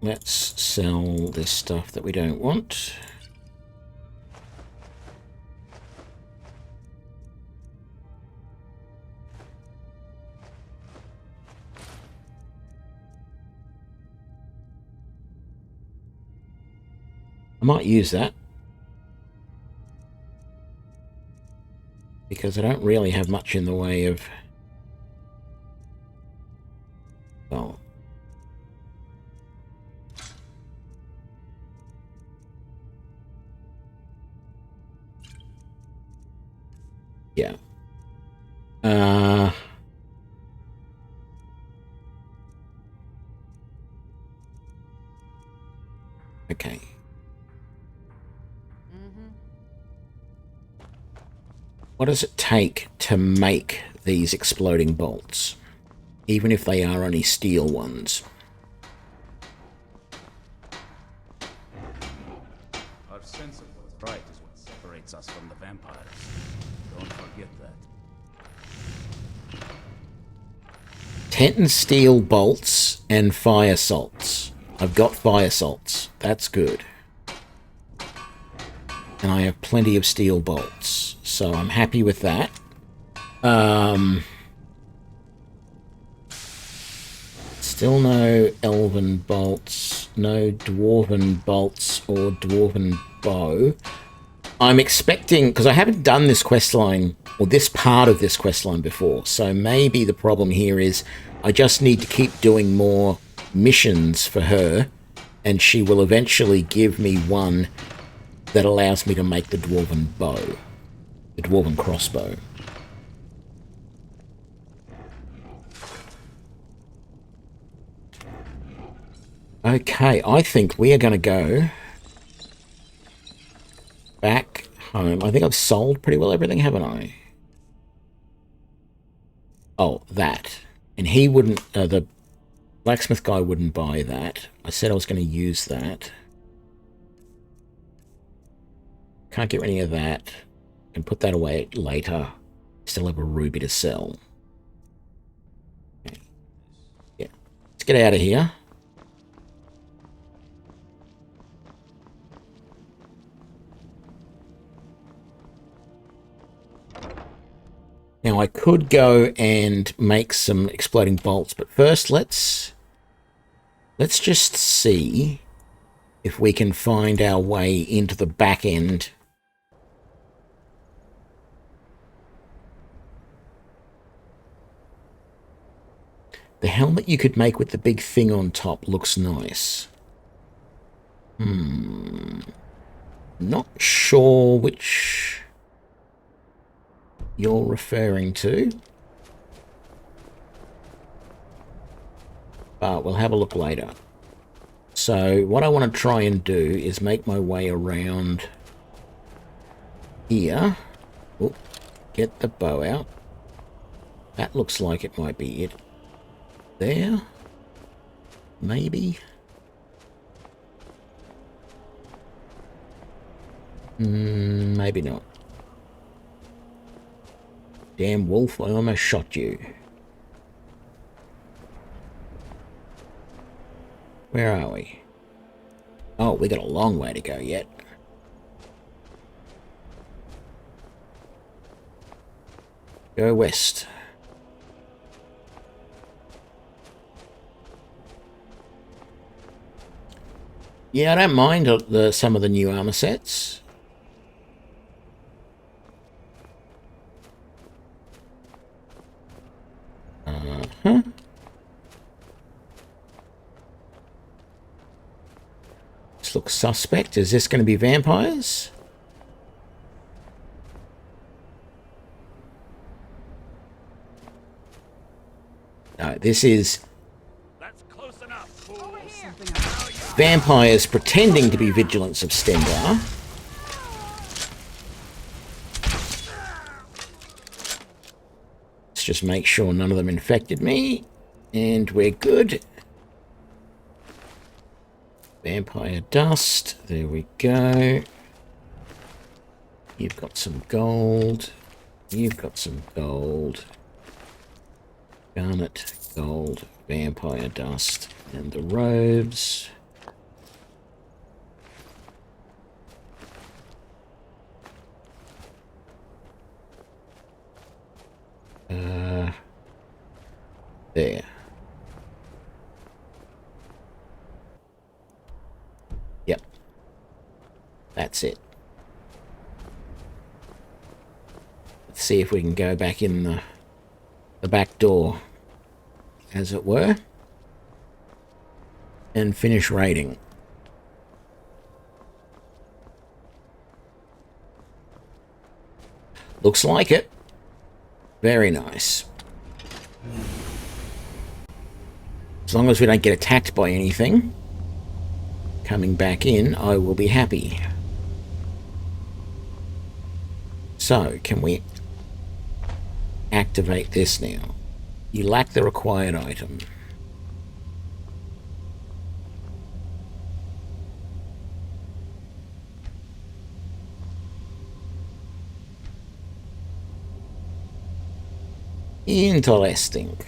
Let's sell this stuff that we don't want. I might use that, because I don't really have much in the way of, well, yeah. Okay. What does it take to make these exploding bolts, even if they are only steel ones? Our sense of what's right is what separates us from the vampires. Don't forget that. Tenton steel bolts and fire salts. I've got fire salts. That's good. And I have plenty of steel bolts, so I'm happy with that. Still no elven bolts, no dwarven bolts or dwarven bow. I'm expecting, because I haven't done this questline, or this part of this questline before, so maybe the problem here is I just need to keep doing more missions for her, and she will eventually give me one that allows me to make the dwarven bow, the dwarven crossbow. Okay, I think we are going to go back home. I think I've sold pretty well everything, haven't I? Oh, that. And he wouldn't, the blacksmith guy wouldn't buy that. I said I was going to use that. Can't get any of that. Can put that away later. Still have a ruby to sell. Okay. Yeah. Let's get out of here. Now I could go and make some exploding bolts, but first let's Let's just see if we can find our way into the back end. The helmet you could make with the big thing on top looks nice. Not sure which you're referring to, but we'll have a look later. So what I want to try and do is make my way around here. Oh, get the bow out. That looks like it might be it. There, maybe. Maybe not. Damn wolf, I almost shot you. Where are we? Oh, we got a long way to go yet. Go west. Yeah, I don't mind some of the new armor sets. This looks suspect. Is this going to be vampires? No, this is vampires pretending to be Vigilance of Stendarr. Let's just make sure none of them infected me. And we're good. Vampire dust. There we go. You've got some gold. You've got some gold. Garnet, gold, vampire dust, and the robes. There. Yep. That's it. Let's see if we can go back in the back door, as it were, and finish raiding. Looks like it. Very nice. As long as we don't get attacked by anything coming back in, I will be happy. So, can we activate this now? You lack the required item. Interesting.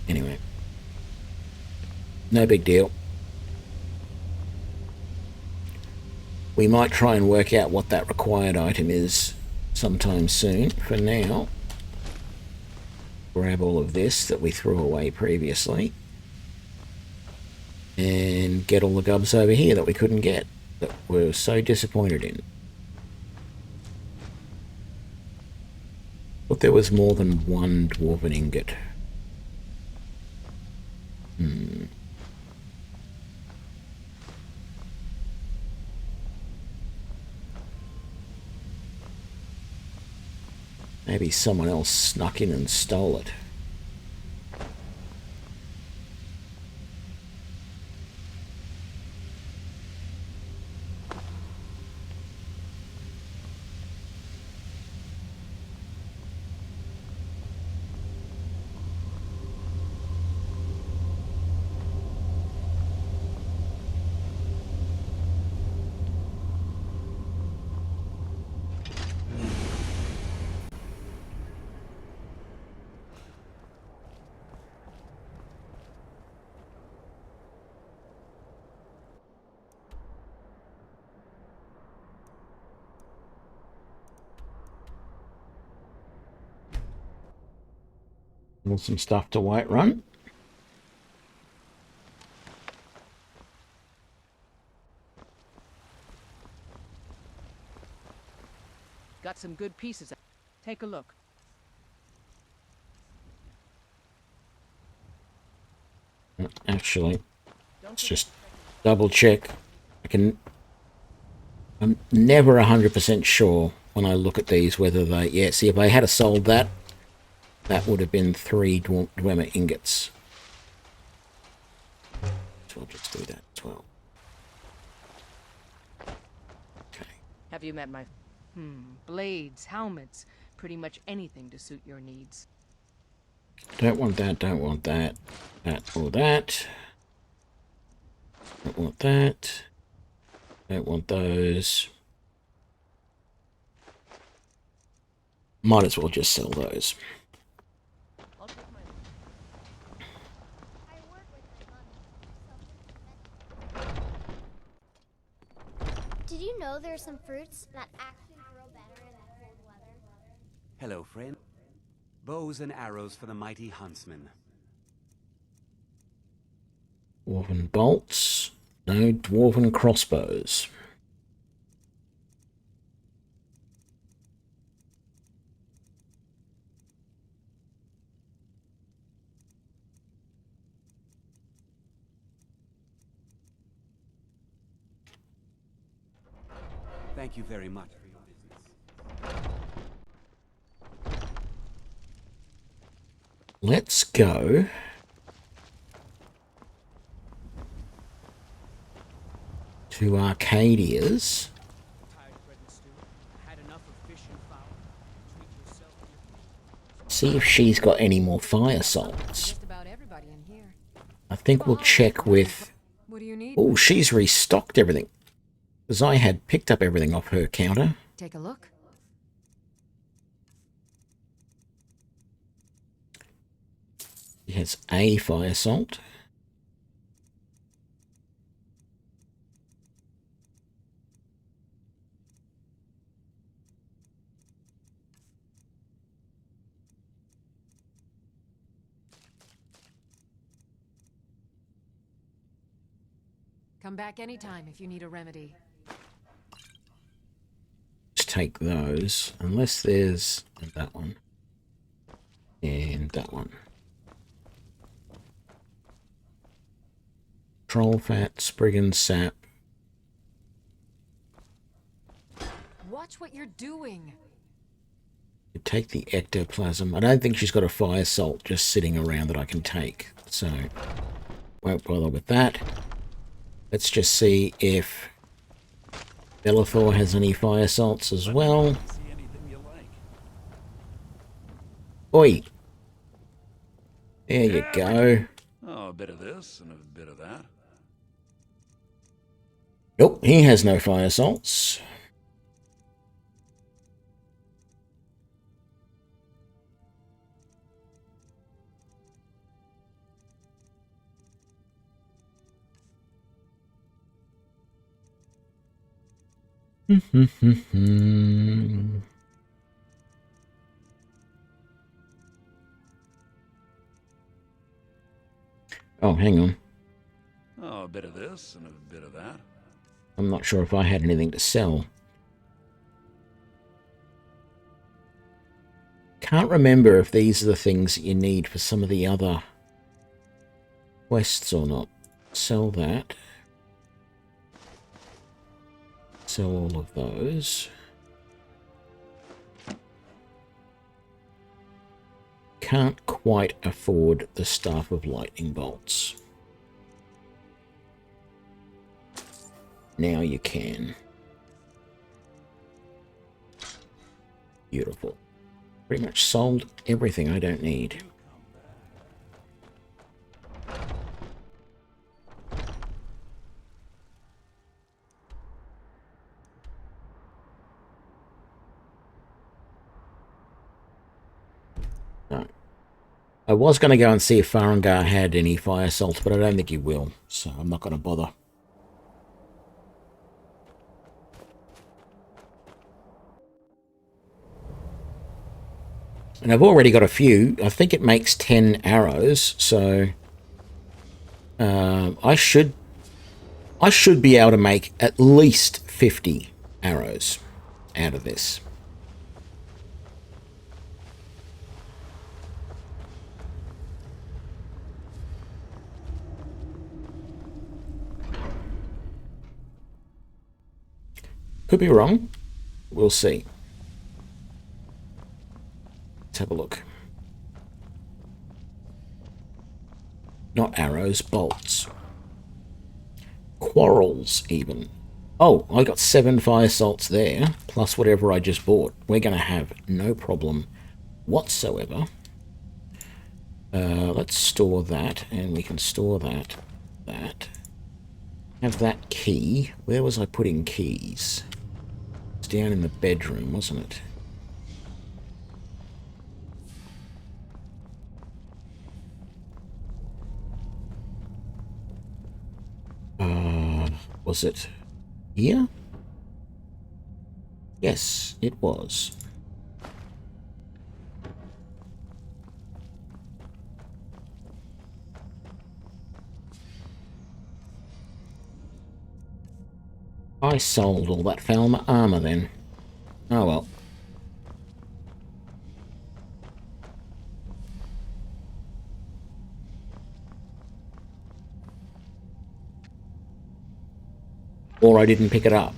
Anyway. No big deal. We might try and work out what that required item is sometime soon. For now, grab all of this that we threw away previously and get all the gubs over here that we couldn't get, that we're so disappointed in. But there was more than one dwarven ingot. Maybe someone else snuck in and stole it. Some stuff to Whiterun. got some good pieces. Take a look. Actually, let's just double check. I'm never 100% sure when I look at these whether they... Yeah, see, if I had sold that, that would have been 3 Dwemer ingots. So I'll just do that as well. Okay. Have you met my... blades, helmets, pretty much anything to suit your needs. Don't want that, don't want that. That or that. Don't want that. Don't want those. Might as well just sell those. Did you know there are some fruits that actually grow better in the cold weather? Hello, friend. Bows and arrows for the mighty huntsman. Dwarven bolts. No dwarven crossbows. Thank you very much for your business. Let's go. To Arcadia's. See if she's got any more fire salts. I think we'll check with... Oh, she's restocked everything. Because I had picked up everything off her counter. Take a look. She has a fire salt. Come back anytime if you need a remedy. Let's take those. Unless there's that one. And that one. Troll fat, spriggan sap. Watch what you're doing. You take the ectoplasm. I don't think she's got a fire salt just sitting around that I can take. So, won't bother with that. Let's just see if Bellathor has any fire salts as well. Oi! There you go. Oh, a bit of this and a bit of that. Nope, he has no fire salts. Oh, hang on. Oh, a bit of this and a bit of that. I'm not sure if I had anything to sell. Can't remember if these are the things that you need for some of the other quests or not. Sell that. Sell all of those. Can't quite afford the Staff of Lightning Bolts. Now you can. Beautiful. Pretty much sold everything I don't need. No. I was going to go and see if Farengar had any fire salts, but I don't think he will, so I'm not going to bother. And I've already got a few. I think it makes 10 arrows, so I should be able to make at least 50 arrows out of this. Could be wrong. We'll see. Let's have a look. Not arrows, bolts. Quarrels, even. Oh, I got 7 fire salts there, plus whatever I just bought. We're going to have no problem whatsoever. Let's store that, and we can store that. Have that key. Where was I putting keys? It's down in the bedroom, wasn't it? Was it here? Yes, it was. I sold all that Falmer armor then. Oh well. Or I didn't pick it up.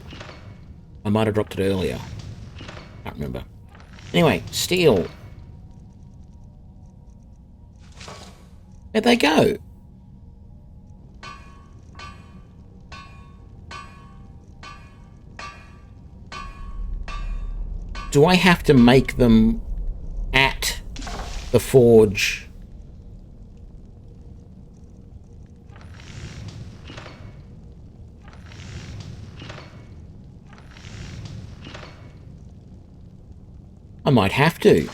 I might have dropped it earlier. Can't remember. Anyway, steel. Where'd they go? Do I have to make them at the forge? I might have to.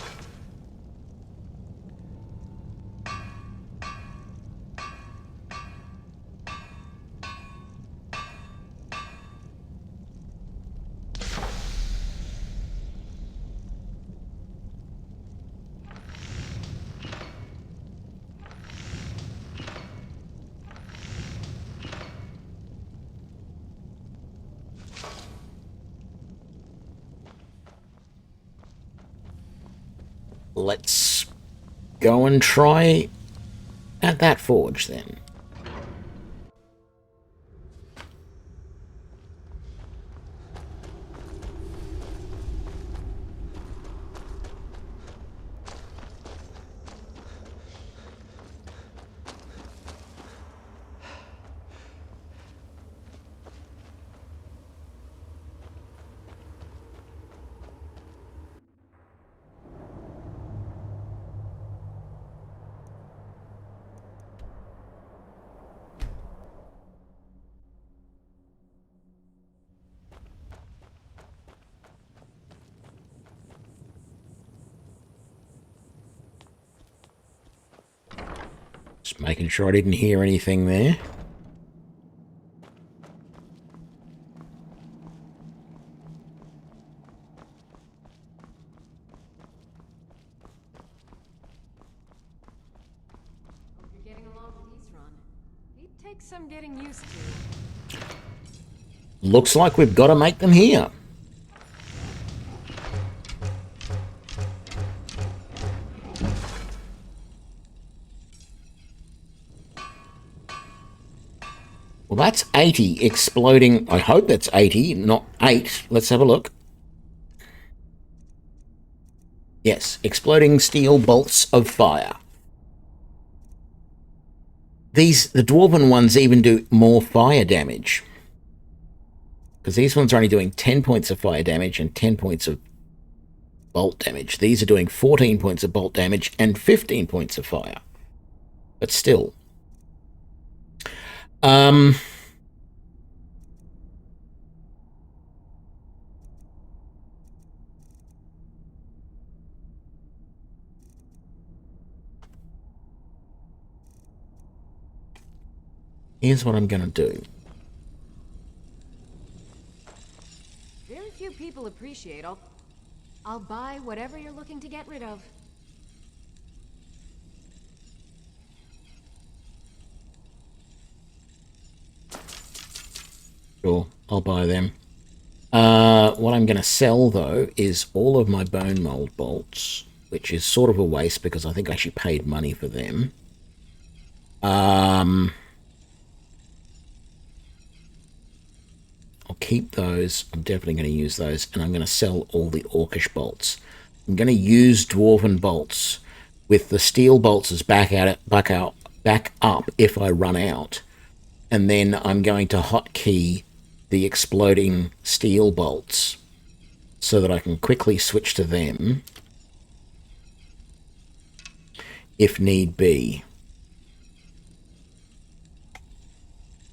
Let's go and try at that forge then. Just making sure I didn't hear anything there. Hope you're getting along with these, Ron. It takes some getting used to. Looks like we've got to make them here. Well, that's 80 exploding. I hope that's 80, not 8. Let's have a look. Yes, exploding steel bolts of fire. The dwarven ones even do more fire damage. Because these ones are only doing 10 points of fire damage and 10 points of bolt damage. These are doing 14 points of bolt damage and 15 points of fire. But still. Here's what I'm going to do. Very few people appreciate. I'll buy whatever you're looking to get rid of. Sure, I'll buy them. What I'm going to sell, though, is all of my bone mold bolts, which is sort of a waste because I think I actually paid money for them. I'll keep those. I'm definitely going to use those, and I'm going to sell all the Orcish bolts. I'm going to use Dwarven bolts with the steel bolts as back up if I run out, and then I'm going to hotkey the exploding steel bolts so that I can quickly switch to them if need be.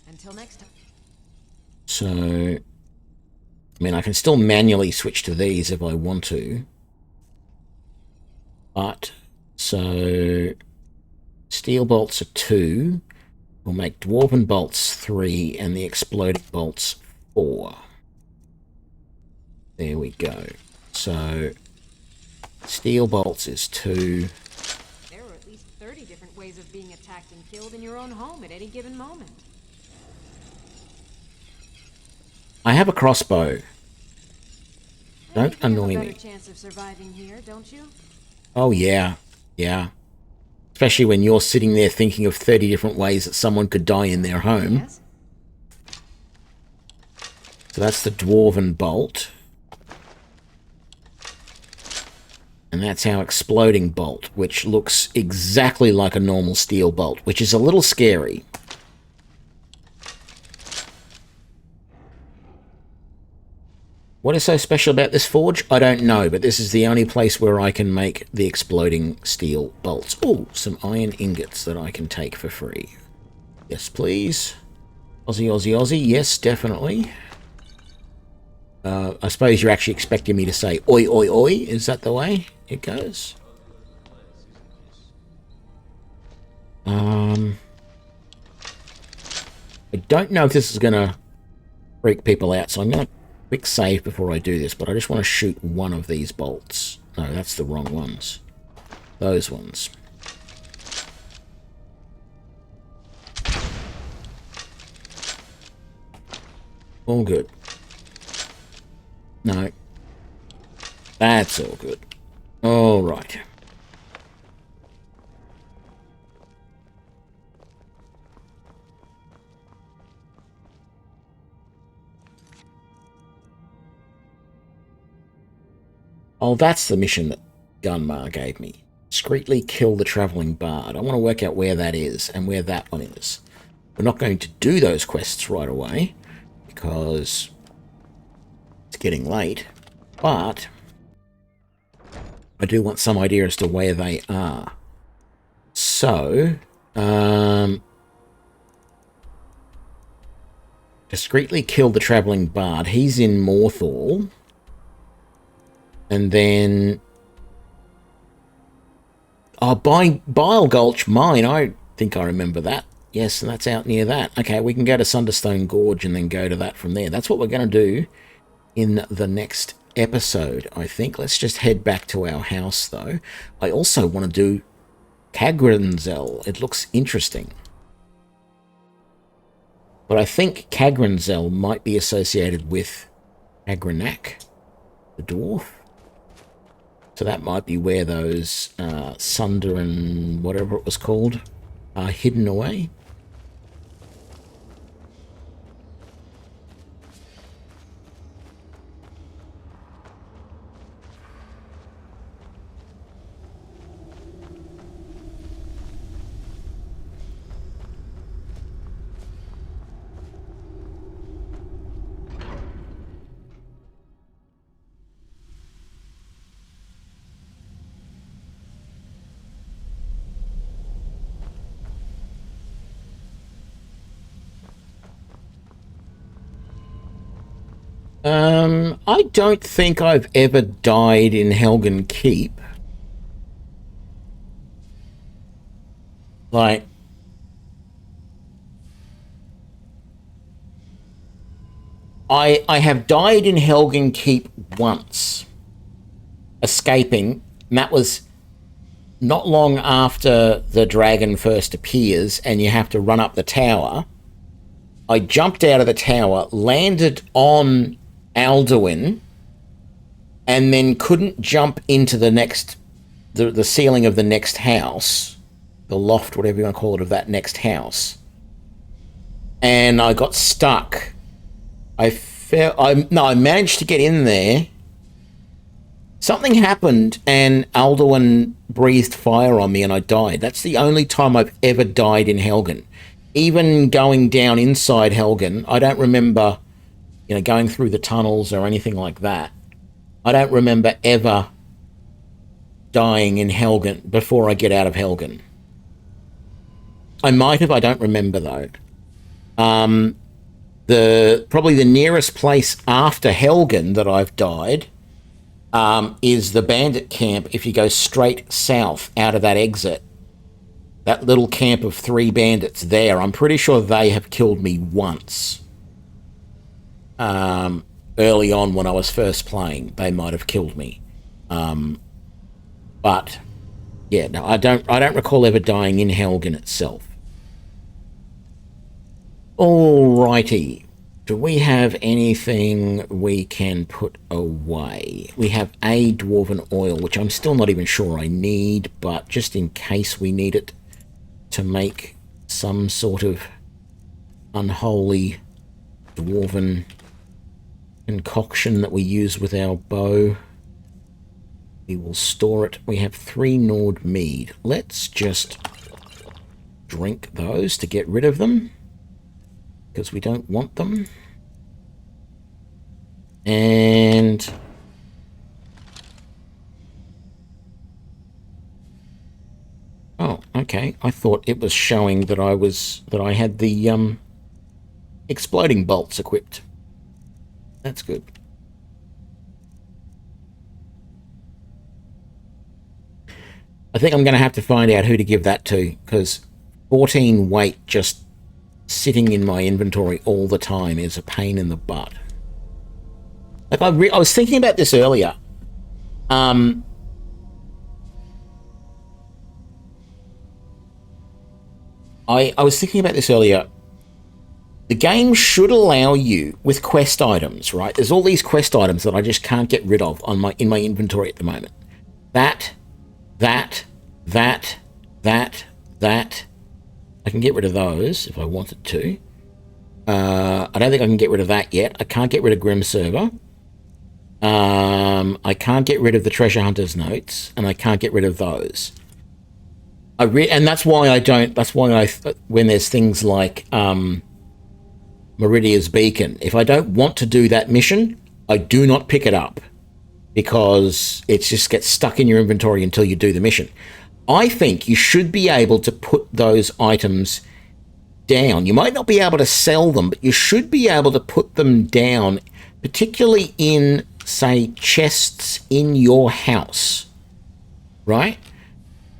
Until next time. So, I mean, I can still manually switch to these if I want to. But, so, steel bolts are 2. We'll make Dwarven bolts 3 and the exploding bolts 4. There we go. So, steel bolts is 2. There are at least 30 different ways of being attacked and killed in your own home at any given moment. I have a crossbow. Don't annoy You have a me. better chance of surviving here, don't you? Oh, yeah. Yeah. Especially when you're sitting there thinking of 30 different ways that someone could die in their home. Yes. So that's the Dwarven bolt. And that's our exploding bolt, which looks exactly like a normal steel bolt, which is a little scary. What is so special about this forge? I don't know, but this is the only place where I can make the exploding steel bolts. Oh, some iron ingots that I can take for free. Yes, please. Aussie, Aussie, Aussie. Yes, definitely. I suppose you're actually expecting me to say oi, oi, oi. Is that the way it goes? I don't know if this is going to freak people out, so I'm going to quick save before I do this, but I just want to shoot one of these bolts. No, that's the wrong ones. Those ones. All good. No. That's all good. All right. Oh, that's the mission that Gunmar gave me. Discreetly kill the travelling bard. I want to work out where that is and where that one is. We're not going to do those quests right away because it's getting late, but I do want some idea as to where they are. So, discreetly kill the travelling bard. He's in Morthal. And then... Oh, Bile Gulch Mine. I think I remember that. Yes, and that's out near that. Okay, we can go to Sunderstone Gorge and then go to that from there. That's what we're going to do in the next episode, I think. Let's just head back to our house, though. I also want to do Kagranzel. It looks interesting. But I think Kagranzel might be associated with Agranak, the dwarf. So that might be where those Sunder and whatever it was called are hidden away. I don't think I've ever died in Helgen Keep. Like, I have died in Helgen Keep once, escaping, and that was not long after the dragon first appears and you have to run up the tower. I jumped out of the tower, landed on Alduin, and then couldn't jump into the next, the ceiling of the next house, the loft, whatever you want to call it, of that next house. And I got stuck. I I managed to get in there. Something happened and Alduin breathed fire on me and I died. That's the only time I've ever died in Helgen. Even going down inside Helgen, I don't remember, going through the tunnels or anything like that. I don't remember ever dying in Helgen before I get out of Helgen. I might have, I don't remember though. Probably the nearest place after Helgen that I've died is the bandit camp. If you go straight south out of that exit, that little camp of 3 bandits there, I'm pretty sure they have killed me once. Early on when I was first playing, they might have killed me. But yeah, no, I don't recall ever dying in Helgen itself. Alrighty. Do we have anything we can put away? We have a dwarven oil, which I'm still not even sure I need, but just in case we need it to make some sort of unholy dwarven concoction that we use with our bow, we will store it. We have 3 Nord mead. Let's just drink those to get rid of them, because we don't want them. And oh, okay. I thought it was showing that I had the exploding bolts equipped. That's good. I think I'm going to have to find out who to give that to, because 14 weight just sitting in my inventory all the time is a pain in the butt. Like I was thinking about this earlier. I was thinking about this earlier. The game should allow you with quest items, right? There's all these quest items that I just can't get rid of in my inventory at the moment. That. I can get rid of those if I wanted to. I don't think I can get rid of that yet. I can't get rid of Grim Server. I can't get rid of the Treasure Hunter's notes, and I can't get rid of those. And that's why I don't. That's why when there's things like Meridia's Beacon, if I don't want to do that mission, I do not pick it up, because it just gets stuck in your inventory until you do the mission. I think you should be able to put those items down. You might not be able to sell them, but you should be able to put them down, particularly in, say, chests in your house, right?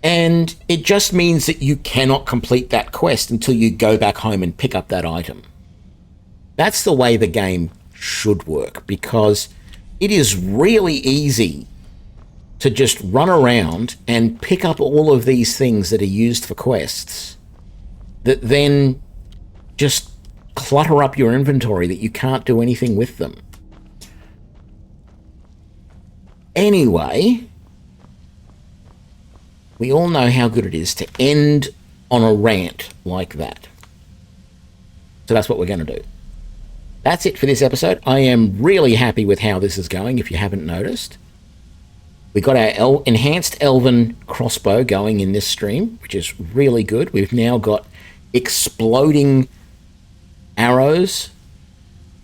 And it just means that you cannot complete that quest until you go back home and pick up that item. That's the way the game should work, because it is really easy to just run around and pick up all of these things that are used for quests that then just clutter up your inventory that you can't do anything with them. Anyway, we all know how good it is to end on a rant like that. So that's what we're going to do. That's it for this episode. I am really happy with how this is going, if you haven't noticed. We got our enhanced elven crossbow going in this stream, which is really good. We've now got exploding arrows.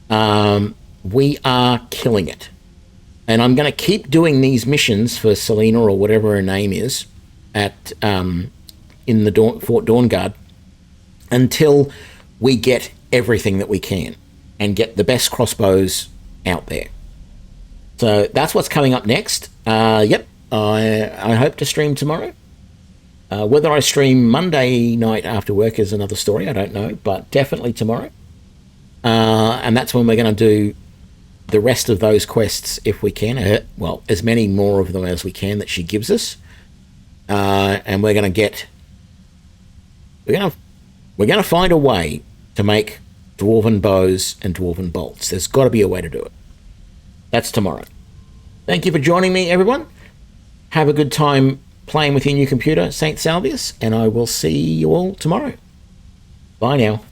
We are killing it. And I'm going to keep doing these missions for Selena, or whatever her name is, at in the Fort Dawnguard, until we get everything that we can and get the best crossbows out there. So that's what's coming up next. Yep, I hope to stream tomorrow. Whether I stream Monday night after work is another story. I don't know, but definitely tomorrow. And that's when we're going to do the rest of those quests, if we can. Well, as many more of them as we can that she gives us. And we're going to find a way to make dwarven bows and dwarven bolts. There's got to be a way to do it. That's tomorrow. Thank you for joining me, everyone. Have a good time playing with your new computer, St. Salvius, and I will see you all tomorrow. Bye now.